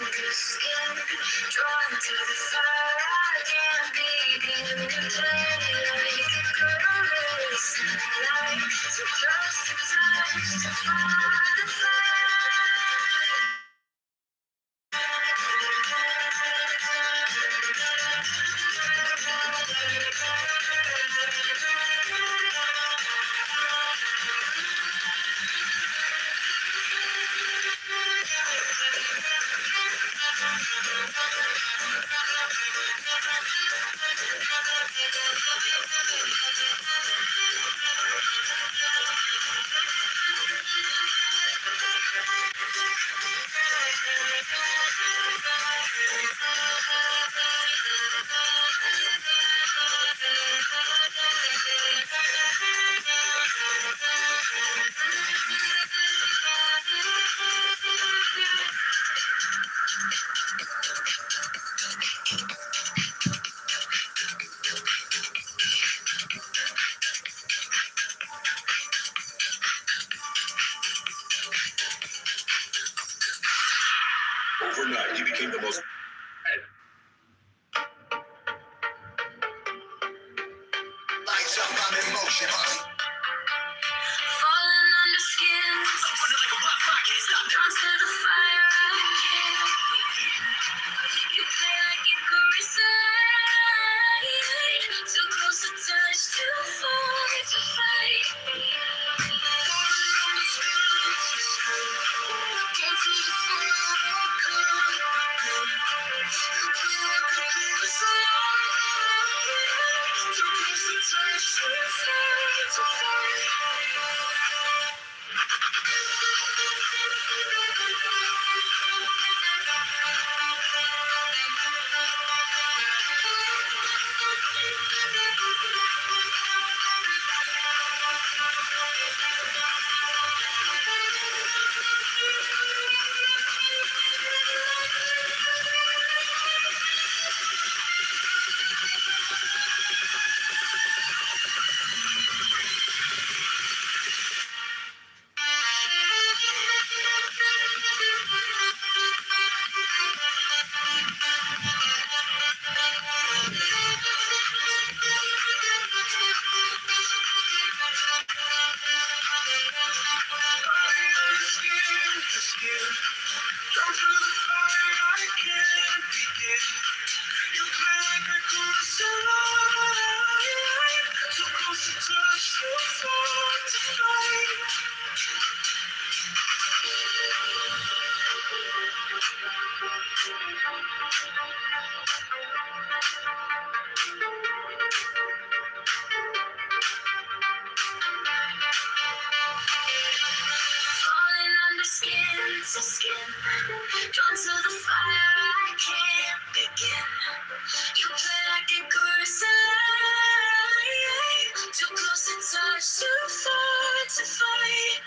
under skin, drawn to the fire. I can't begin to play like a girl is sunlight. Too close to touch, to find the fire. Overnight, he became the most. Lights up, I'm in motion, huh? Falling under skin. I'm running like a rock, can't stop. Drawn to the fire, I can't. You play like a chrysolite. Too close to touch, too far to fight. Falling under skin. Drawn to the fire, I can't. You play like a chrysolite. Too close to touch, too far to fight. Falling under skin to skin, drawn to the fire, I can't begin. You play like a chrysolite, too close to touch, too far to fight.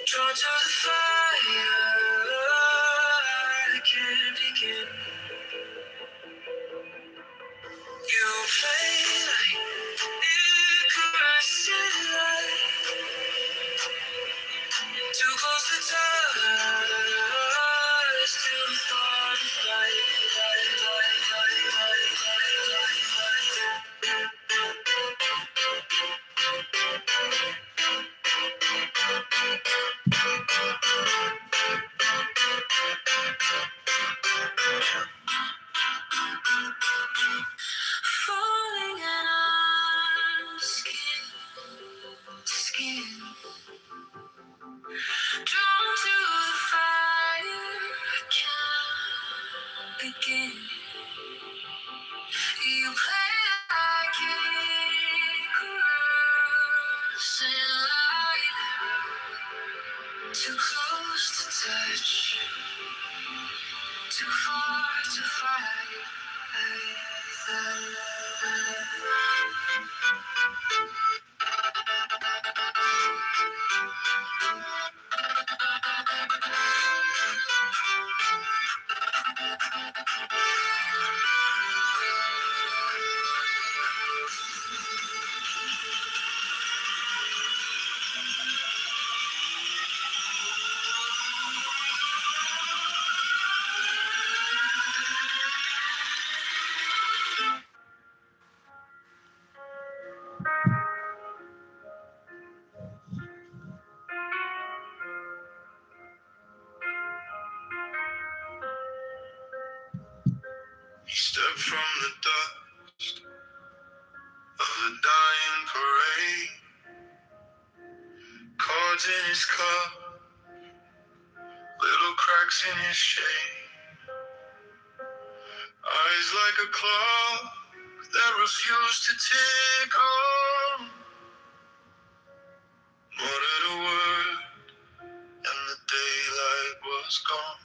Drawn to the fire, I can't begin. You play like Icarus in light, too close to touch, too far to fight. Falling under skin to skin, drawn to the fire, can't begin. You play like Icarus in light, too close to touch. too far to fly. Step from the dust of a dying parade. Cards in his cup, little cracks in his shade. Eyes like a clock that refused to tick on. Muttered a word and the daylight was gone.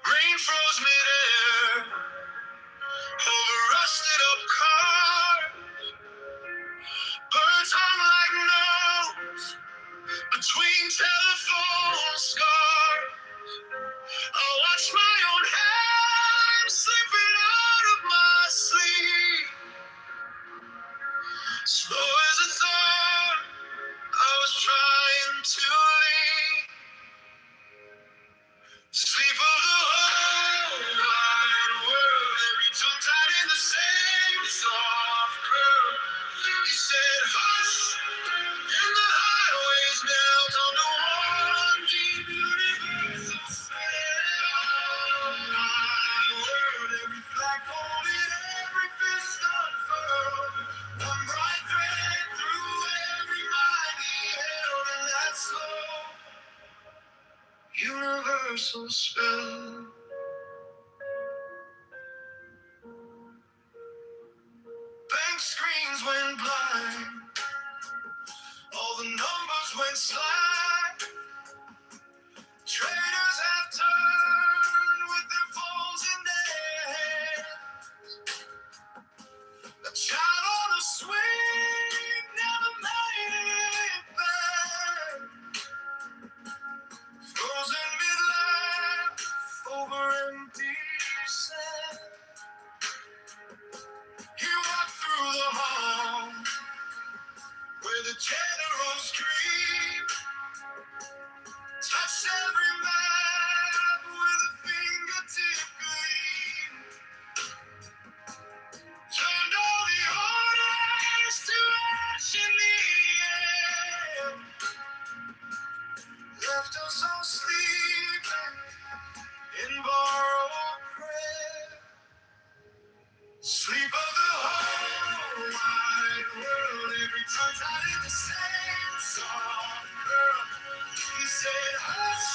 Rain froze midair over rusted up cars. Birds hung like notes between telephone scars. I watched my own hand slipping out of my sleeve. Slow as a thought, I was trying to leave. Sleep of the whole wide world, every tongue tied in the same soft curl. He said, hush, and the highways knelt onto one deep universal spell. Wide world, every flag folded, every fist unfurled. One bright thread through every mind he held, and that slow universal spell. Bank screens went blind, all the numbers went slack. Traders have turned with their phones in their hands. A child on a swing never made it back. Frozen midlife over empty sand. He walked through the hall where the generals scream. Touched every map with a fingertip gleam. Turned all the orders to ash in the air. Left us all sleeping in borrowed prayer. Sleep of the whole wide world, every tongue tied in the same soft curl. He said, hush,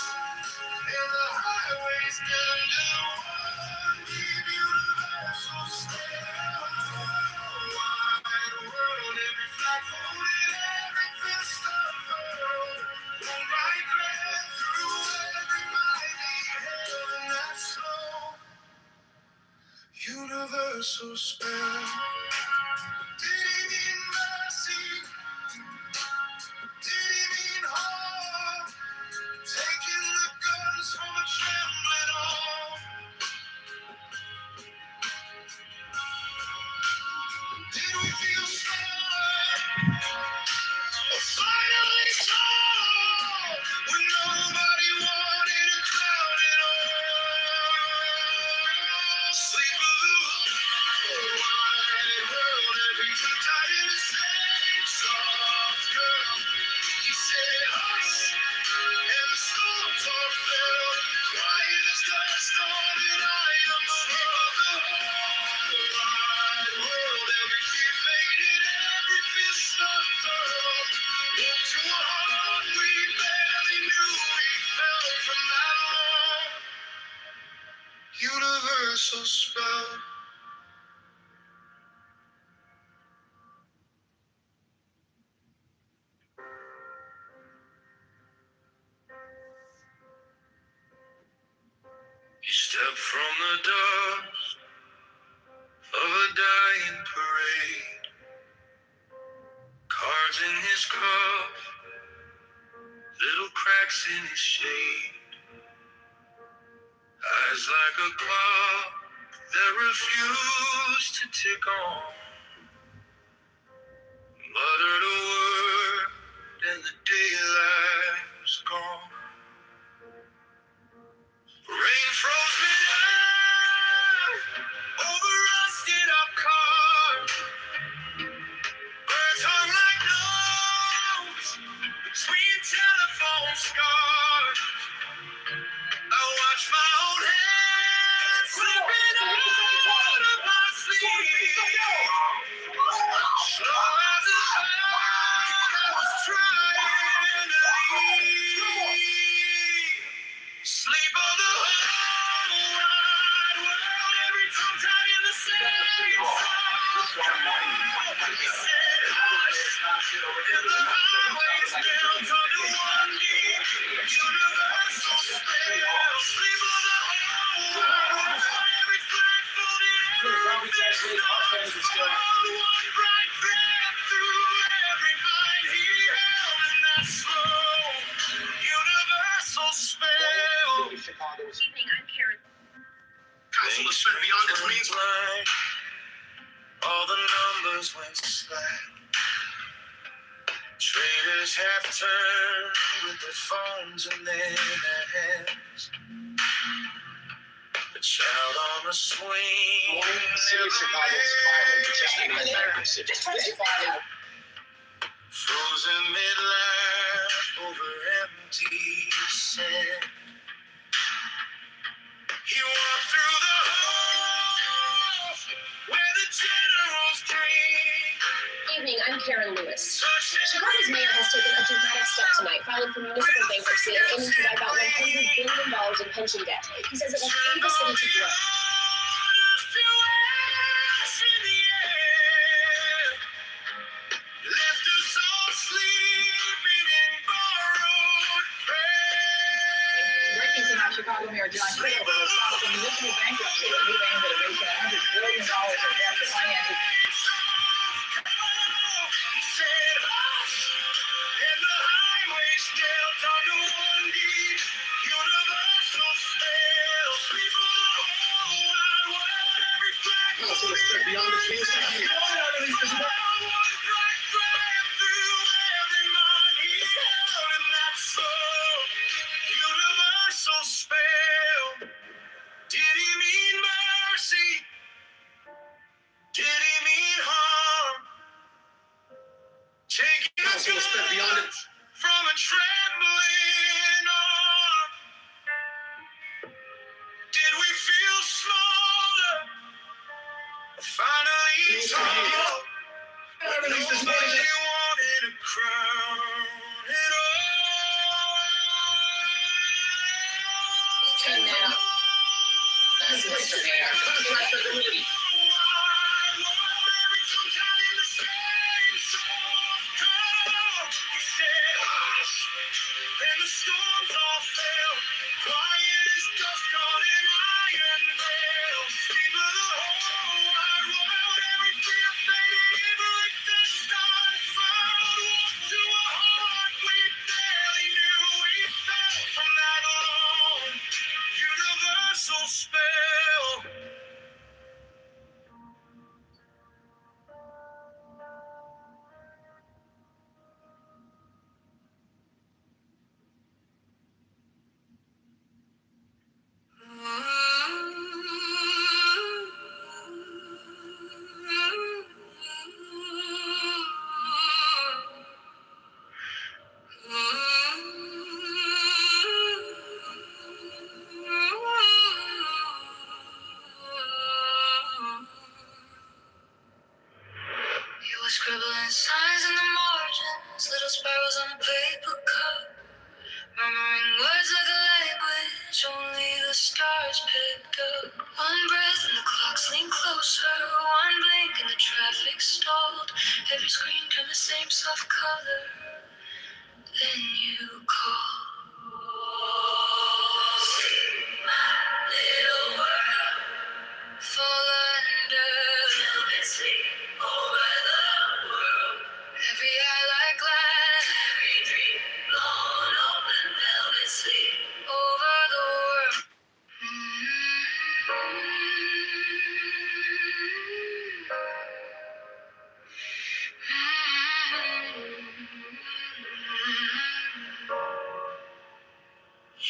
and the highways down to one deep universal spell. Wide world, every flag folded, every fist unfurled. One bright thread through every mighty held, and that slow universal spell. Did he mean mercy? Did he mean harm? Taking the guns from a trembling arm. Did we feel smaller? Or finally tall? When nobody wanted a crowd at all. Sleep of the whole wide world, every tongue tied in the same soft girl. He said, hush, and the storms all fell. Quiet as dust on an iron sleep of the whole wide world, every fear faded, every fist unfurled. Woke to a heart we barely knew we felt from that long universal spell. up from the dust of a dying parade. Cards in his cuff, little cracks in his shade. Eyes like a clock that refused to tick on. Muttered a word and the daylight was gone. Rain froze me down over rusted up cars. Birds hung like gnomes between telephone scars. I watched my own hands slipping out of my sleeve. Slow as a thought, I was trying to leave. Sleep of the whole wide world, every tongue tied in the same song. He said, hush, and the highways melt under one deep universal spell. Sleep of the whole wide world, every flag folded, every fist unfurled, one bright thread through every mind he held in that slow universal spell. Evening, I'm Karen. Castle is spent beyond its means. All the numbers went slack. Traders have turned with their phones in their hands. The child on the swing. Frozen mid-laugh over empty sand. He walked through the halls where the generals dream. Evening, I'm Karen Lewis. Chicago's mayor has taken a dramatic step tonight, filing for municipal bankruptcy and aiming to wipe out $100 billion in pension debt. He says it will free the city to grow. Left us all sleeping in borrowed prayer. Breaking tonight, Chicago Mayor John Kitover has filed for municipal bankruptcy. He aimed at erasing $100 billion in debt to finance his And the highways knelt under one deep universal spell. Sleep of the whole wide world, every flag floating, beyond the seas. One bright thread through every mind he held in that slow universal spell. Did he mean mercy? Did he mean harm? Taking a gun from a trembling arm. Did we feel smaller? Finally tall. Nobody wanted a crown at all. And now, that's Mr. Mayor. And the storms all fell, quiet as dust on an iron rail. Sleep of the whole wide world, every fear faded, every fist unfurled. Walked to a heart we barely knew. We fell from that alone universal spell. You were scribbling signs in the margins, little spirals on a paper cup. Murmuring words like a language only the stars picked up. One breath and the clocks leaned closer. One blink and the traffic stalled. Every screen turned the same soft color. Then you called. My little world.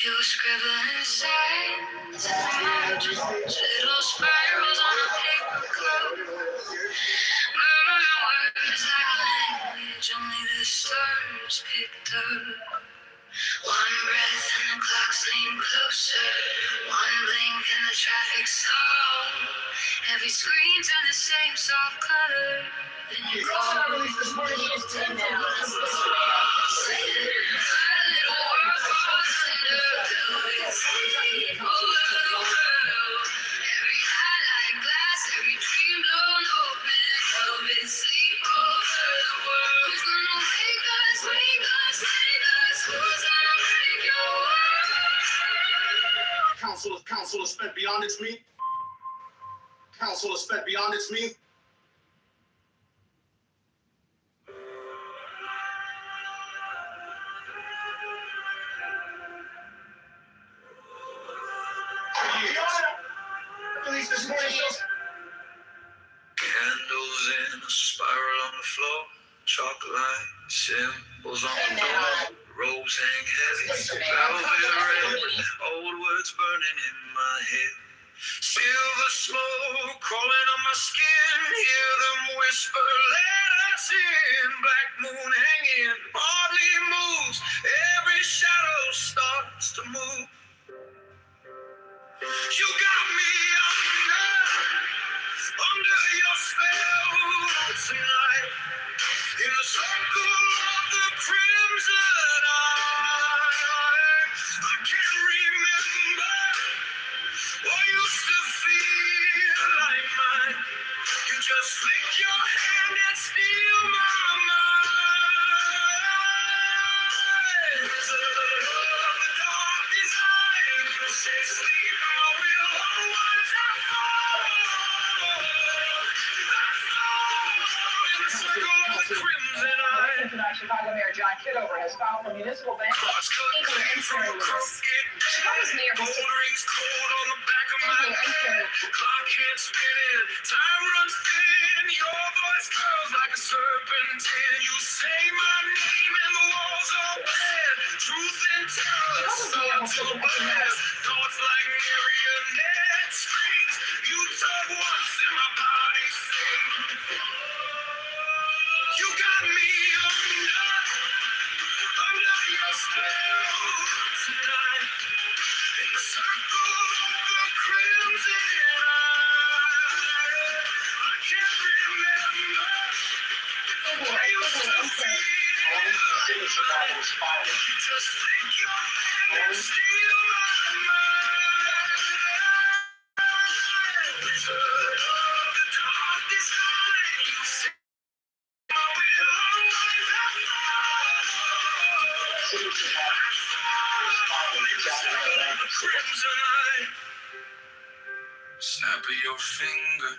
You were scribbling signs and margins, little spirals on a paper cloud. Murmuring words like a language only the stars picked up. One breath and the clocks lean closer. One blink and the traffic stall. Every screen turned the same soft color. Then you call. This morning is 10 now. Council is spent beyond its means. Council is spent beyond its means. Release this morning. Candles in a spiral on the floor. Chalk lines, symbols on the door. Robes hang heavy, velvet red. Old words burning in my head. Silver smoke crawling on my skin. Hear them whisper, let us in. Black moon hanging, hardly moves. Every shadow starts to move. You got me under your spell tonight. In the circle of the crimson eye, I can't remember what used to feel like mine. You just flick your hand and steal my mind. The dark design, you say sleep, I will always have fall. In the circle of the crimson eye. Tonight, Chicago Mayor John Kitover has filed for municipal bankruptcy. Chicago's mayor has taken cold on the back of my head. Clock can't spin it. Time runs thin. Your voice curls like a serpentine. You say my name and the walls are bad. Truth and terror start to blast. Thoughts like marionette strings. You tug once and my body sings. You got me under your spell tonight. In the circle of the crimson eye, I can't remember what I used to feel like. You just take your hand and steal my mind. Wizard of the dark design, you say I will always have crimson eye. Snap of your finger,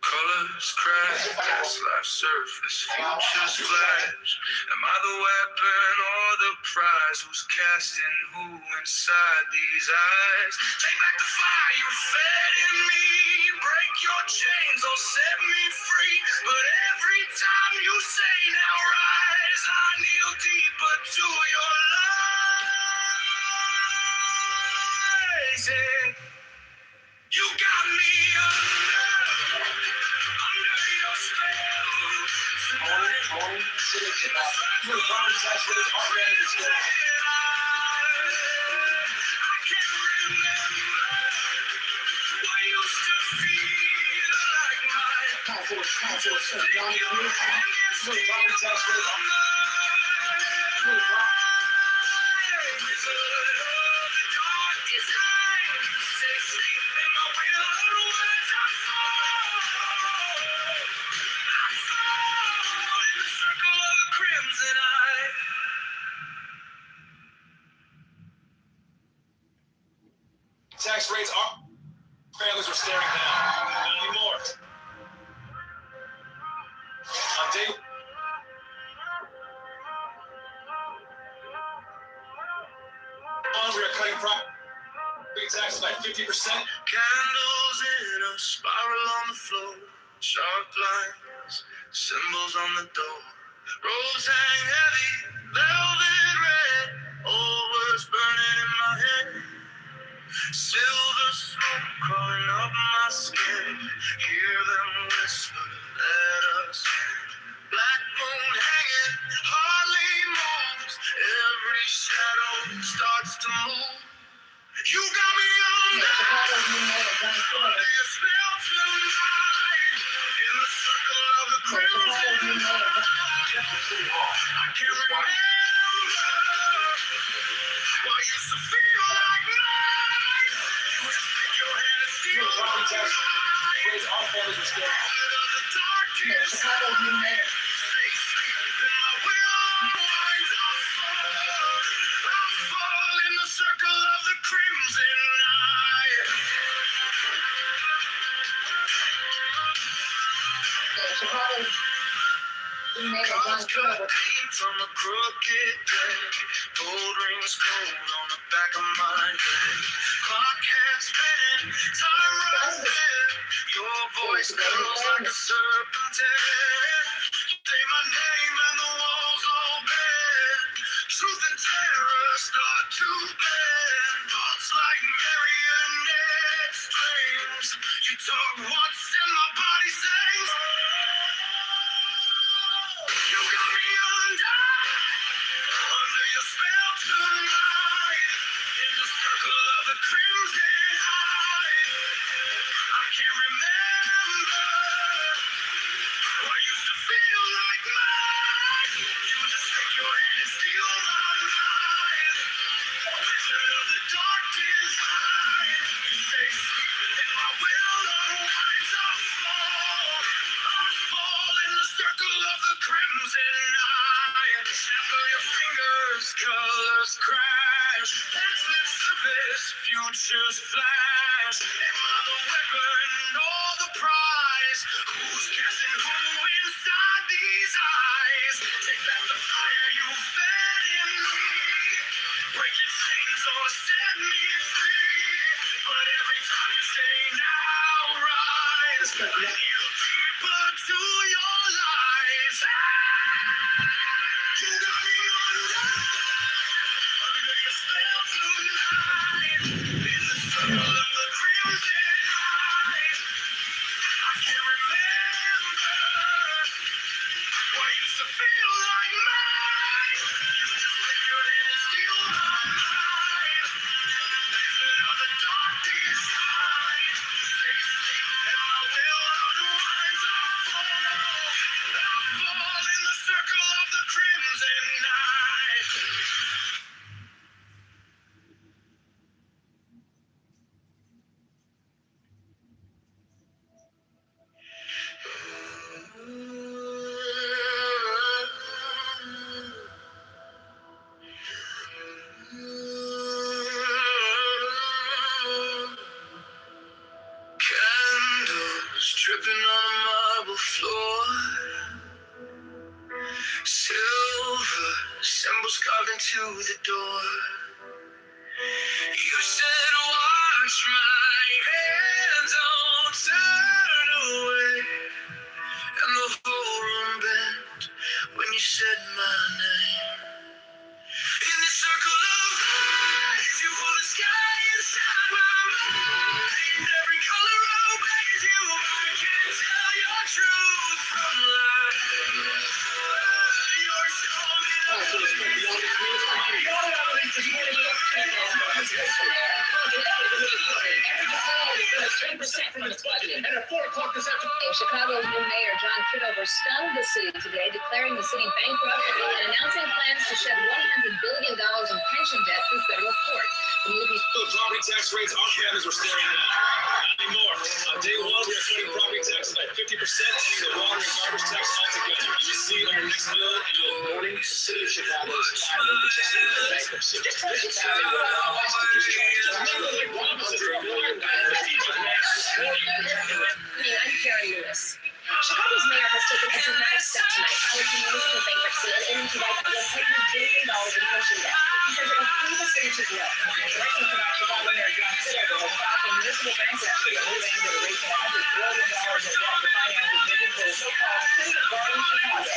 colors crash, past life surface, futures flash. Am I the weapon or the prize? Who's casting who inside these eyes? Take back the fire you fed in me. Break your chains or set me free. But every time you say now rise, I kneel deeper to your lies. Yeah. You got me under your spell tonight. I can't remember what used to feel like mine. Council is spent beyond its means. Tax rates are. Families are staring down. Need more. On day. We are cutting property taxes by 50%. Candles in a spiral on the floor. Sharp lines, symbols on the door. Robes hang heavy, velvet red. Old words burning in my City Hall. I can't remember what used to feel like mine. You just take your hand and steal Property tax rates our families were scared. Chicago's new mayor. Chicago's new mayor, John Kitover. From a crooked day, gold rings cold on the back of my neck. Clock hands spinning, time runs dead. Your voice curls like a serpentine. Say my name and the walls all bend. Truth and terror start to blend. Thoughts like marionette strings. You talk once and my body sings. You got me under your spell tonight. In the circle of the crimson tide. I can't remember what used to feel like mine. You just take your hand and steal my mind. Wizard of the dark design. You say sleep and my will unwinds. I fall in the circle of the crimson night. Snap of your fingers, colors crash. That's the surface, futures flash. Am I the weapon or the prize? Who's guessing who inside these eyes? Take back the fire you fed in me. Break your chains or set me free. But every time you say now rise, I kneel deeper to your lies. You got me under your spell tonight. In the circle of the crimson tide. I can't remember what used to feel like mine. You just take your hand and steal my mind. Wizard of the dark design. You say sleep and my will unwinds. I fall in the circle of the crimson night. Candles dripping on a marble floor. Silver symbols carved into the door. You said, watch my hands, don't turn away. And the whole room bent when you said my name. In the circle of eyes, you hold the sky inside my mind. Every color obeys you. I can't tell your truth from lies. You're strong Chicago's new mayor, John Kitover, stunned the city today, declaring the city bankrupt and announcing plans to shed $100 billion in pension debt through federal court. The property tax rates our families were staring at. Not anymore. On day one, we are cutting property taxes by 50%, ending the water and garbage tax altogether. You will see on your next bill in the morning, the city of Chicago is filing the Chester bankruptcy. This is how they will allow us to discharge taxes like promises are required by the I'm Karen Lewis. Chicago's mayor has taken a dramatic step tonight, filing for municipal bankruptcy and aiming to wipe out $100 billion in pension debt. He says it will free the city to grow. Direction from Chicago Mayor John Kitover has filed for municipal bankruptcy, a move aimed at erasing $100 billion in debt to finance his vision for the so-called City of Garden Chicago.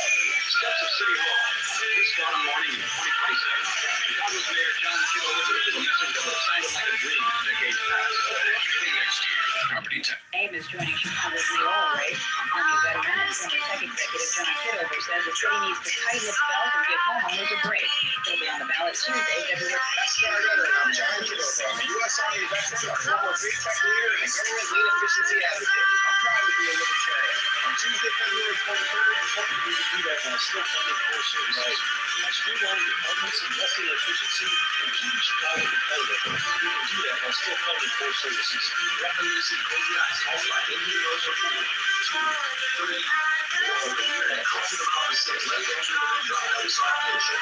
steps of City Hall this Friday morning in 2027. Chicago's Mayor John Kitover delivers a message that will sound like a dream in decades past. Beginning next year, property tax. AIM is joining Chicago's mayoral race. Army veteran and former tech executive John Kitover says the city needs to tighten its belt and give homeowners a break. He'll be on the ballot Tuesday, February 1st. I'm John Kitover. I'm a U.S. Army veteran, a former big tech leader, and a government lead efficiency advocate. I'm proud to be a libertarian. I'm Tuesday, February 23rd, hopefully we can do that still funded portion. Right. By streamlining departments, investing in efficiency, and keeping Chicago competitive, we can do that by still funding core services. Revenue see KPIs, outline, individual for 2, 3, 4, and talk to the offices. Let's go through the drop. Let's talk to the show.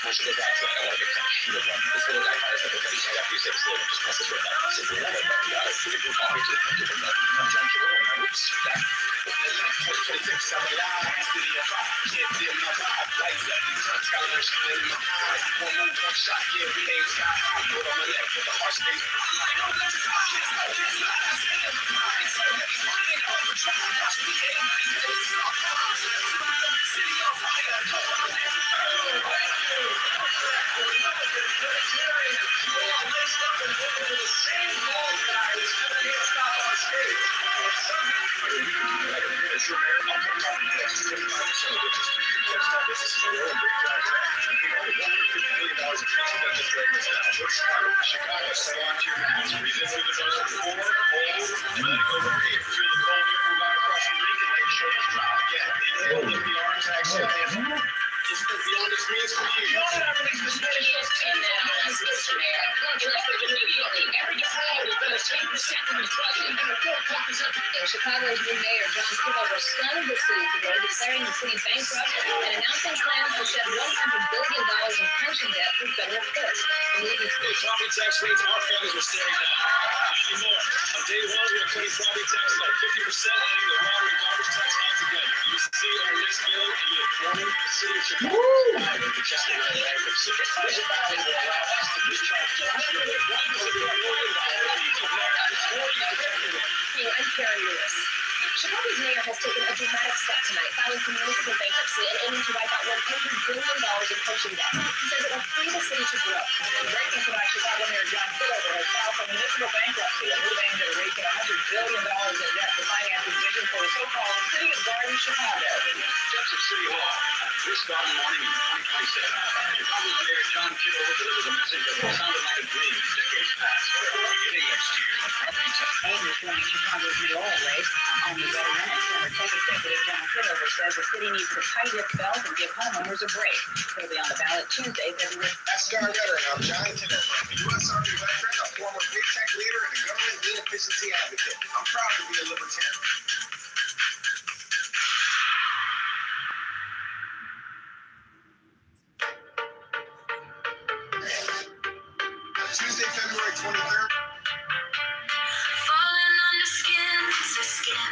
Most of the guys that I want to get some shit on. This little guy kind of said, "What do you have to say?" So just press the button. Simple. Let it button. Got it. We can do coffee to the different button. I'm John Kitover. Oops. Back. 2026, I'm alive. Has to be a fight. Can't feel my vibe. Lights up. These huts got no shine in my eyes. One move, one shot. Yeah, we ain't sky high. Put on my neck with the heart space. City on fire. Chicago, stay on to your mats. Breathe in through the nose for 4, hold, and let it go over 8. Feel the cold air move out across your rink and let your shoulders drop. Again, inhale, lift the arms, exhale, hands. This is beyond its means for you. You know that I release this medication. Every department is better 10% from the budget, and the full pump is up. Chicago's new mayor, John Kitover, stunned the city today, declaring the city bankrupt and announcing plans to shed $100 billion in pension debt through federal courts. Property tax rates our families were staring down. Not anymore. On day 1, we are cutting property taxes by 50%, ending the water and garbage tax altogether. You see our next bill in the morning, the city of Chicago is filing for just another bankruptcy. This filing will allow us to discharge I'm Karen Lewis. Chicago's mayor has taken a dramatic step tonight, filing for municipal bankruptcy and aiming to wipe out $100 billion in pension debt. He says it will free the city to grow. Breaking tonight, Chicago Mayor John Kitover has filed for municipal bankruptcy, a move aimed at raising $100 billion in debt to finance his vision for the so-called City of Garden Chicago. Steps of City Hall this Garden morning in 2027. Chicago's Mayor John Kitover delivers a message that will sound like a dream in decades past. Beginning next year, property tax. And this morning, Chicago's mayoral race, Army veteran and former tech executive John Kitover says the city needs to tighten its belt and give homeowners a break. He'll be on the ballot Tuesday, February. NASCAR veteran, I'm John Kitover, a U.S. Army veteran, a former big tech leader, and a government lean efficiency advocate. I'm proud to be a libertarian. Tuesday, February 23rd. Falling under skin to skin.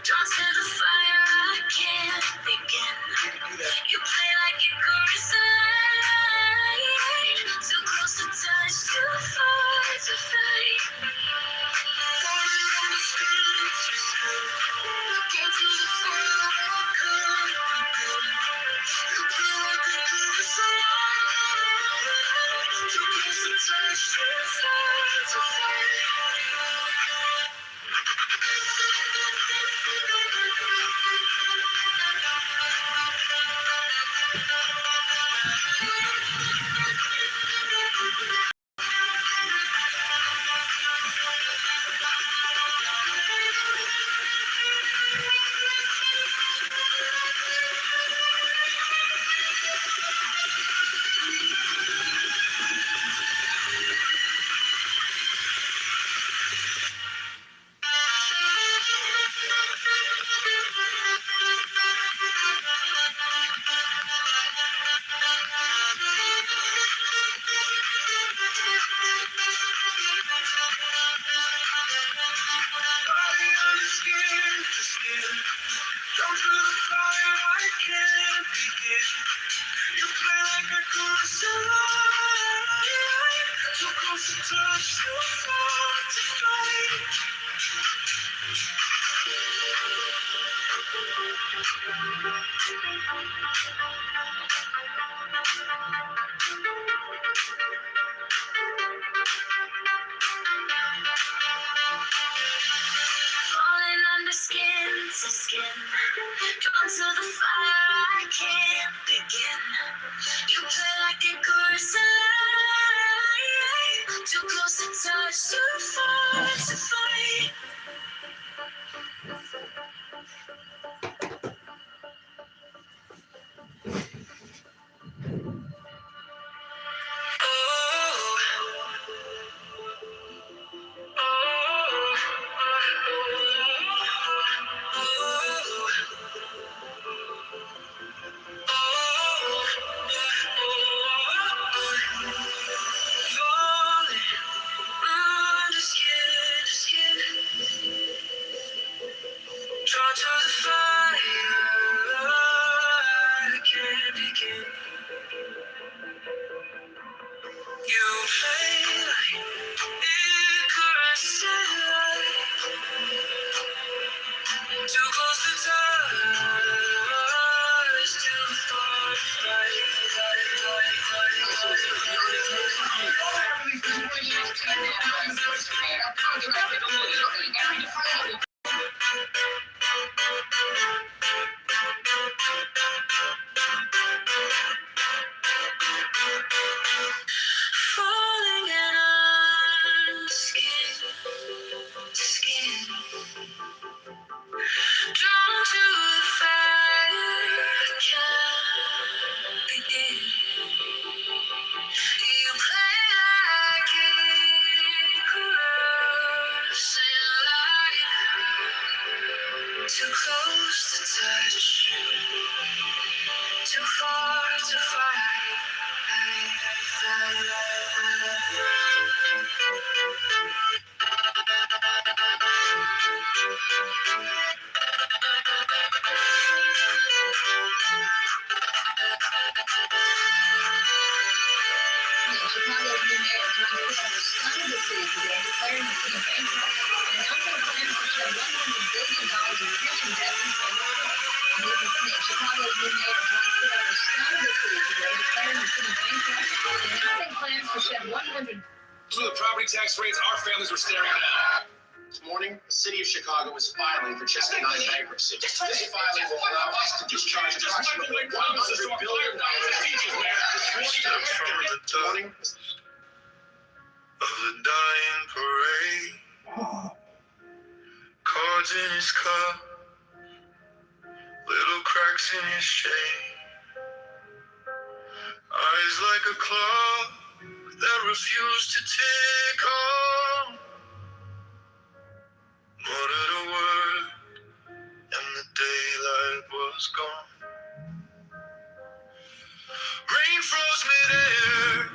Drawn to the fire, I can't begin. You play like it goes alive. Too close to touch, too far to fight. Falling under skin to skin. Drawn to the fire, I can't begin. You play like it goes alive. Too close to touch, too far to fight. Falling under skin to skin. Drawn to the fire, I can't begin. You play like it goes alive. Too close to touch, too far to fight. play like Icarus satellite, too close to touch, too far to fight. Falling in our skin to skin, drawn to the fire, can't begin. You play like Icarus in light, too close to touch, too far to fight. Chicago's new mayor, John Kitover, stunned the city today, declaring the city bankrupt and announcing plans to shed $100 billion in pension debt in Chicago's new mayor, John Kitover, stunned the city today, declaring the city bankrupt and announcing plans to shed $100. Some of the property tax rates our families were staring at. This morning, the city of Chicago is filing for Chapter 9 bankruptcy. This filing will allow us to discharge approximately $100 billion of the dying parade, cards in his cup, little cracks in his shade, eyes like a clock that refused to tick on. Muttered a word, and the daylight was gone. Rain froze midair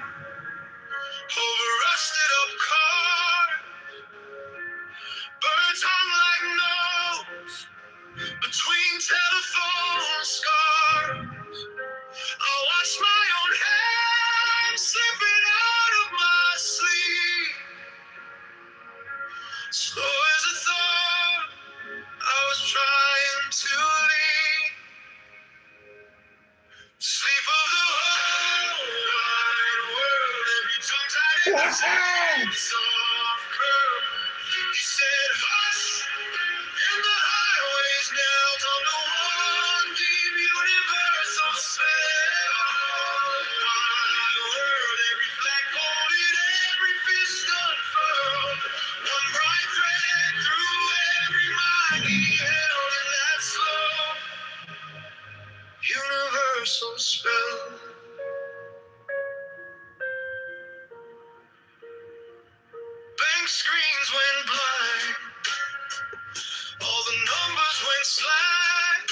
over rusted up cars. Birds hung like notes between telephone scars. I watched my own hand slipping out of my sleeve. Slow as a thought, I was trying to leave. Sleep of the whole wide world, every tongue tied in the same soft curve. He said, hush, and the highways knelt on the one deep universal spell. Wide world, every flag folded, every fist unfurled. One bright thread through every mind he held in that slow universal spell. Bank screens went blind, all the numbers went slack.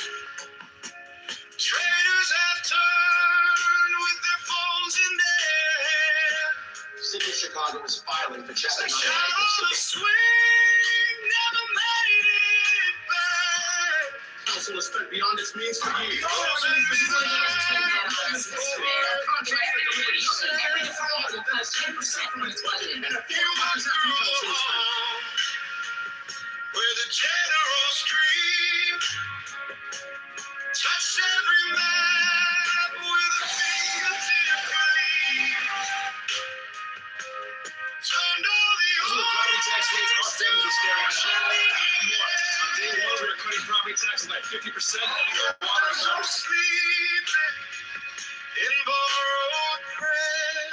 Traders have turned with their phones in their hand. The city of Chicago is filing for Chapter 9 The child bankruptcy. of swing never made it back. Council has spent beyond its means for years. Where the generals scream, touch every map with a fingertip relief. Turned all the property tax rates our families are staring at. On day one, we were cutting property taxes by 50% and your water and garbage. sleeping in borrowed prayer.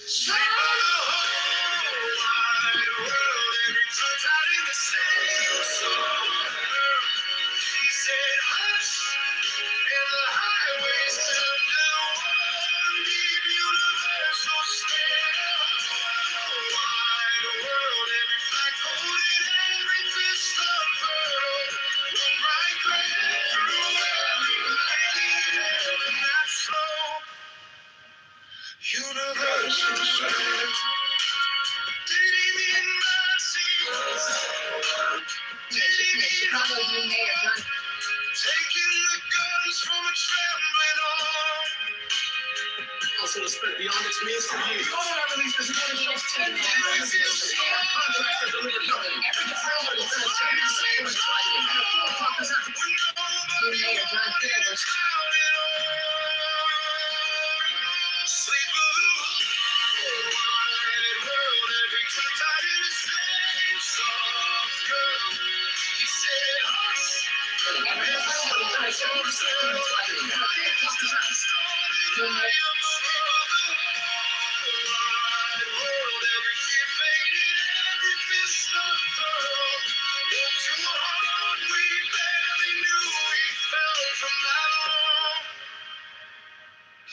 Sleep on the whole wide world, every tongue tied in the same soft nerve. He said, hush, and the highways turned to one deep universal spell. Wide world, every flag folded, every fist unfurled. One bright thread through every light he held in that slow universal spell. Did he mean mercy? Did he mean Chicago's new mayor, John taking the guns from a trembling arm? household has spent beyond its means for years. The government released this morning just 10 days contractor delivered nothing. Every deferral is going to change the same as budget. And the 4 o'clock is after. Mayor John Kitover.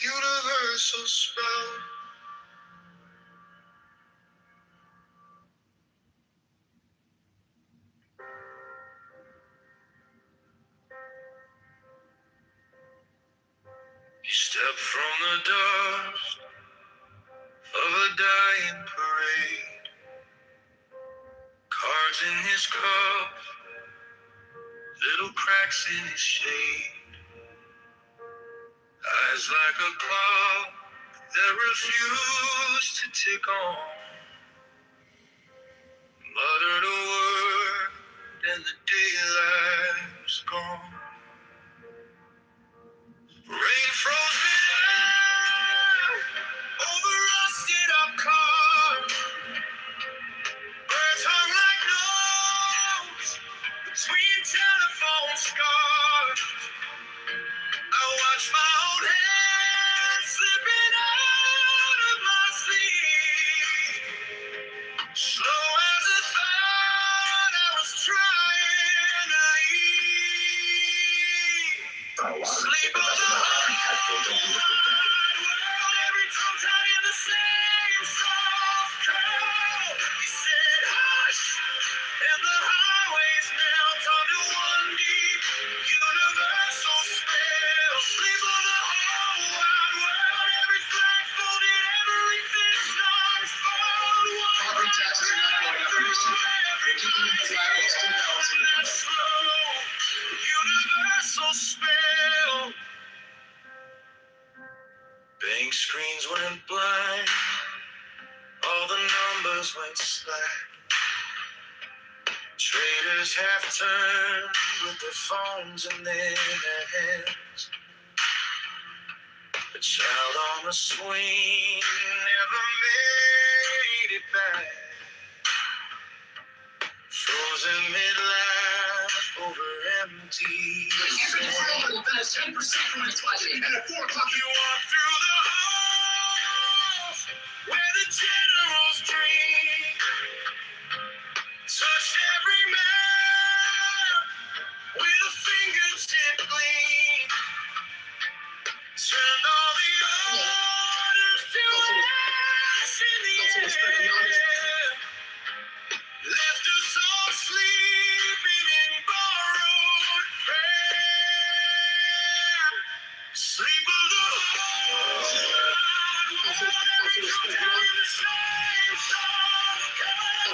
Universal spell. You step from the dust of a dying parade. Cards in his cup, little cracks in his shade. Eyes like a clock that refused to tick on. Muttered a word and the daylight's gone. Rain froze me down over rusted up cars. Birds hung like notes between telephone scars. I watched my own hand slipping out of my sleeve. Slow as a thought, I was trying to leave. Sleep on the whole world, every tongue tied in the same soft curl. He said, hush, and the highways melt onto one deep universal spell. Sleep on the whole wide world, every flag folded, every fist unfurled. Property taxes are not going up next year. They're keeping them flat at $2,000. That slow universal spell. Bank screens went blind, all the numbers went slack. Traders half turned with their phones in their hands. A child on the swing never made it back. Frozen mid-life over empty. Every deferral will finish 10% from its budget. And at 4 o'clock, You walk through the halls where the generals dream. Touched every man with a fingertip gleam. Turned all the orders to ash in the air. Left us all sleeping in borrowed prayer. Sleep of the whole wide world, every tongue tied in the same soft curl.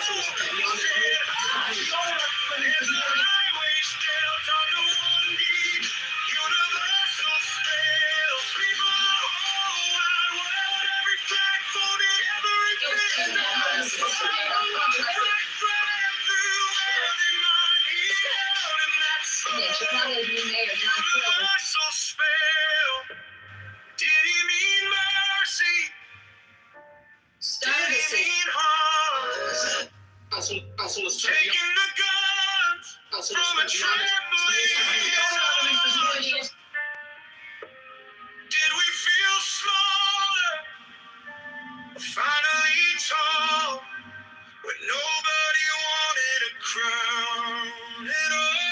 He said, and the highways melt onto one deep universal spell. Sleep of the whole wide world, every flag folded, every fist unfurled. Chicago's new mayor, John Kitover. Universal spell. Did he mean mercy? Did he mean harm? Taking the guns from a trampoline. Did we feel smaller? Finally tall, when nobody wanted a crown at all.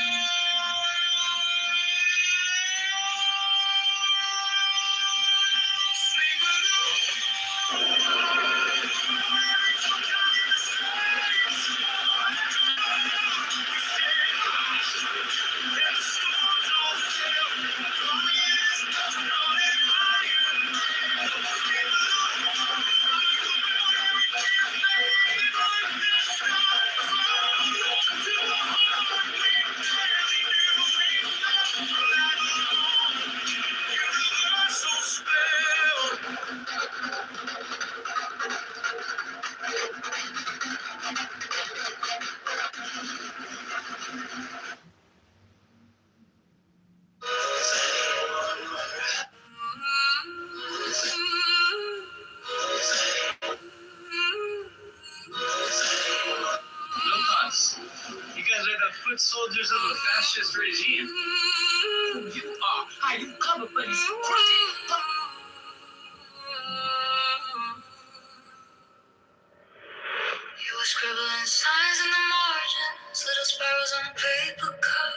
Sleep of the every tongue tied in the same soft curl. And the storms all fell. soldiers of the fascist regime. Who you are, how you cover for these You were scribbling signs in the margins, little spirals on a paper cup.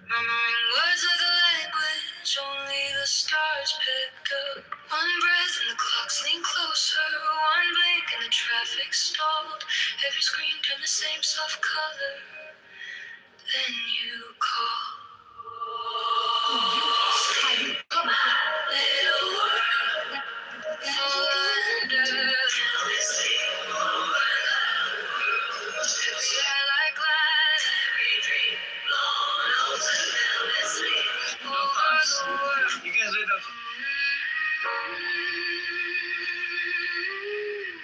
Murmuring words of the language only the stars picked up. One breath and the clocks leaned closer. One blink and the traffic stalled. Every screen turned the same soft color. Then you call. Little world, no wonder. It's like glass. You guys are the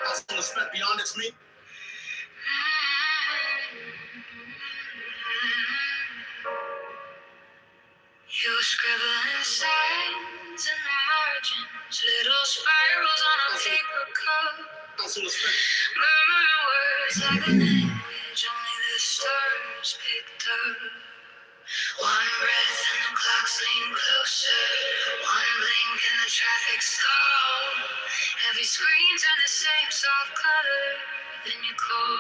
Possible spent beyond its means. You were scribbling signs in the margins, little spirals on a paper cup. Murmuring words like a language only the stars picked up. One breath and the clocks lean closer. One blink and the traffic stalled. Every screen turned the same soft color. Then you call.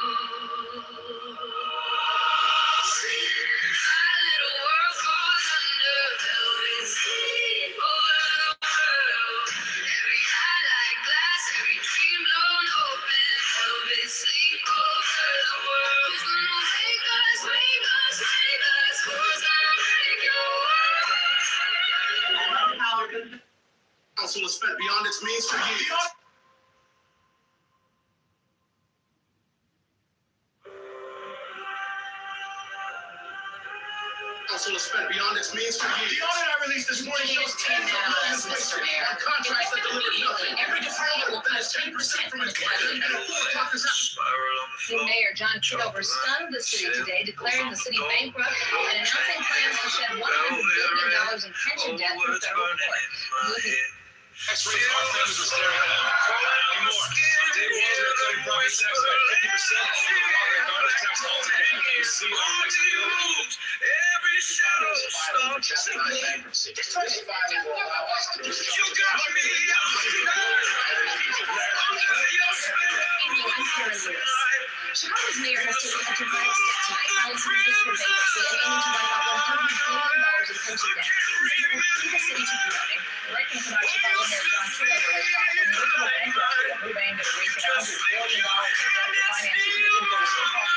Our little world falls under velvet sea over the world. Every eye like glass, every dream blown open. Velvet sleep over the world. Who's gonna wake us, wake us, wake us? Who's gonna break your world? Council has spent beyond its means for years. Council has spent beyond its means for years. The audit I released this morning shows tens of millions wasted on contracts that delivered nothing. Every deferral that is 10% from its budget, and a full clock is out. New Mayor John Kitover stunned the city today, declaring the city bankrupt and announcing plans to shed $100 billion in pension debt through federal court. tax rates our families are staring at. Anymore. On day one, we're cutting property tax by 50% and the water and garbage tax altogether. You see our next bill. Every shadow stops. This filing will allow us to You got me Chicago's mayor has taken a dramatic step tonight, filing for municipal bankruptcy and aiming to wipe out $100 billion in pension debt. This will lead the city to growing. Breaking tonight, Chicago Mayor John Kitover has filed for municipal bankruptcy, a move aimed at erasing $100 billion in debt to finance his vision for the city hall.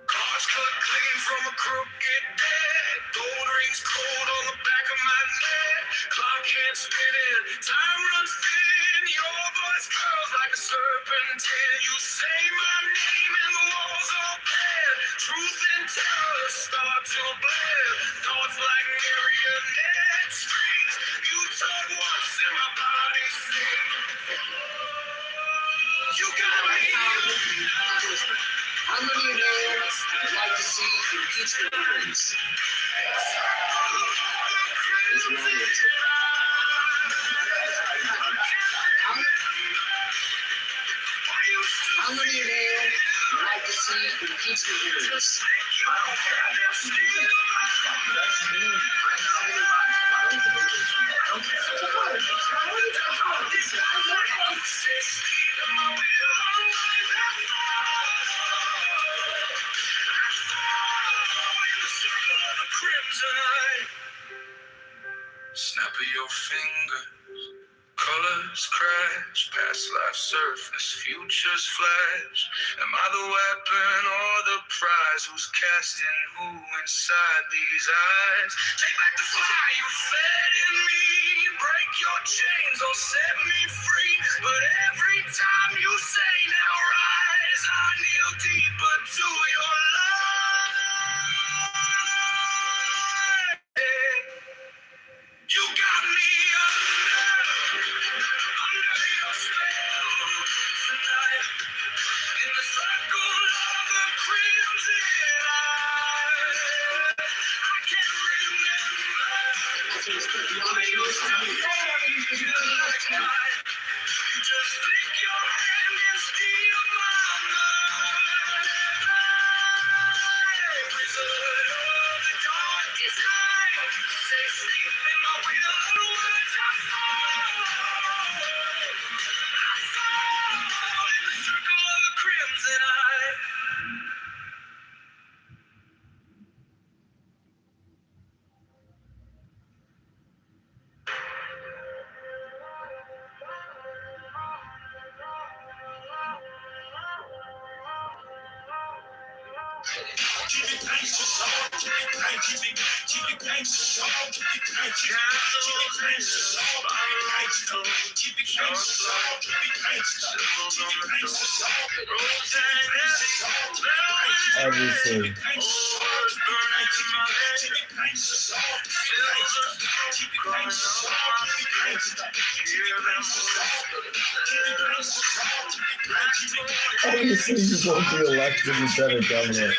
Cars cut clean from a crooked dead. Gold rings cold on the back of my neck. Clock hands spinning, time runs thin. Your voice curls like a serpentine. You say my name and the walls all bend. Truth and terror start to blend. Thoughts like marionette strings. You talk once and my body sings. You got me. How many of you would like to see impeachment hearings? How many of you would like to see impeachment hearings? Snap of your fingers, colors crash, past life surface, futures flash. Am I the weapon or the prize? Who's casting who inside these eyes? Take back the fire you fed in me, break your chains or set me free. But every time you say now rise, I kneel deeper to your light. You got me under your spell tonight. In the circle of the Stick your hand and steal my mind. Wizard of the dark design. Say sleep in my will and words I fall. I fall in the circle of the crimson eye. Keep it gangsta, y'all. Keep it gangsta, y'all. Keep it gangsta, y'all. Keep it gangsta, y'all. Keep it gangsta, y'all. Keep it gangsta, y'all. Obviously. Obviously, you won't be elected lieutenant governor.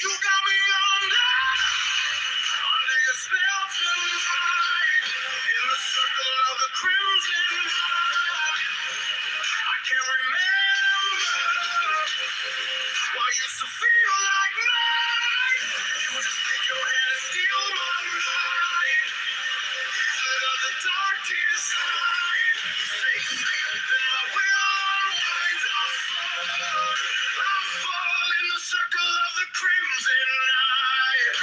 You got me under your spell tonight, in the circle of the crimson. I can't remember why you used to feel like mine. You would just take your hand and steal my mind. Wizard of the dark design. Say sleep in my will unwinds I fall in the circle of the crimson night.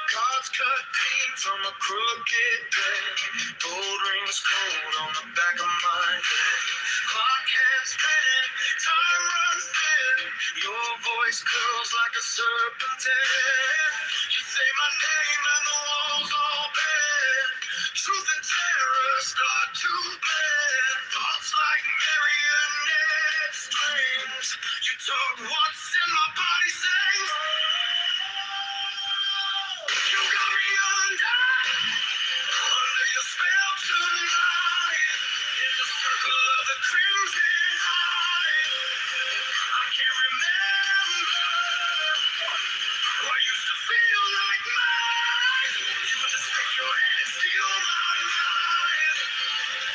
Cards cut clean from a crooked deck. Gold rings cold on the back of my neck. Clock hands spinning, time runs thin. Your voice curls like a serpentine. You say my name and the walls all bend. Truth and terror start to blend. Thoughts like marionette strings. You talk once and my body sings. You got me under your spell tonight, in the circle of the crimson eye. I can't remember what used to feel like mine. You would just take your hand and steal my mind.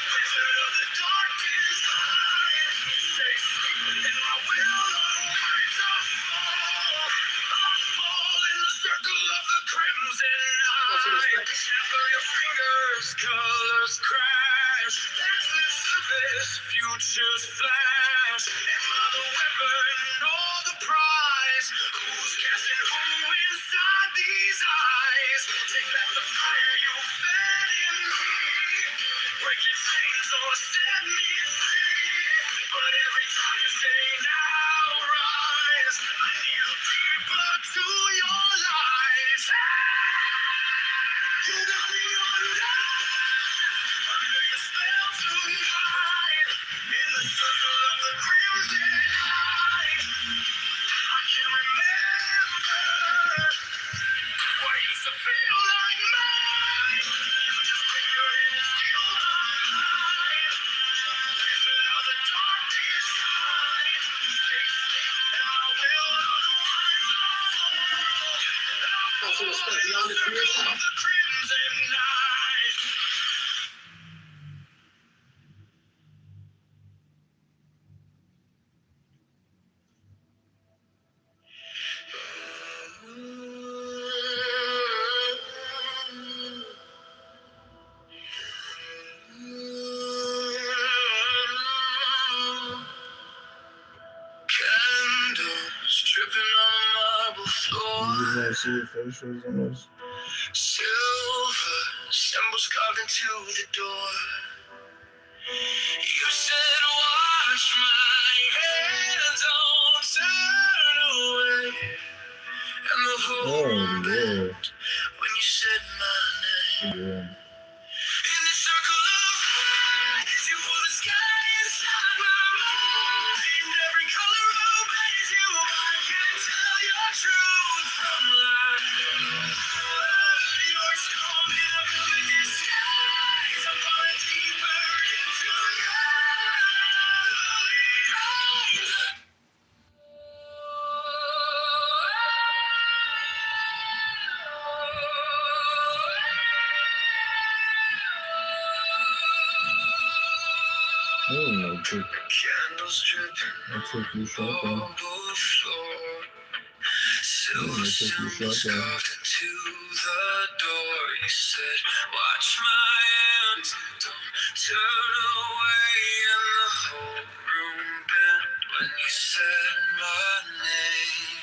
Wizard of the dark design. Say sleep in my will unwinds I fall in the circle of the crimson eye. Snap of your fingers, colors crash. As the surface, futures flash. Am I the weapon or the prize? Who's guessing who inside these eyes? Take back the fire you fed in me. Break your chains or set me free. But every time you say now rise, I kneel deeper to your lies. You got me under your spell tonight, in the circle of the crimson night. I can remember what used to feel like mine. You just take your hand and steal my mind. Wizard of the dark design. Say sleep and I will unwind my fall. In the circle of the crimson night. Candles dripping on a marble floor. You want to see your facials on this? Silver symbols carved into the door. You said, wash my hands, don't turn away. And the whole room bent when you said my name. In the circle of eyes, you pull the sky inside my mind. Every color obeys you. I can't tell your truth from lies. You're strong in a velvet disguise. I'm falling deeper into your eyes. took your shotgun. Silver symbols carved into the door. You said, watch my hands, don't turn away. And the whole room bent when you said my name.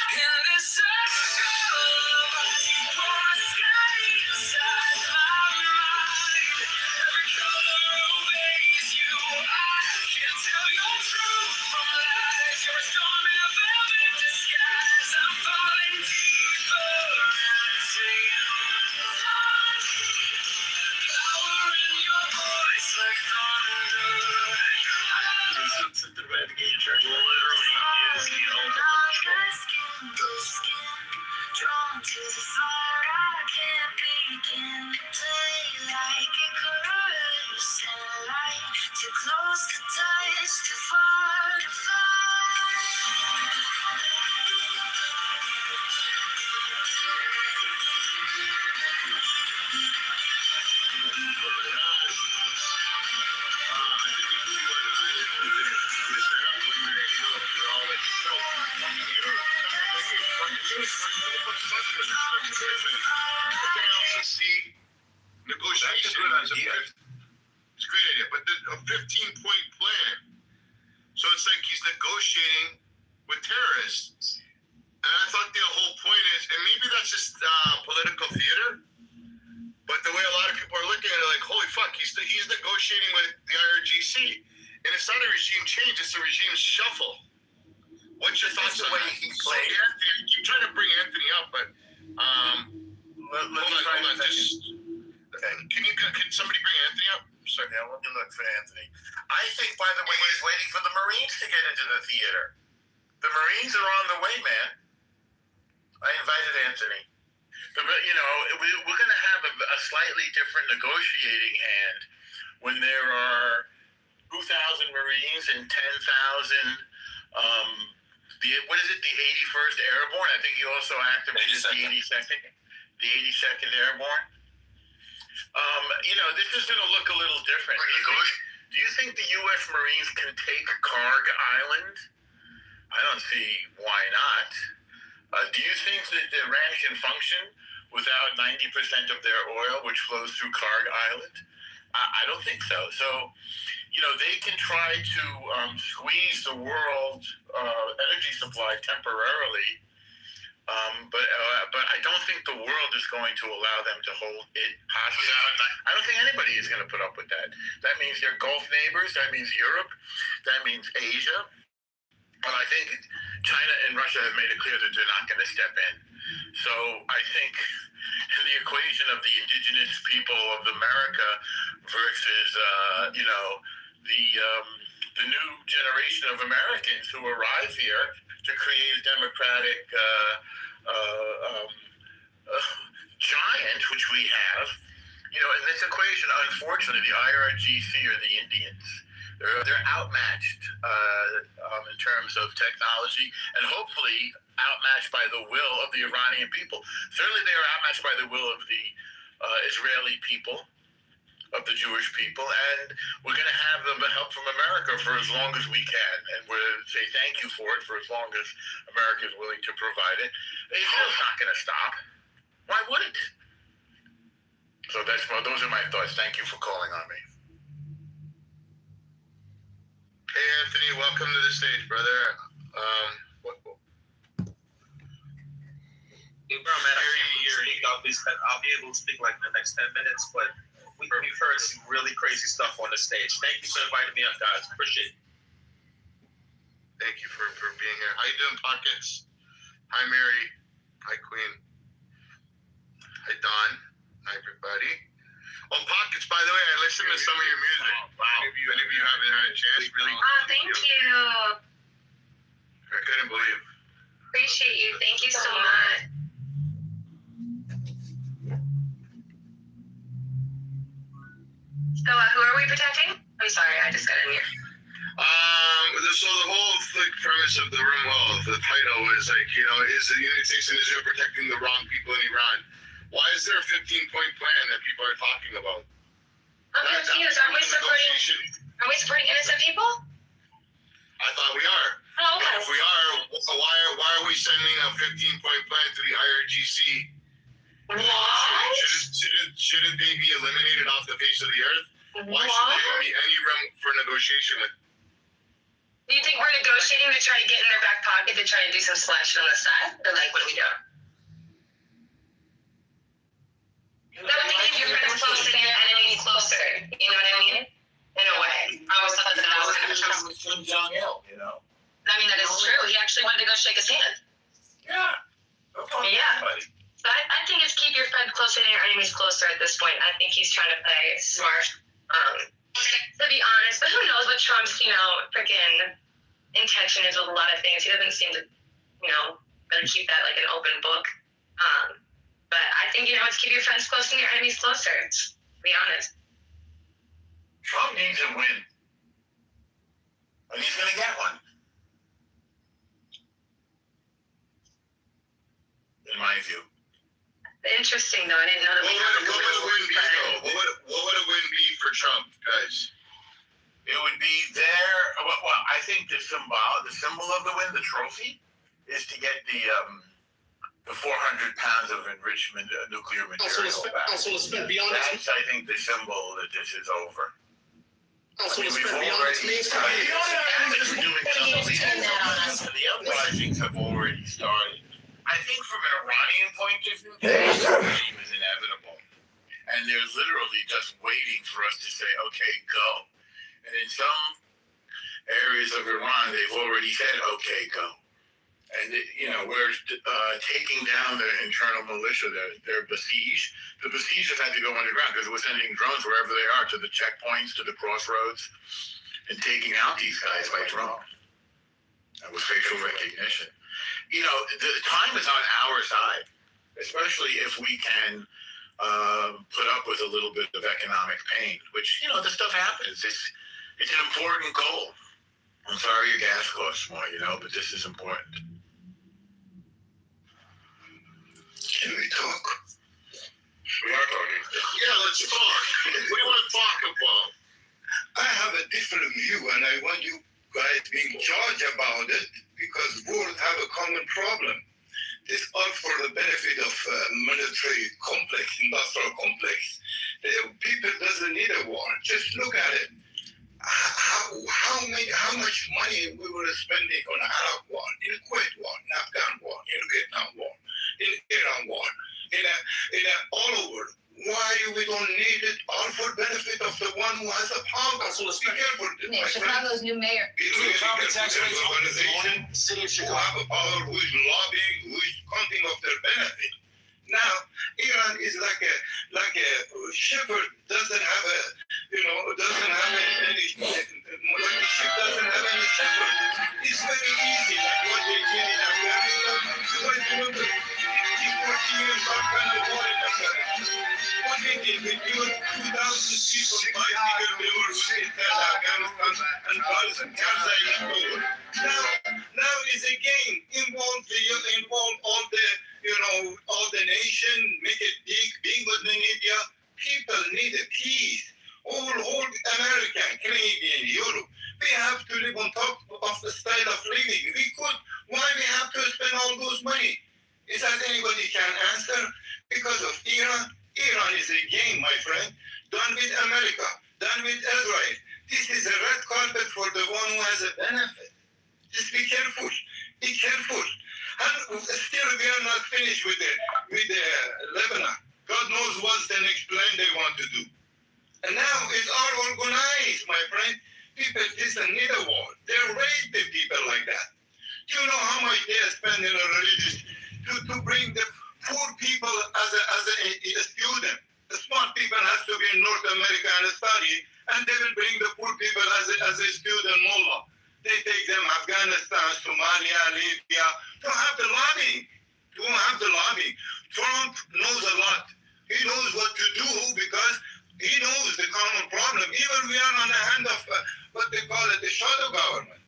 In this circle of poor sky inside my mind, every color obeys you. I can't tell your truth from lies. You're a storm in a velvet disguise. I'm falling deeper into you. Power in your voice like thunder. Literally is the ultimate struggle. Drawn to the fire, I can't begin to play like a chorus and light. Too close to touch, too far to Negotiation is it's a great idea, but a 15-point plan. So it's like he's negotiating with terrorists. And I thought the whole point is, and maybe that's just political theater, but the way a lot of people are looking at it, like, holy fuck, he's negotiating with the IRGC. And it's not a regime change, it's a regime shuffle. What's your thoughts on that? He played. I keep trying to bring Anthony up, but hold on, just... Can somebody bring Anthony up? Sorry. Yeah, let me look for Anthony. I think, by the way, he's waiting for the Marines to get into the theater. The Marines are on the way, man. I invited Anthony. We're going to have a slightly different negotiating hand when there are 2,000 Marines and 10,000, the 81st Airborne. I think he also activated the 82nd Airborne. This is going to look a little different. Do you think the U.S. Marines can take Karg Island? I don't see why not. Do you think that Iran can function without 90% of their oil, which flows through Karg Island? I don't think so. So, they can try to squeeze the world energy supply temporarily. But I don't think the world is going to allow them to hold it hostage. I don't think anybody is going to put up with that. That means their Gulf neighbors. That means Europe. That means Asia. And I think China and Russia have made it clear that they're not going to step in. So I think in the equation of the indigenous people of America versus, the new generation of Americans who arrive here to create a democratic giant, which we have, in this equation, unfortunately, the IRGC are the Indians. They're outmatched in terms of technology, and hopefully outmatched by the will of the Iranian people. Certainly, they are outmatched by the will of the Israeli people, of the Jewish people, and we're going to have the help from America for as long as we can, and we'll say thank you for it for as long as America is willing to provide it. Israel's not going to stop. Why would it? So those are my thoughts. Thank you for calling on me. Hey, Anthony, welcome to the stage, brother. I'll be able to speak like in the next 10 minutes, but we've heard some really crazy stuff on the stage. Thank you for inviting me up, guys. Appreciate it. Thank you for being here. How you doing, Pockets? Hi, Mary. Hi, Queen. Hi, Don. Hi, everybody. Oh, Pockets, by the way, I listened to some of your music. Wow. Any of you haven't had a chance, really? Oh, thank you. I couldn't believe. Appreciate you. Thank you so much. So, who are we protecting? I'm sorry, I just got in here. So the whole premise of the room, the title was like, is the United States and Israel protecting the wrong people in Iran? Why is there a 15-point plan that people are talking about? I'm confused. Aren't we supporting innocent people? I thought we are. Oh, okay. If we are, why are we sending a 15-point plan to the IRGC? What? Shouldn't they be eliminated off the face of the earth? Why should there be any room for negotiation with? Do you think we're negotiating to try to get in their back pocket to try to do some selection on the side? Or like, what are we doing? That would make your friends closer and your enemies closer. You know what I mean? In a way. I always thought that was kind of true. Kim Jong-il, you know? I mean, that is true. He actually wanted to go shake his hand. Yeah. Yeah. So I think it's keep your friends closer and your enemies closer at this point. I think he's trying to play smart. To be honest, but who knows what Trump's, freaking intention is with a lot of things. He doesn't seem to, really keep that like an open book. But I think, it's keep your friends close and your enemies closer, to be honest. Trump needs a win. And he's going to get one. In my view. Interesting, though. I didn't know that we had What would a win be, though? What would a win be for Trump, guys? It would be there. Well, I think the symbol of the win, the trophy, is to get the 400 pounds of enrichment nuclear material back. Also, let's be honest. That's, I think, the symbol that this is over. Also, let's be honest. honest. The uprisings have already started. I think from an Iranian point of view, the regime is inevitable. And they're literally just waiting for us to say, okay, go. And in some areas of Iran, they've already said, okay, go. And, we're taking down their internal militia, their besieged. The besieged had to go underground because we're sending drones wherever they are, to the checkpoints, to the crossroads, and taking out these guys by drone. And with facial recognition. The time is on our side, especially if we can put up with a little bit of economic pain, which, this stuff happens. It's an important goal. I'm sorry your gas costs more, but this is important. Can we talk? We are talking. Yeah, let's talk. What do you want to talk about? I have a different view, and I want you guys being judged about it, because world have a common problem. It's all for the benefit of military complex, industrial complex. People doesn't need a war. Just look at it. How much money we were spending on Arab war, in Kuwait war, in Afghan war, in Vietnam war, in Iran war, all over. Why we don't need it all for benefit of the one who has the power? So let's be careful. Chicago's new mayor. Property tax rates organization who have a power, who is lobbying, who is counting of their benefit. Now, Iran is like a shepherd doesn't have any like a sheep doesn't have any shepherd. It's very easy, like what they did in Afghanistan. You guys remember 14 years Afghan war in Afghanistan. What they did, they killed 2,000 people, 5 people they were in Afghanistan and cars and cars are over. Now is a game. Involve all the nation, make it bigger than India. People need a peace. All American, Canadian, Europe. We have to live on top of the style of living. We could. Why we have to spend all those money? Is that anybody can answer? Because of Iran. Iran is a game, my friend. Done with America. Done with Israel. This is a red carpet for the one who has a benefit. Just be careful. Be careful. And still we are not finished with the Lebanon. God knows what's the next plan they want to do. And now it's all organized, my friend. People doesn't need a war. They raise the people like that. Do you know how much they spend in a religious to bring the poor people as a student? The smart people has to be in North America and study, and they will bring the poor people as a student mullah. They take them Afghanistan, Somalia, Libya. Don't have the lobbying. Don't have the lobbying. Trump knows a lot. He knows what to do because he knows the common problem. Even we are on the hand of what they call it, the shadow government.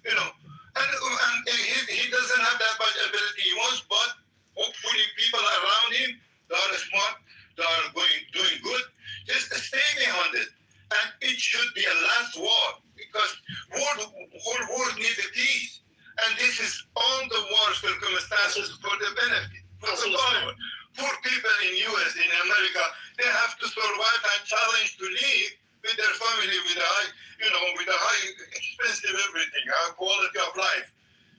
And he doesn't have that much ability he wants, but hopefully people around him that are smart, that are doing good, just stay behind it. passes for the benefit, for the power. Poor people in US, in America, they have to survive and challenge to live with their family, with a high, with a high expensive everything, high quality of life.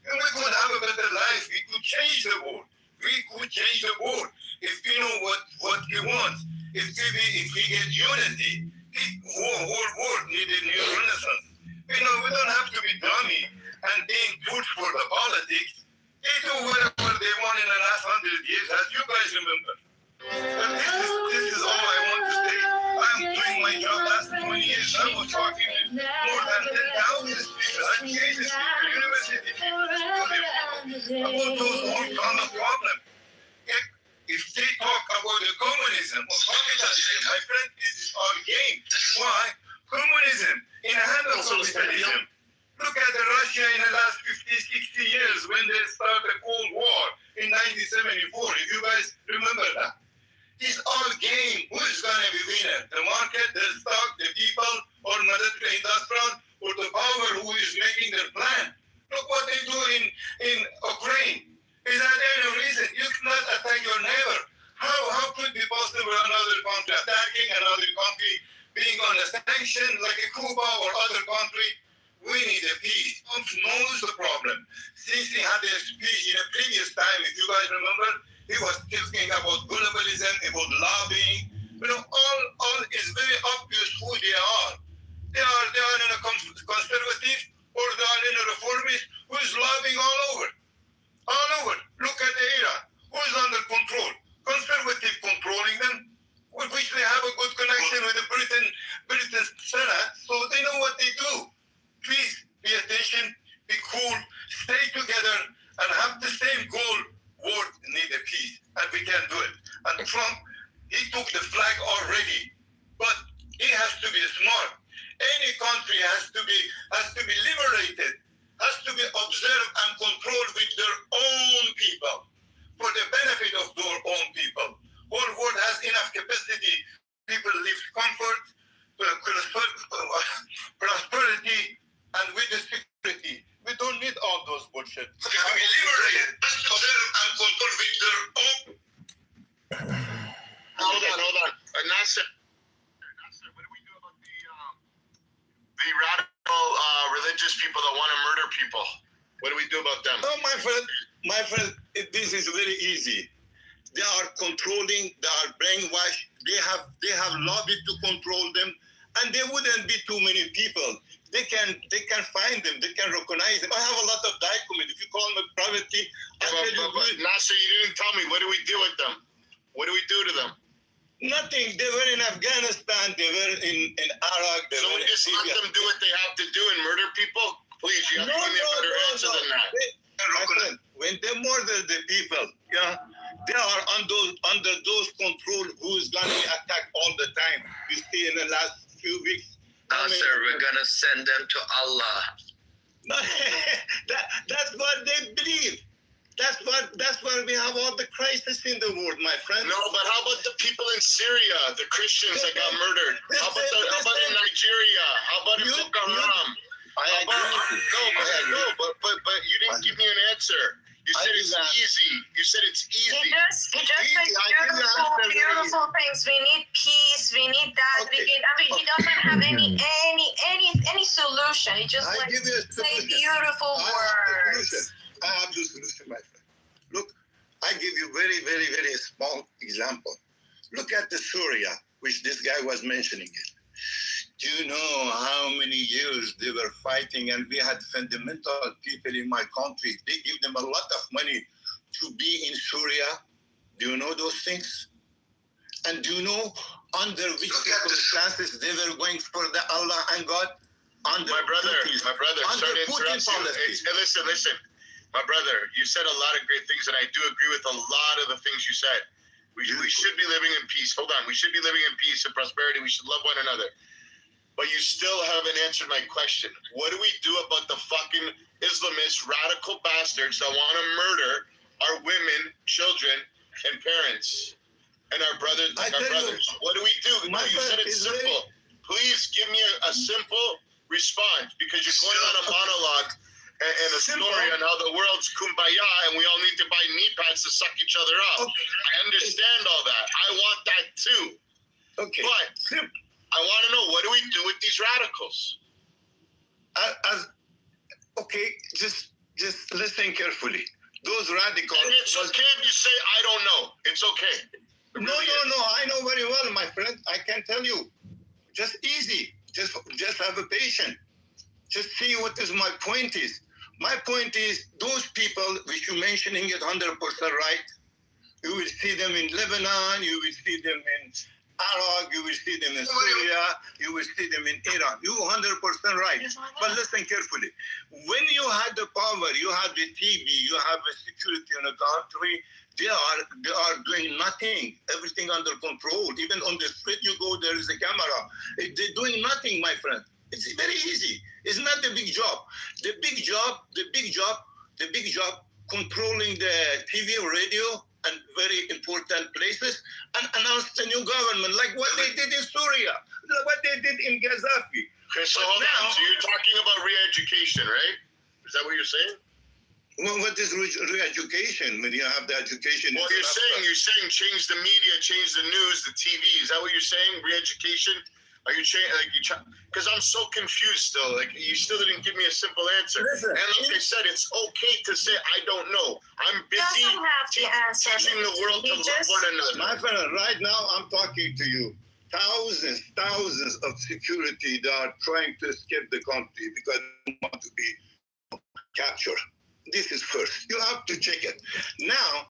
And we could have a better life. We could change the world. We could change the world if we know what we want. If we get unity, the whole world needed new renaissance. We don't have to be dummy and being put for the politics. They do whatever they want in the last 100 years, as you guys remember. But this is all I want to say. I'm doing my job last 20 years. I was talking with more than 10,000 people. I changed the university people, about those all kind of problems. If they talk about the communism or capitalism, my friend, this is our game. Why? Communism in the hand of capitalism. Look at Russia in the last 50, 60 years when they started the Cold War in 1974. If you guys remember that. It's all game. Who is going to be winner? The market, the stock, the people, or military industrial, or the power who is making their plan? Look what they do in Ukraine. Is that any reason? You cannot attack your neighbor. How could it be possible another country attacking another country, being on a sanction like a Cuba or other country? We need a peace. Trump knows the problem. Since he had a speech in a previous time, if you guys remember, he was talking about globalism, about lobbying. All is very obvious who they are. They are in a conservative or they are in a reformist who is lobbying all over. All over. Look at Iran. Who is under control? Conservative controlling them, which they have a good connection with the Britain Senate, so they know what they do. Please be attention, be cool, stay together, and have the same goal. World need a peace, and we can do it. And Trump, he took the flag already, but he has to be smart. Any country has to be liberated, has to be observed and controlled with their own people, for the benefit of their own people. Whole world has enough capacity. People live comfort, prosperity, and with the security. We don't need all those bullshit. To be liberated, has to observe and control with their own. Hold on. Nasser, what do we do about the radical religious people that want to murder people? What do we do about them? Oh, my friend, this is very easy. They are controlling, they are brainwashed, they have lobbied to control them, and there wouldn't be too many people. They can find them, they can recognize them. I have a lot of documents. If you call me privately, Nasser, you didn't tell me. What do we do with them? What do we do to them? Nothing. They were in Afghanistan, they were in Iraq. So we just let them do what they have to do and murder people? Please, you have to give me a better answer than that. When they murder the people, they are under those control who is going to attack all the time. You see in the last few weeks. Sir, we're going to send them to Allah. That's what they believe. That's why we have all the crisis in the world, my friend. No, but how about the people in Syria, the Christians that got murdered? How about in Nigeria? How about in Boko Haram? I agree. No, but you didn't give me an answer. You said it's easy. You said it's easy. He just said beautiful things. We need peace. We need that. Okay. He doesn't have any solution. He just say beautiful words. I have the solution, my friend. Look, I give you very, very, very small example. Look at the Syria, which this guy was mentioning it. Do you know how many years they were fighting? And we had fundamental people in my country. They give them a lot of money to be in Syria. Do you know those things? And do you know under which circumstances they were going for the Allah and God? Under my brother, under sorry to interrupt you. Listen. My brother, you said a lot of great things, and I do agree with a lot of the things you said. We should be living in peace. Hold on. We should be living in peace and prosperity. We should love one another. But you still haven't answered my question. What do we do about the fucking Islamist radical bastards that want to murder our women, children, and parents, and our brothers? What do we do? No, you said it's simple. Please give me a simple response, because you're going on a monologue. and a story on how the world's kumbaya and we all need to buy knee pads to suck each other up. Okay. I understand all that. I want that too. Okay. But I want to know, what do we do with these radicals? Okay, just listen carefully. Those radicals. And it's okay if you say I don't know. It's okay. No. I know very well, my friend. I can tell you. Just easy. Just have a patience. Just see what is my point is. My point is those people which you're mentioning it 100% right. You will see them in Lebanon. You will see them in Iraq. You will see them in Syria. You will see them in Iran. You're 100% right. But listen carefully. When you had the power, you had the TV, you have the security in the country. They are doing nothing. Everything under control. Even on the street you go, there is a camera. They're doing nothing, my friend. It's very easy. It's not a big job. The big job, controlling the TV, radio, and very important places, and announce the new government, like what they did in Syria, what they did in Gaddafi. Okay, so hold on. So you're talking about re-education, right? Is that what you're saying? Well, what is re-education? When you have the education. Well, you're saying change the media, change the news, the TV. Is that what you're saying? Re-education? Are you because I'm so confused still. Like, you still didn't give me a simple answer. Listen, and like I said, it's okay to say I don't know. I'm busy teaching the world to love one another. My friend, right now I'm talking to you. Thousands of security that are trying to escape the country because they want to be captured. This is first. You have to check it. Now,